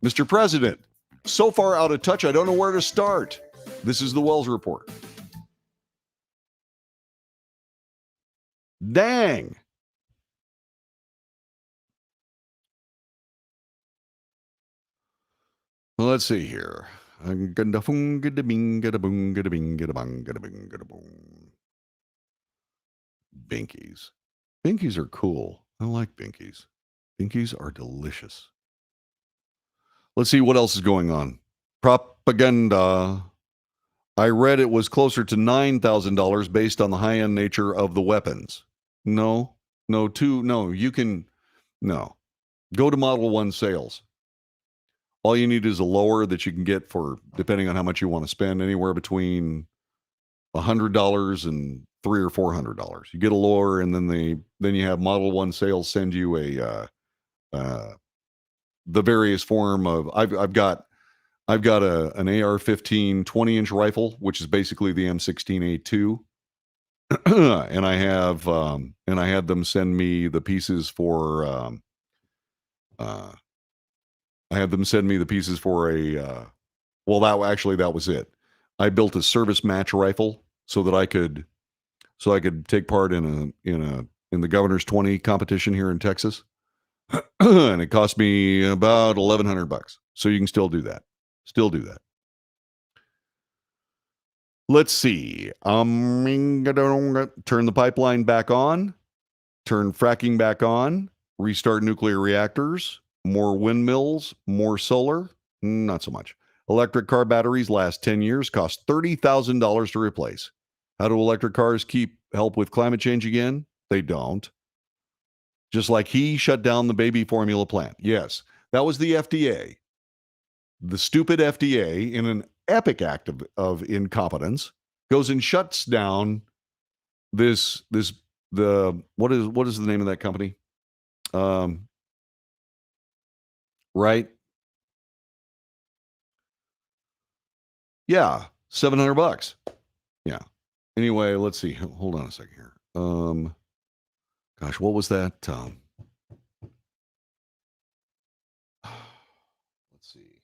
Mr. President, so far out of touch, I don't know where to start. This is the Wells Report. Dang. Well, let's see here. Binkies. Binkies are cool. I like Binkies. Binkies are delicious. Let's see what else is going on. Propaganda. I read it was closer to $9,000 based on the high-end nature of the weapons. No, you can, no. Go to Model 1 sales. All you need is a lower that you can get for, depending on how much you want to spend, anywhere between $100 and $300 or $400. You get a lower, and then you have Model 1 sales send you the various form of, I've got an AR-15 20-inch rifle, which is basically the M16A2. and I had them send me the pieces for that was it. I built a service match rifle so I could take part in the Governor's 20 competition here in Texas. And it cost me about $1,100. So you can still do that. Let's see. Turn the pipeline back on. Turn fracking back on. Restart nuclear reactors. More windmills. More solar. Not so much. Electric car batteries last 10 years, cost $30,000 to replace. How do electric cars help with climate change again? They don't. Just like he shut down the baby formula plant. Yes, that was the FDA. The stupid FDA, in an epic act of incompetence, goes and shuts down what is the name of that company? Right? Yeah, $700. Yeah. Anyway, let's see. Hold on a second here. Gosh, what was that? Let's see.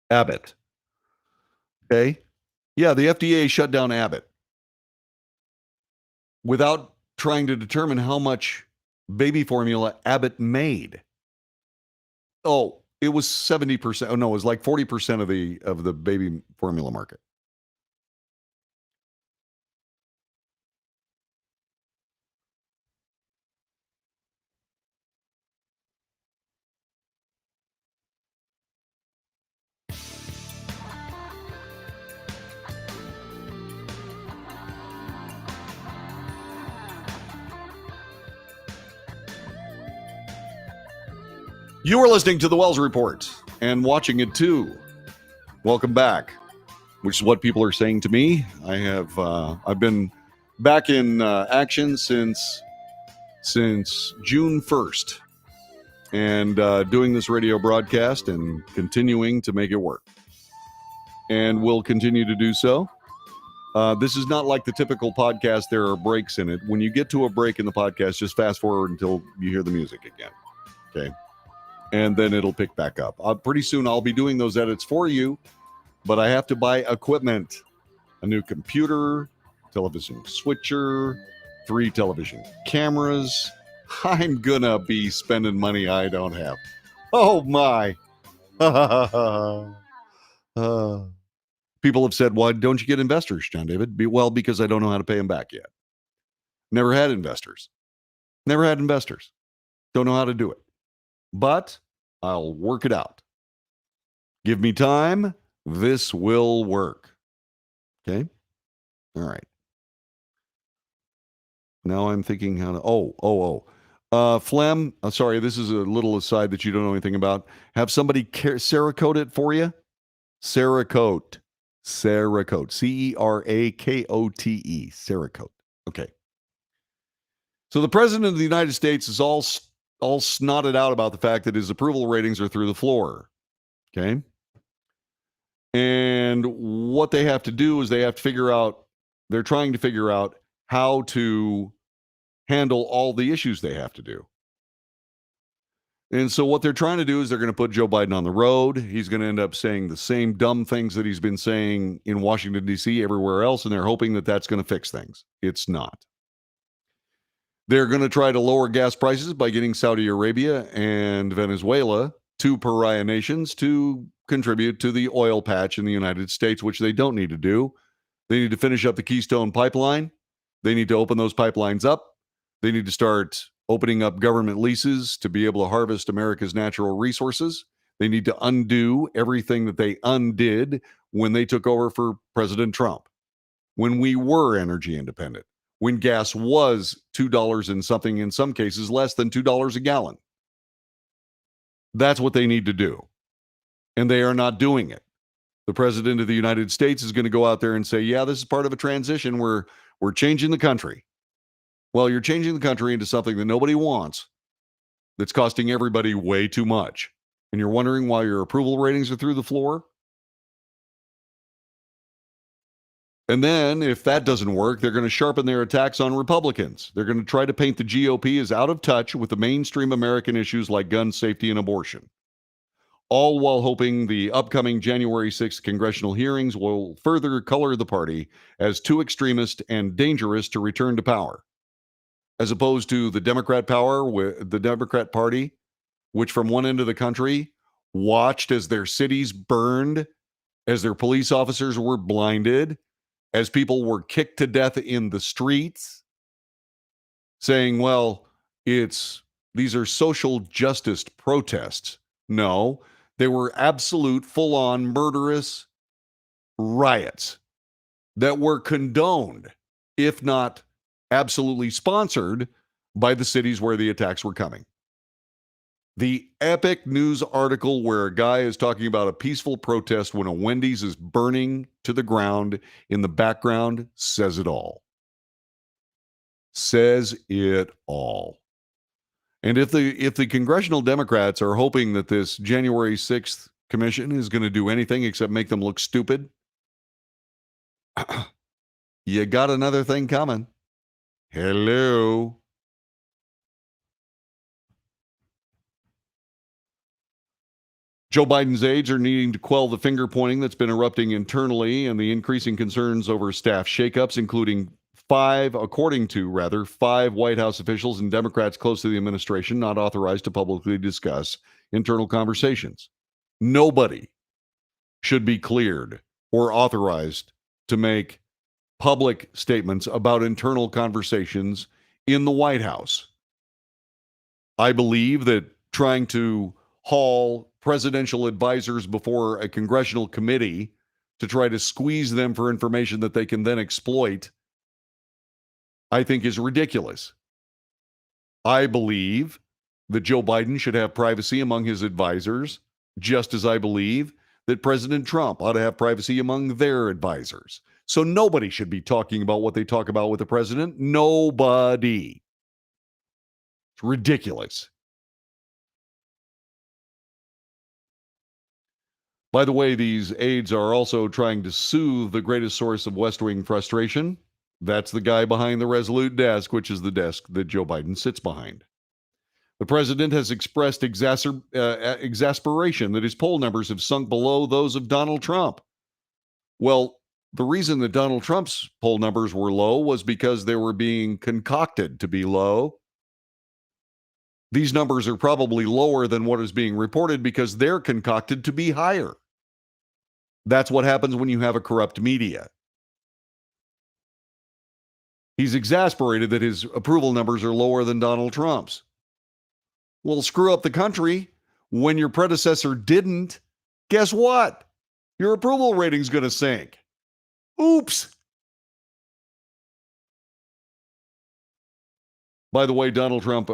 Abbott. Okay. Yeah, the FDA shut down Abbott without trying to determine how much baby formula Abbott made. Oh, it was 70%. Oh no, it was like 40% of the baby formula market. You are listening to the Wells Report and watching it too. Welcome back, which is what people are saying to me. I've been back in action since June 1st and doing this radio broadcast and continuing to make it work. And we'll continue to do so. This is not like the typical podcast. There are breaks in it. When you get to a break in the podcast, just fast forward until you hear the music again. Okay. And then it'll pick back up. Pretty soon I'll be doing those edits for you, but I have to buy equipment, a new computer, television switcher, 3 television cameras. I'm gonna be spending money I don't have. Oh my. People have said, why don't you get investors, John David? Well, because I don't know how to pay them back yet. Never had investors. Don't know how to do it. But I'll work it out. Give me time. This will work. Okay? All right. Now I'm thinking how to... phlegm. Sorry, this is a little aside that you don't know anything about. Have somebody Cerakote it for you? Cerakote. Cerakote. Cerakote. Cerakote. Okay. So the president of the United States is all snotted out about the fact that his approval ratings are through the floor. Okay. And what they have to do is they're trying to figure out how to handle all the issues they have to do. And so what they're trying to do is they're going to put Joe Biden on the road. He's going to end up saying the same dumb things that he's been saying in Washington, D.C., everywhere else, and they're hoping that that's going to fix things. It's not. They're going to try to lower gas prices by getting Saudi Arabia and Venezuela, two pariah nations, to contribute to the oil patch in the United States, which they don't need to do. They need to finish up the Keystone Pipeline. They need to open those pipelines up. They need to start opening up government leases to be able to harvest America's natural resources. They need to undo everything that they undid when they took over for President Trump, when we were energy independent, when gas was $2 and something, in some cases less than $2 a gallon. That's what they need to do. And they are not doing it. The president of the United States is going to go out there and say, yeah, this is part of a transition where we're changing the country. Well, you're changing the country into something that nobody wants, that's costing everybody way too much. And you're wondering why your approval ratings are through the floor? And then, if that doesn't work, they're going to sharpen their attacks on Republicans. They're going to try to paint the GOP as out of touch with the mainstream American issues like gun safety and abortion, all while hoping the upcoming January 6th congressional hearings will further color the party as too extremist and dangerous to return to power, as opposed to the Democrat Party, which from one end of the country watched as their cities burned, as their police officers were blinded, as people were kicked to death in the streets, saying, well, these are social justice protests. No, they were absolute, full-on murderous riots that were condoned, if not absolutely sponsored, by the cities where the attacks were coming. The epic news article where a guy is talking about a peaceful protest when a Wendy's is burning to the ground in the background says it all. Says it all. And if the congressional Democrats are hoping that this January 6th commission is going to do anything except make them look stupid, you got another thing coming. Hello. Joe Biden's aides are needing to quell the finger pointing that's been erupting internally and the increasing concerns over staff shakeups, including five White House officials and Democrats close to the administration not authorized to publicly discuss internal conversations. Nobody should be cleared or authorized to make public statements about internal conversations in the White House. I believe that trying to haul presidential advisors before a congressional committee to try to squeeze them for information that they can then exploit, I think is ridiculous. I believe that Joe Biden should have privacy among his advisors, just as I believe that President Trump ought to have privacy among their advisors. So nobody should be talking about what they talk about with the president. Nobody. It's ridiculous. By the way, these aides are also trying to soothe the greatest source of West Wing frustration. That's the guy behind the Resolute desk, which is the desk that Joe Biden sits behind. The president has expressed exasperation that his poll numbers have sunk below those of Donald Trump. Well, the reason that Donald Trump's poll numbers were low was because they were being concocted to be low. These numbers are probably lower than what is being reported because they're concocted to be higher. That's what happens when you have a corrupt media. He's exasperated that his approval numbers are lower than Donald Trump's. Well, screw up the country. When your predecessor didn't, guess what? Your approval rating's going to sink. Oops. By the way, Donald Trump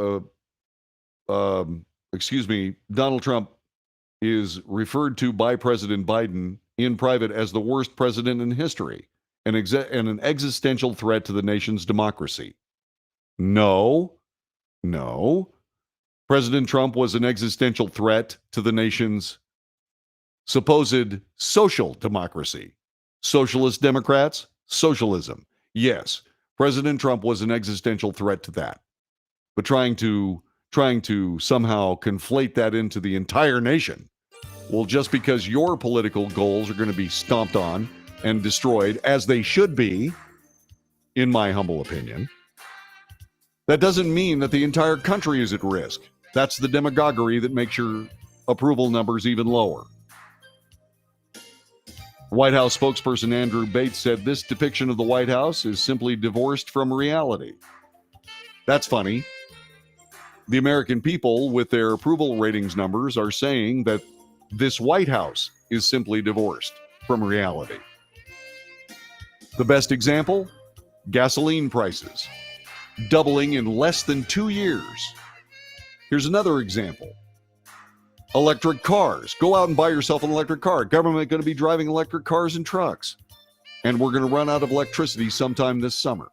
is referred to by President Biden in private as the worst president in history and an existential threat to the nation's democracy. No. President Trump was an existential threat to the nation's supposed social democracy. Socialist Democrats, socialism. Yes, President Trump was an existential threat to that. But trying to trying to somehow conflate that into the entire nation. Well, just because your political goals are going to be stomped on and destroyed, as they should be, in my humble opinion, that doesn't mean that the entire country is at risk. That's the demagoguery that makes your approval numbers even lower. White House spokesperson Andrew Bates said this depiction of the White House is simply divorced from reality. That's funny. The American people, with their approval ratings numbers, are saying that this White House is simply divorced from reality. The best example? Gasoline prices doubling in less than 2 years. Here's another example. Electric cars. Go out and buy yourself an electric car. Government going to be driving electric cars and trucks. And we're going to run out of electricity sometime this summer.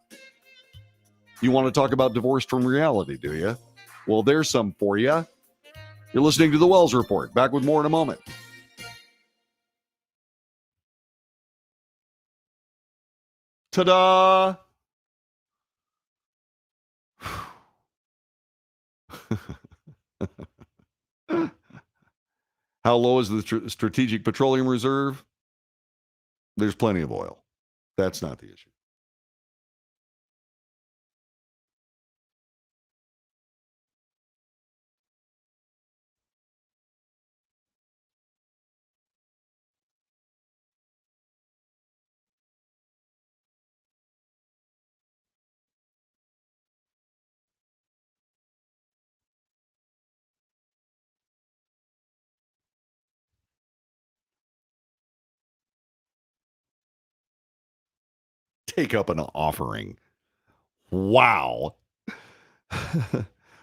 You want to talk about divorced from reality, do you? Well, there's some for you. You're listening to The Wells Report. Back with more in a moment. Ta-da! How low is the Strategic Petroleum Reserve? There's plenty of oil. That's not the issue. Take up an offering. Wow.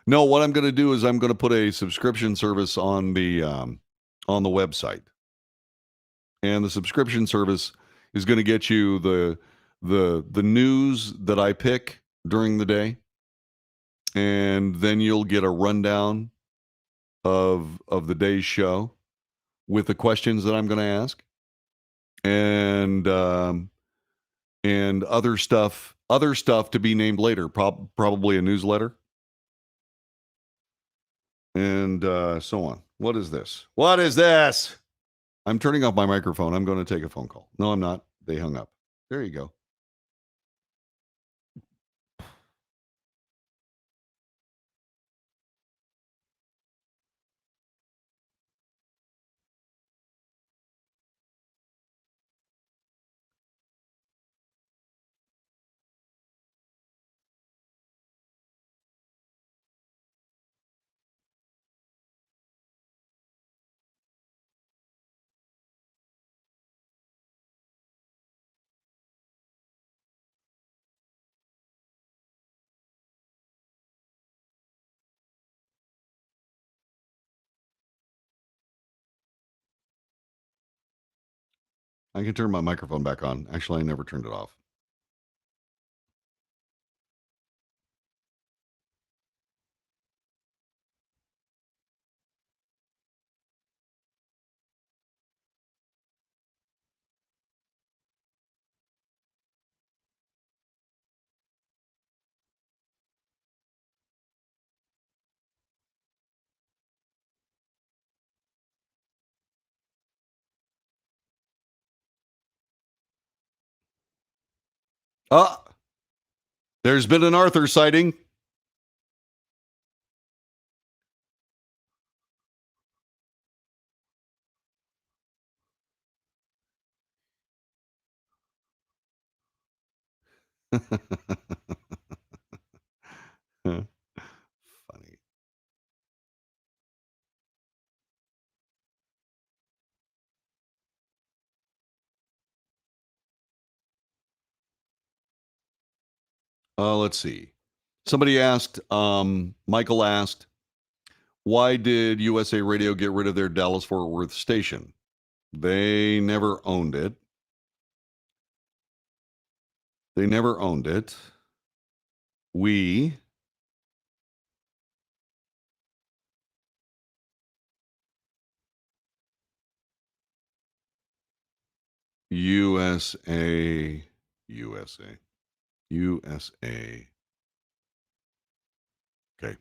No, what I'm going to do is I'm going to put a subscription service on the website, and the subscription service is going to get you the news that I pick during the day, and then you'll get a rundown of the day's show with the questions that I'm going to ask, and other stuff to be named later, probably a newsletter. And so on. What is this? What is this? I'm turning off my microphone. I'm going to take a phone call. No, I'm not. They hung up. There you go. I can turn my microphone back on. Actually, I never turned it off. There's been an Arthur sighting. Funny. Let's see. Somebody asked, Michael asked, why did USA Radio get rid of their Dallas Fort Worth station? They never owned it. We USA. Okay.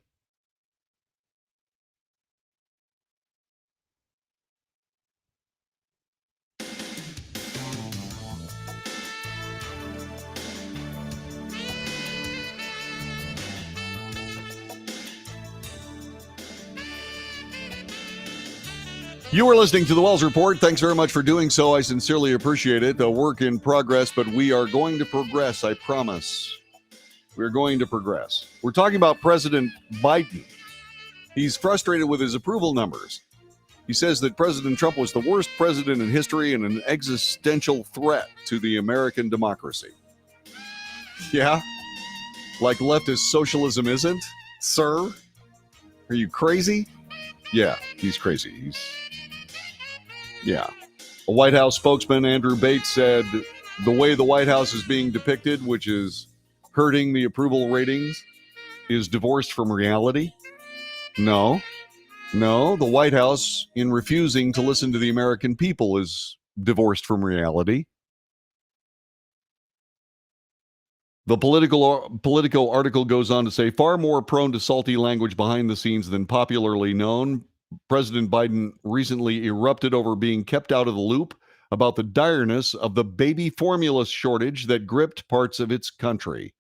You are listening to the Wells Report. Thanks very much for doing so. I sincerely appreciate it. A work in progress, but we are going to progress, I promise. We're going to progress. We're talking about President Biden. He's frustrated with his approval numbers. He says that President Trump was the worst president in history and an existential threat to the American democracy. Yeah? Like leftist socialism isn't? Sir? Are you crazy? Yeah, he's crazy. Yeah. A White House spokesman, Andrew Bates, said the way the White House is being depicted, which is hurting the approval ratings, is divorced from reality. No, the White House, in refusing to listen to the American people, is divorced from reality. The Politico article goes on to say, far more prone to salty language behind the scenes than popularly known, President Biden recently erupted over being kept out of the loop about the direness of the baby formula shortage that gripped parts of the country.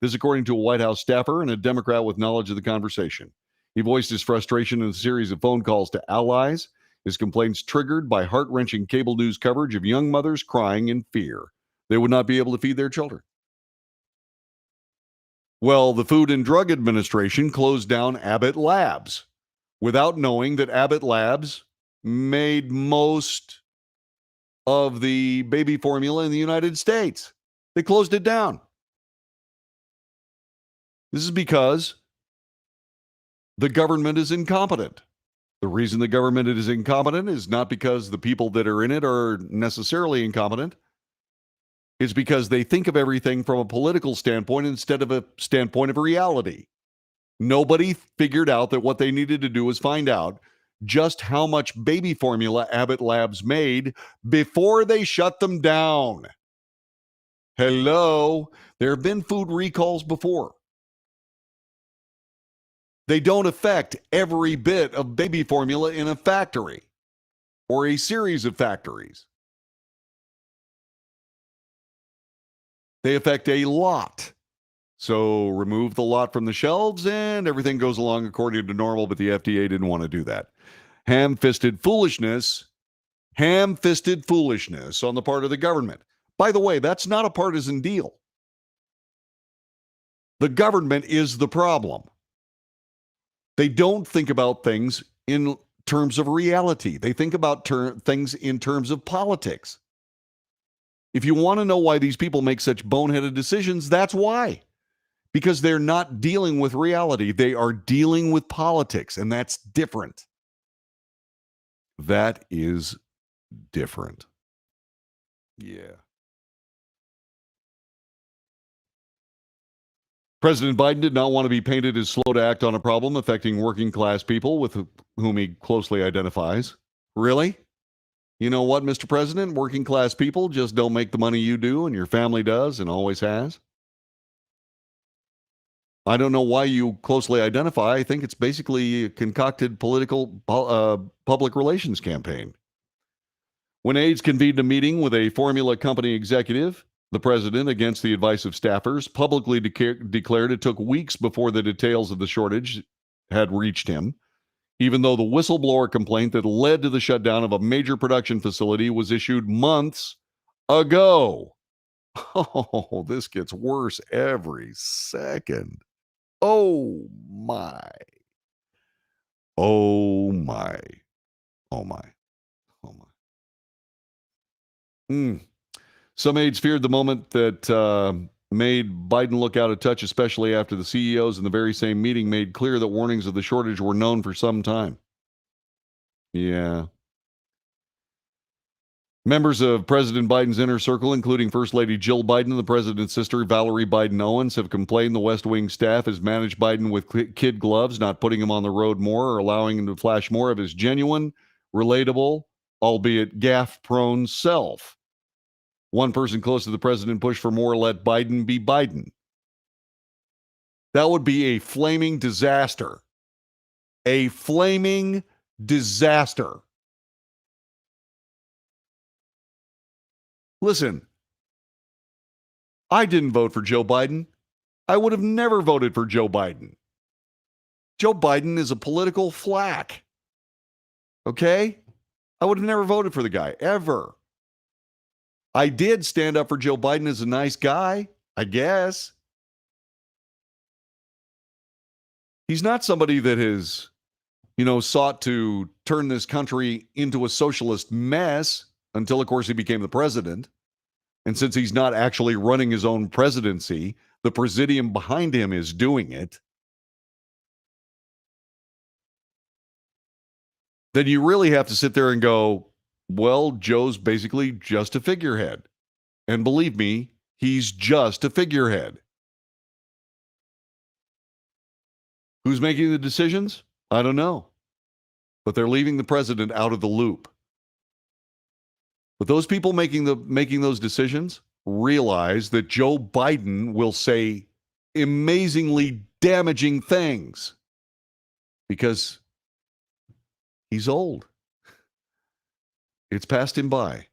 This, according to a White House staffer and a Democrat with knowledge of the conversation. He voiced his frustration in a series of phone calls to allies, his complaints triggered by heart-wrenching cable news coverage of young mothers crying in fear they would not be able to feed their children. Well, the Food and Drug Administration closed down Abbott Labs without knowing that Abbott Labs made most of the baby formula in the United States. They closed it down. This is because the government is incompetent. The reason the government is incompetent is not because the people that are in it are necessarily incompetent. It's because they think of everything from a political standpoint instead of a standpoint of reality. Nobody figured out that what they needed to do was find out just how much baby formula Abbott Labs made before they shut them down. Hello, there have been food recalls before. They don't affect every bit of baby formula in a factory or a series of factories. They affect a lot. So remove the lot from the shelves and everything goes along according to normal, but the FDA didn't want to do that. Ham-fisted foolishness on the part of the government. By the way, that's not a partisan deal. The government is the problem. They don't think about things in terms of reality. They think about things in terms of politics. If you want to know why these people make such boneheaded decisions, that's why. Because they're not dealing with reality. They are dealing with politics, and that's different. That is different. Yeah. President Biden did not want to be painted as slow to act on a problem affecting working class people with whom he closely identifies. Really? You know what, Mr. President? Working class people just don't make the money you do, and your family does and always has. I don't know why you closely identify. I think it's basically a concocted political public relations campaign. When aides convened a meeting with a formula company executive, the president, against the advice of staffers, publicly declared it took weeks before the details of the shortage had reached him, even though the whistleblower complaint that led to the shutdown of a major production facility was issued months ago. Oh, this gets worse every second. Oh, my. Oh, my. Oh, my. Oh, my. Some aides feared the moment that made Biden look out of touch, especially after the CEOs in the very same meeting made clear that warnings of the shortage were known for some time. Yeah. Members of President Biden's inner circle, including First Lady Jill Biden and the president's sister, Valerie Biden Owens, have complained the West Wing staff has managed Biden with kid gloves, not putting him on the road more or allowing him to flash more of his genuine, relatable, albeit gaffe-prone self. One person close to the president pushed for more let Biden be Biden. That would be a flaming disaster. A flaming disaster. Listen, I didn't vote for Joe Biden. I would have never voted for Joe Biden. Joe Biden is a political flack. Okay? I would have never voted for the guy, ever. I did stand up for Joe Biden as a nice guy, I guess. He's not somebody that has, sought to turn this country into a socialist mess until, of course, he became the president. And since he's not actually running his own presidency, the presidium behind him is doing it. Then you really have to sit there and go, well, Joe's basically just a figurehead. And believe me, he's just a figurehead. Who's making the decisions? I don't know. But they're leaving the president out of the loop. But those people making those decisions realize that Joe Biden will say amazingly damaging things because he's old. It's passed him by.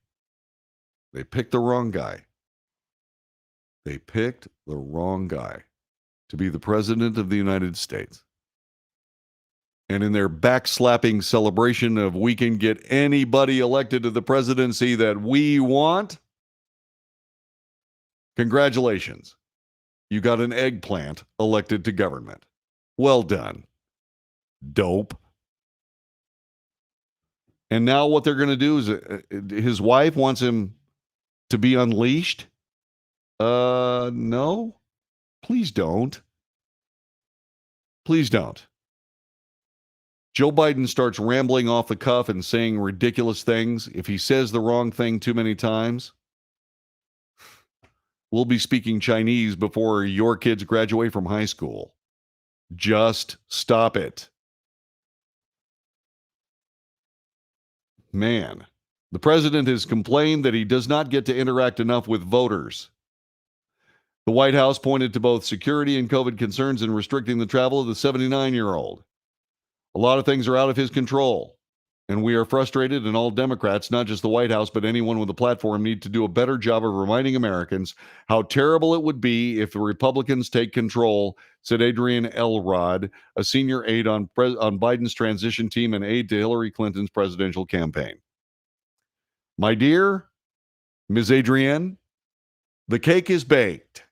They picked the wrong guy. They picked the wrong guy to be the president of the United States. And in their backslapping celebration of we can get anybody elected to the presidency that we want, congratulations. You got an eggplant elected to government. Well done. Dope. And now what they're going to do is his wife wants him to be unleashed. No. Please don't. Please don't. Joe Biden starts rambling off the cuff and saying ridiculous things. If he says the wrong thing too many times, we'll be speaking Chinese before your kids graduate from high school. Just stop it. Man, the president has complained that he does not get to interact enough with voters. The White House pointed to both security and COVID concerns in restricting the travel of the 79-year-old. A lot of things are out of his control, and we are frustrated, and all Democrats, not just the White House, but anyone with a platform, need to do a better job of reminding Americans how terrible it would be if the Republicans take control, said Adrian Elrod, a senior aide on Biden's transition team and aide to Hillary Clinton's presidential campaign. My dear Ms. Adrienne, the cake is baked.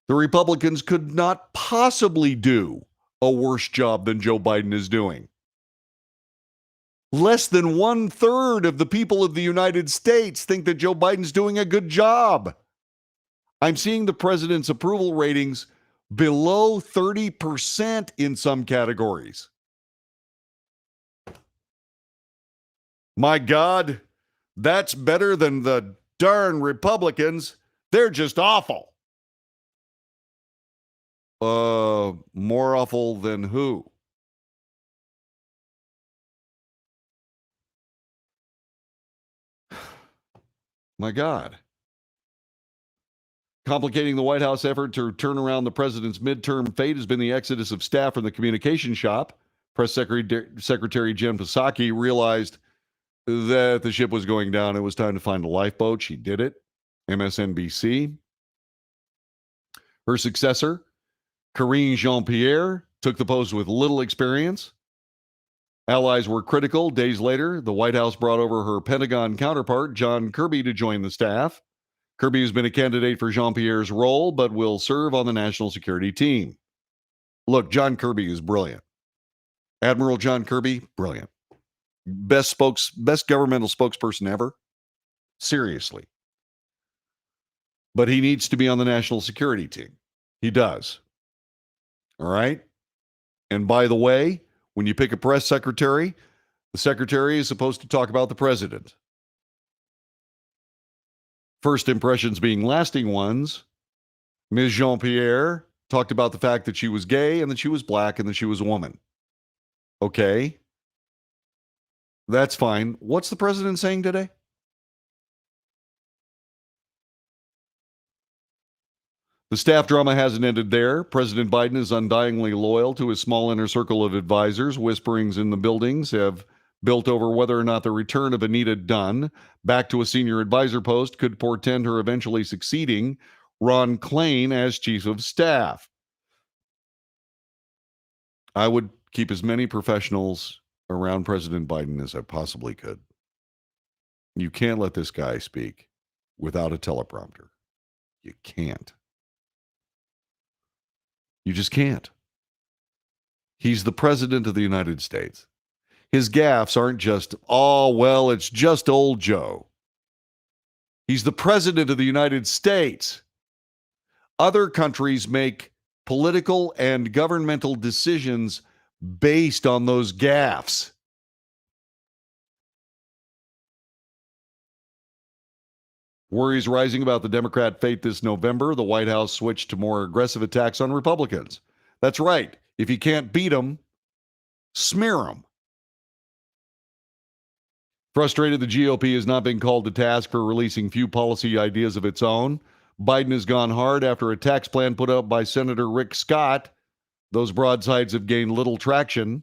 The Republicans could not possibly do a worse job than Joe Biden is doing. Less than 1/3 of the people of the United States think that Joe Biden's doing a good job. I'm seeing the president's approval ratings below 30% in some categories. My God, that's better than the darn Republicans. They're just awful. More awful than who? My God. Complicating the White House effort to turn around the president's midterm fate has been the exodus of staff from the communication shop. Press Secretary Jen Psaki realized that the ship was going down. It was time to find a lifeboat. She did it. MSNBC. Her successor, Karine Jean-Pierre, took the post with little experience. Allies were critical. Days later, the White House brought over her Pentagon counterpart, John Kirby, to join the staff. Kirby has been a candidate for Jean-Pierre's role, but will serve on the national security team. Look, John Kirby is brilliant. Admiral John Kirby, brilliant. Best governmental spokesperson ever. Seriously. But he needs to be on the national security team. He does. All right? And by the way, when you pick a press secretary, the secretary is supposed to talk about the president. First impressions being lasting ones. Ms. Jean-Pierre talked about the fact that she was gay and that she was black and that she was a woman. Okay. That's fine. What's the president saying today? The staff drama hasn't ended there. President Biden is undyingly loyal to his small inner circle of advisors. Whisperings in the buildings have built over whether or not the return of Anita Dunn back to a senior advisor post could portend her eventually succeeding Ron Klain as chief of staff. I would keep as many professionals around President Biden as I possibly could. You can't let this guy speak without a teleprompter. You can't. You just can't. He's the president of the United States. His gaffes aren't just, oh, well, it's just old Joe. He's the president of the United States. Other countries make political and governmental decisions based on those gaffes. Worries rising about the Democrat fate this November. The White House switched to more aggressive attacks on Republicans. That's right. If you can't beat them, smear them. Frustrated, the GOP has not been called to task for releasing few policy ideas of its own. Biden has gone hard after a tax plan put up by Senator Rick Scott. Those broadsides have gained little traction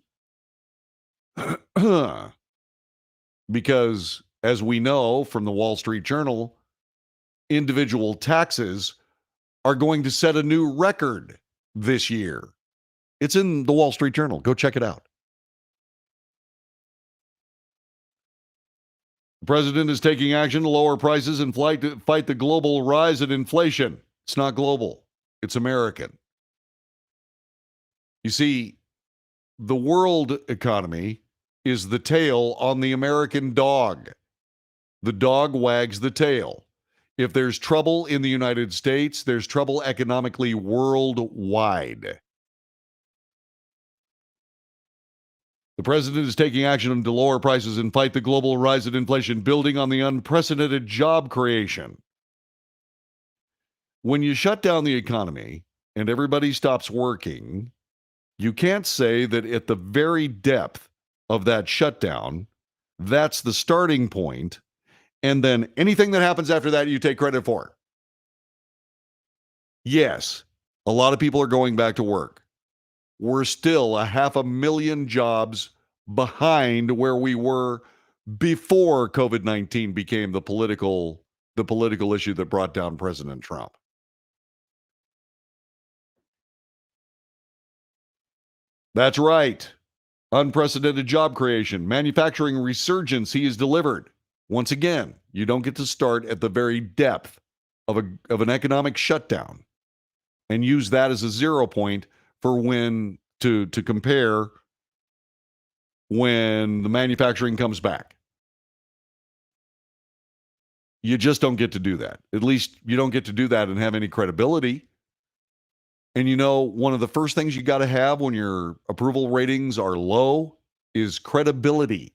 because, as we know from the Wall Street Journal, individual taxes are going to set a new record this year. It's in the Wall Street Journal. Go check it out. The president is taking action to lower prices and fight the global rise in inflation. It's not global. It's American. You see, the world economy is the tail on the American dog. The dog wags the tail. If there's trouble in the United States, there's trouble economically worldwide. The president is taking action to lower prices and fight the global rise in inflation, building on the unprecedented job creation. When you shut down the economy and everybody stops working, you can't say that at the very depth of that shutdown, that's the starting point, and then anything that happens after that you take credit for. Yes, a lot of people are going back to work. We're still 500,000 jobs behind where we were before COVID-19 became the political issue that brought down President Trump. That's right. Unprecedented job creation, manufacturing resurgence he has delivered. Once again, you don't get to start at the very depth of an economic shutdown and use that as a 0 point for when to compare when the manufacturing comes back. You just don't get to do that. At least you don't get to do that and have any credibility. And you know, one of the first things you got to have when your approval ratings are low is credibility.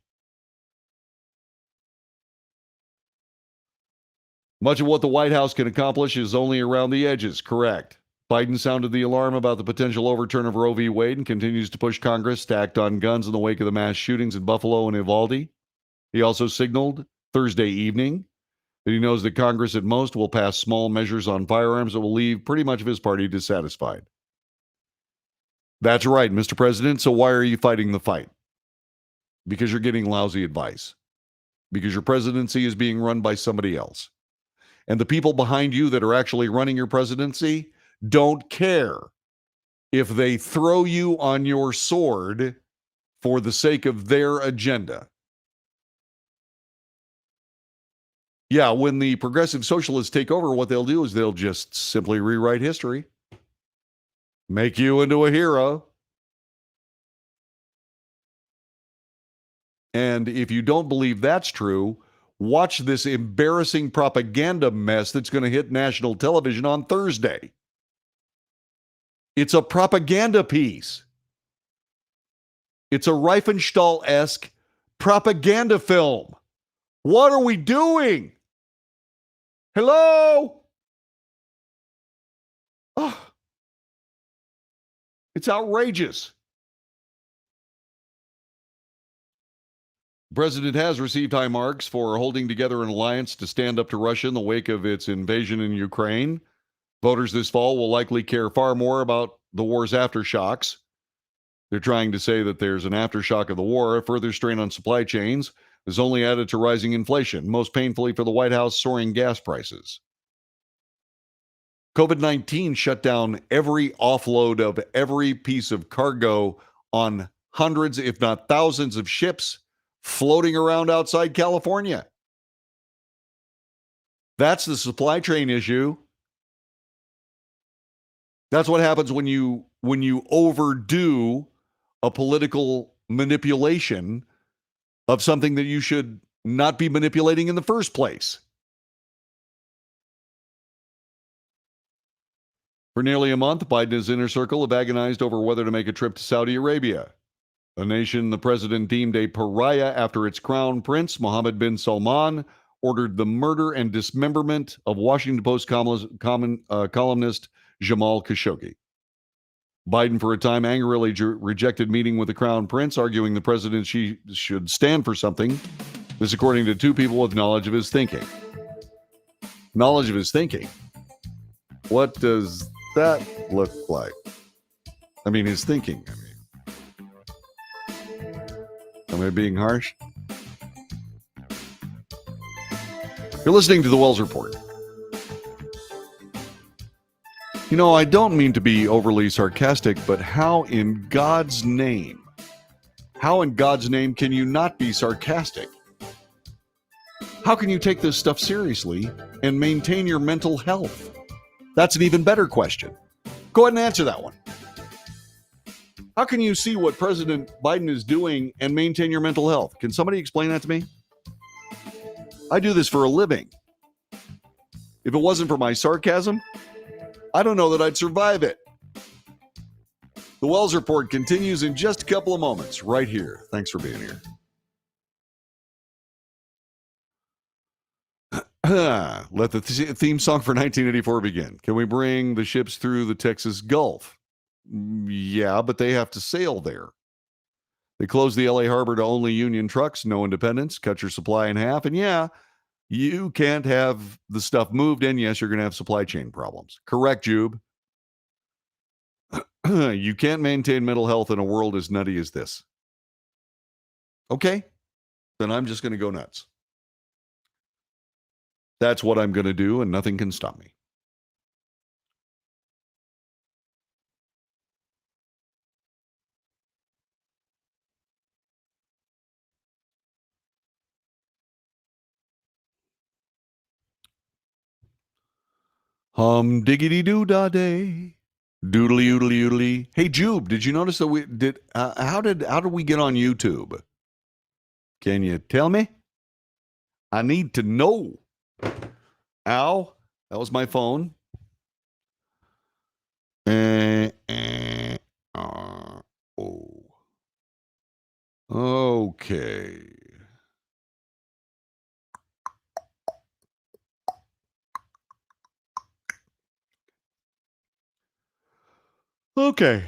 Much of what the White House can accomplish is only around the edges, correct. Biden sounded the alarm about the potential overturn of Roe v. Wade and continues to push Congress to act on guns in the wake of the mass shootings in Buffalo and Uvalde. He also signaled Thursday evening that he knows that Congress at most will pass small measures on firearms that will leave pretty much of his party dissatisfied. That's right, Mr. President. So why are you fighting the fight? Because you're getting lousy advice. Because your presidency is being run by somebody else. And the people behind you that are actually running your presidency don't care if they throw you on your sword for the sake of their agenda. Yeah, when the progressive socialists take over, what they'll do is they'll just simply rewrite history, make you into a hero. And if you don't believe that's true, watch this embarrassing propaganda mess that's going to hit national television on Thursday. It's a propaganda piece. It's a Riefenstahl-esque propaganda film. What are we doing? Hello? Oh, it's outrageous. The president has received high marks for holding together an alliance to stand up to Russia in the wake of its invasion in Ukraine. Voters this fall will likely care far more about the war's aftershocks. They're trying to say that there's an aftershock of the war. A further strain on supply chains has only added to rising inflation, most painfully for the White House, soaring gas prices. COVID-19 shut down every offload of every piece of cargo on hundreds, if not thousands, of ships floating around outside California. That's the supply chain issue. That's what happens when you overdo a political manipulation of something that you should not be manipulating in the first place. For nearly a month, Biden and his inner circle have agonized over whether to make a trip to Saudi Arabia, a nation the president deemed a pariah after its crown prince, Mohammed bin Salman, ordered the murder and dismemberment of Washington Post columnist Jamal Khashoggi. Biden, for a time, angrily rejected meeting with the crown prince, arguing the president should stand for something. This, according to two people with knowledge of his thinking. Knowledge of his thinking? What does that look like? I mean, his thinking. Am I being harsh? You're listening to the Wells Report. You know, I don't mean to be overly sarcastic, but how in God's name can you not be sarcastic? How can you take this stuff seriously and maintain your mental health? That's an even better question. Go ahead and answer that one. How can you see what President Biden is doing and maintain your mental health? Can somebody explain that to me? I do this for a living. If it wasn't for my sarcasm, I don't know that I'd survive it. The Wells Report continues in just a couple of moments right here. Thanks for being here. Let the theme song for 1984 begin. Can we bring the ships through the Texas Gulf? Yeah, but they have to sail there. They closed the LA harbor to only Union trucks, no independents, cut your supply in half. And yeah, you can't have the stuff moved. And yes, you're going to have supply chain problems. Correct, Jube. You can't maintain mental health in a world as nutty as this. Okay, then I'm just going to go nuts. That's what I'm going to do, and nothing can stop me. Diggity doo da day, doodly oodly oodly. Hey Jube, did you notice that we did? How did we get on YouTube? Can you tell me? I need to know. Ow, that was my phone. Oh. Okay. Okay.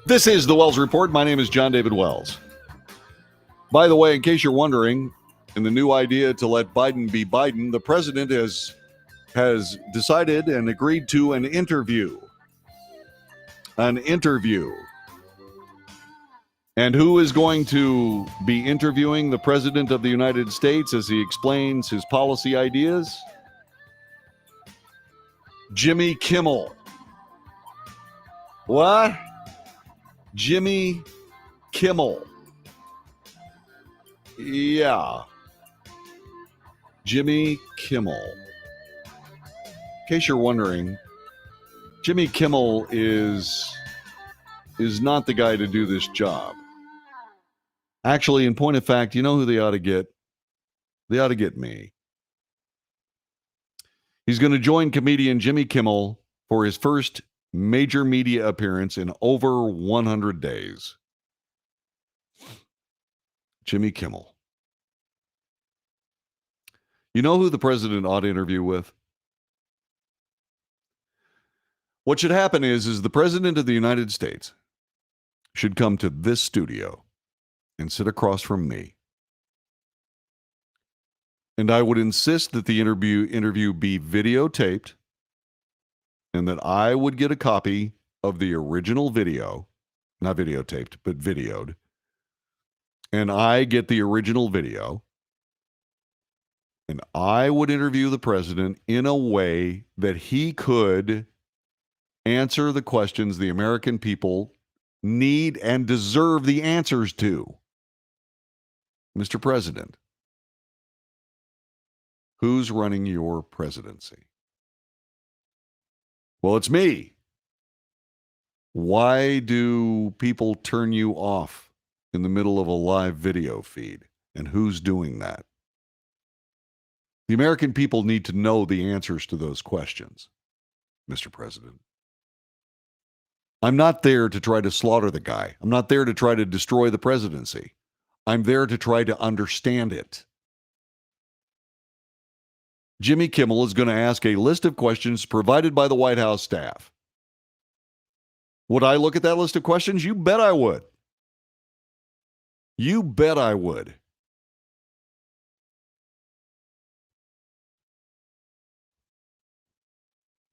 This is the Wells Report. My name is John David Wells. By the way, in case you're wondering, in the new idea to let Biden be Biden, the president has decided and agreed to an interview. An interview. And who is going to be interviewing the President of the United States as he explains his policy ideas? Jimmy Kimmel. What? Jimmy Kimmel. Yeah. Jimmy Kimmel. In case you're wondering, Jimmy Kimmel is not the guy to do this job. Actually, in point of fact, you know who they ought to get? They ought to get me. He's going to join comedian Jimmy Kimmel for his first major media appearance in over 100 days. Jimmy Kimmel. You know who the president ought to interview with? What should happen is the president of the United States should come to this studio and sit across from me. And I would insist that the interview be videotaped and that I would get a copy of the original video, not videotaped, but videoed. And I get the original video. And I would interview the president in a way that he could answer the questions the American people need and deserve the answers to. Mr. President, who's running your presidency? Well, it's me. Why do people turn you off in the middle of a live video feed? And who's doing that? The American people need to know the answers to those questions, Mr. President. I'm not there to try to slaughter the guy. I'm not there to try to destroy the presidency. I'm there to try to understand it. Jimmy Kimmel is going to ask a list of questions provided by the White House staff. Would I look at that list of questions? You bet I would. You bet I would.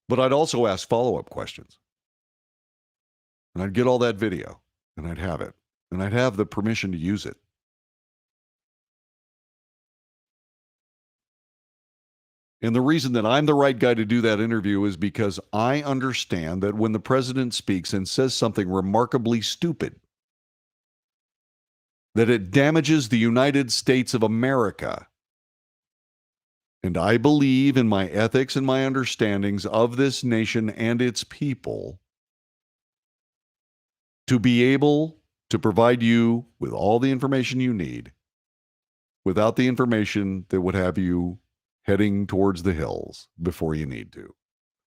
But I'd also ask follow-up questions. And I'd get all that video, and I'd have it. And I'd have the permission to use it. And the reason that I'm the right guy to do that interview is because I understand that when the president speaks and says something remarkably stupid, that it damages the United States of America. And I believe in my ethics and my understandings of this nation and its people to be able to provide you with all the information you need without the information that would have you heading towards the hills before you need to.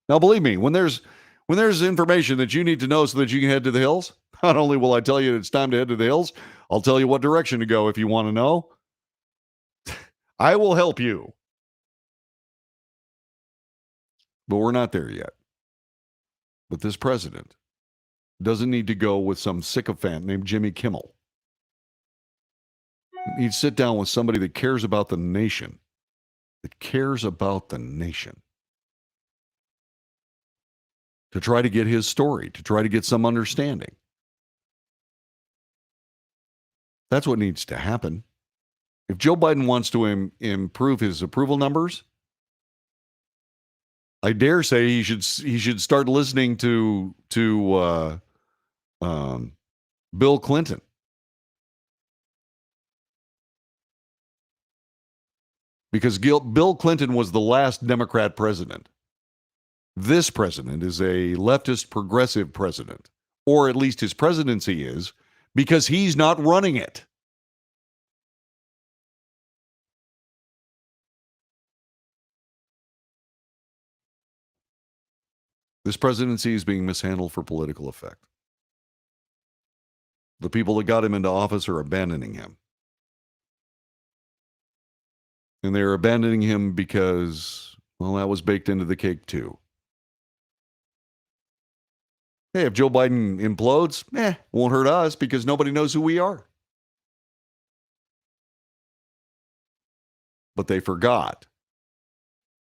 Now, believe me, when there's information that you need to know so that you can head to the hills, not only will I tell you it's time to head to the hills, I'll tell you what direction to go if you want to know. I will help you. But we're not there yet. But this president doesn't need to go with some sycophant named Jimmy Kimmel. He'd sit down with somebody that cares about the nation. That cares about the nation. To try to get his story, to try to get some understanding. That's what needs to happen. If Joe Biden wants to improve his approval numbers, I dare say he should start listening to Bill Clinton. Because Bill Clinton was the last Democrat president. This president is a leftist progressive president, or at least his presidency is, because he's not running it. This presidency is being mishandled for political effect. The people that got him into office are abandoning him. And they're abandoning him because, well, that was baked into the cake too. Hey, if Joe Biden implodes, won't hurt us because nobody knows who we are. But they forgot.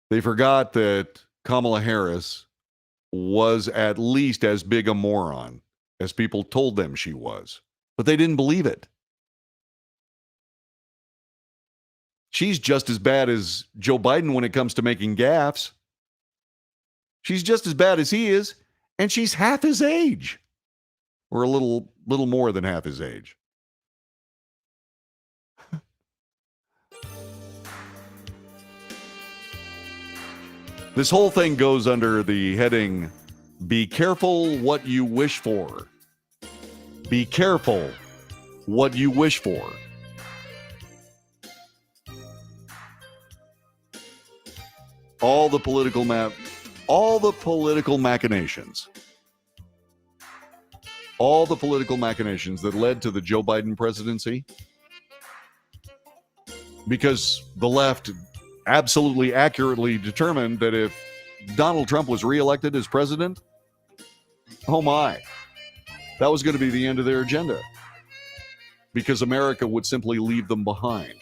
They forgot that Kamala Harris was at least as big a moron as people told them she was. But they didn't believe it. She's just as bad as Joe Biden when it comes to making gaffes. She's just as bad as he is, and she's half his age. Or a little more than half his age. This whole thing goes under the heading, be careful what you wish for. Be careful what you wish for. All the political all the political machinations that led to the Joe Biden presidency, because the left absolutely accurately determined that if Donald Trump was reelected as president, oh my, that was going to be the end of their agenda, because America would simply leave them behind.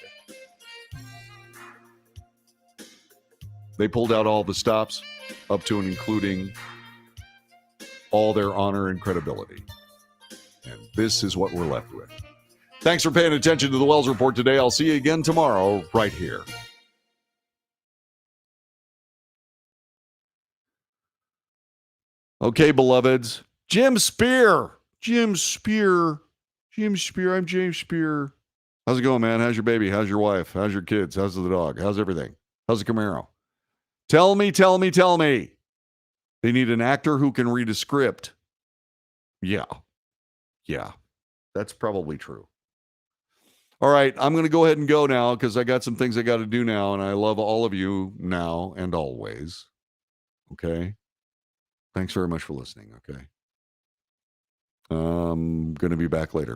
They pulled out all the stops, up to and including all their honor and credibility. And this is what we're left with. Thanks for paying attention to the Wells Report today. I'll see you again tomorrow right here. Okay, beloveds. Jim Spear. I'm James Spear. How's it going, man? How's your baby? How's your wife? How's your kids? How's the dog? How's everything? How's the Camaro? Tell me. They need an actor who can read a script. Yeah, that's probably true. All right, I'm going to go ahead and go now because I got some things I got to do now, and I love all of you now and always. Okay? Thanks very much for listening, okay? I'm going to be back later.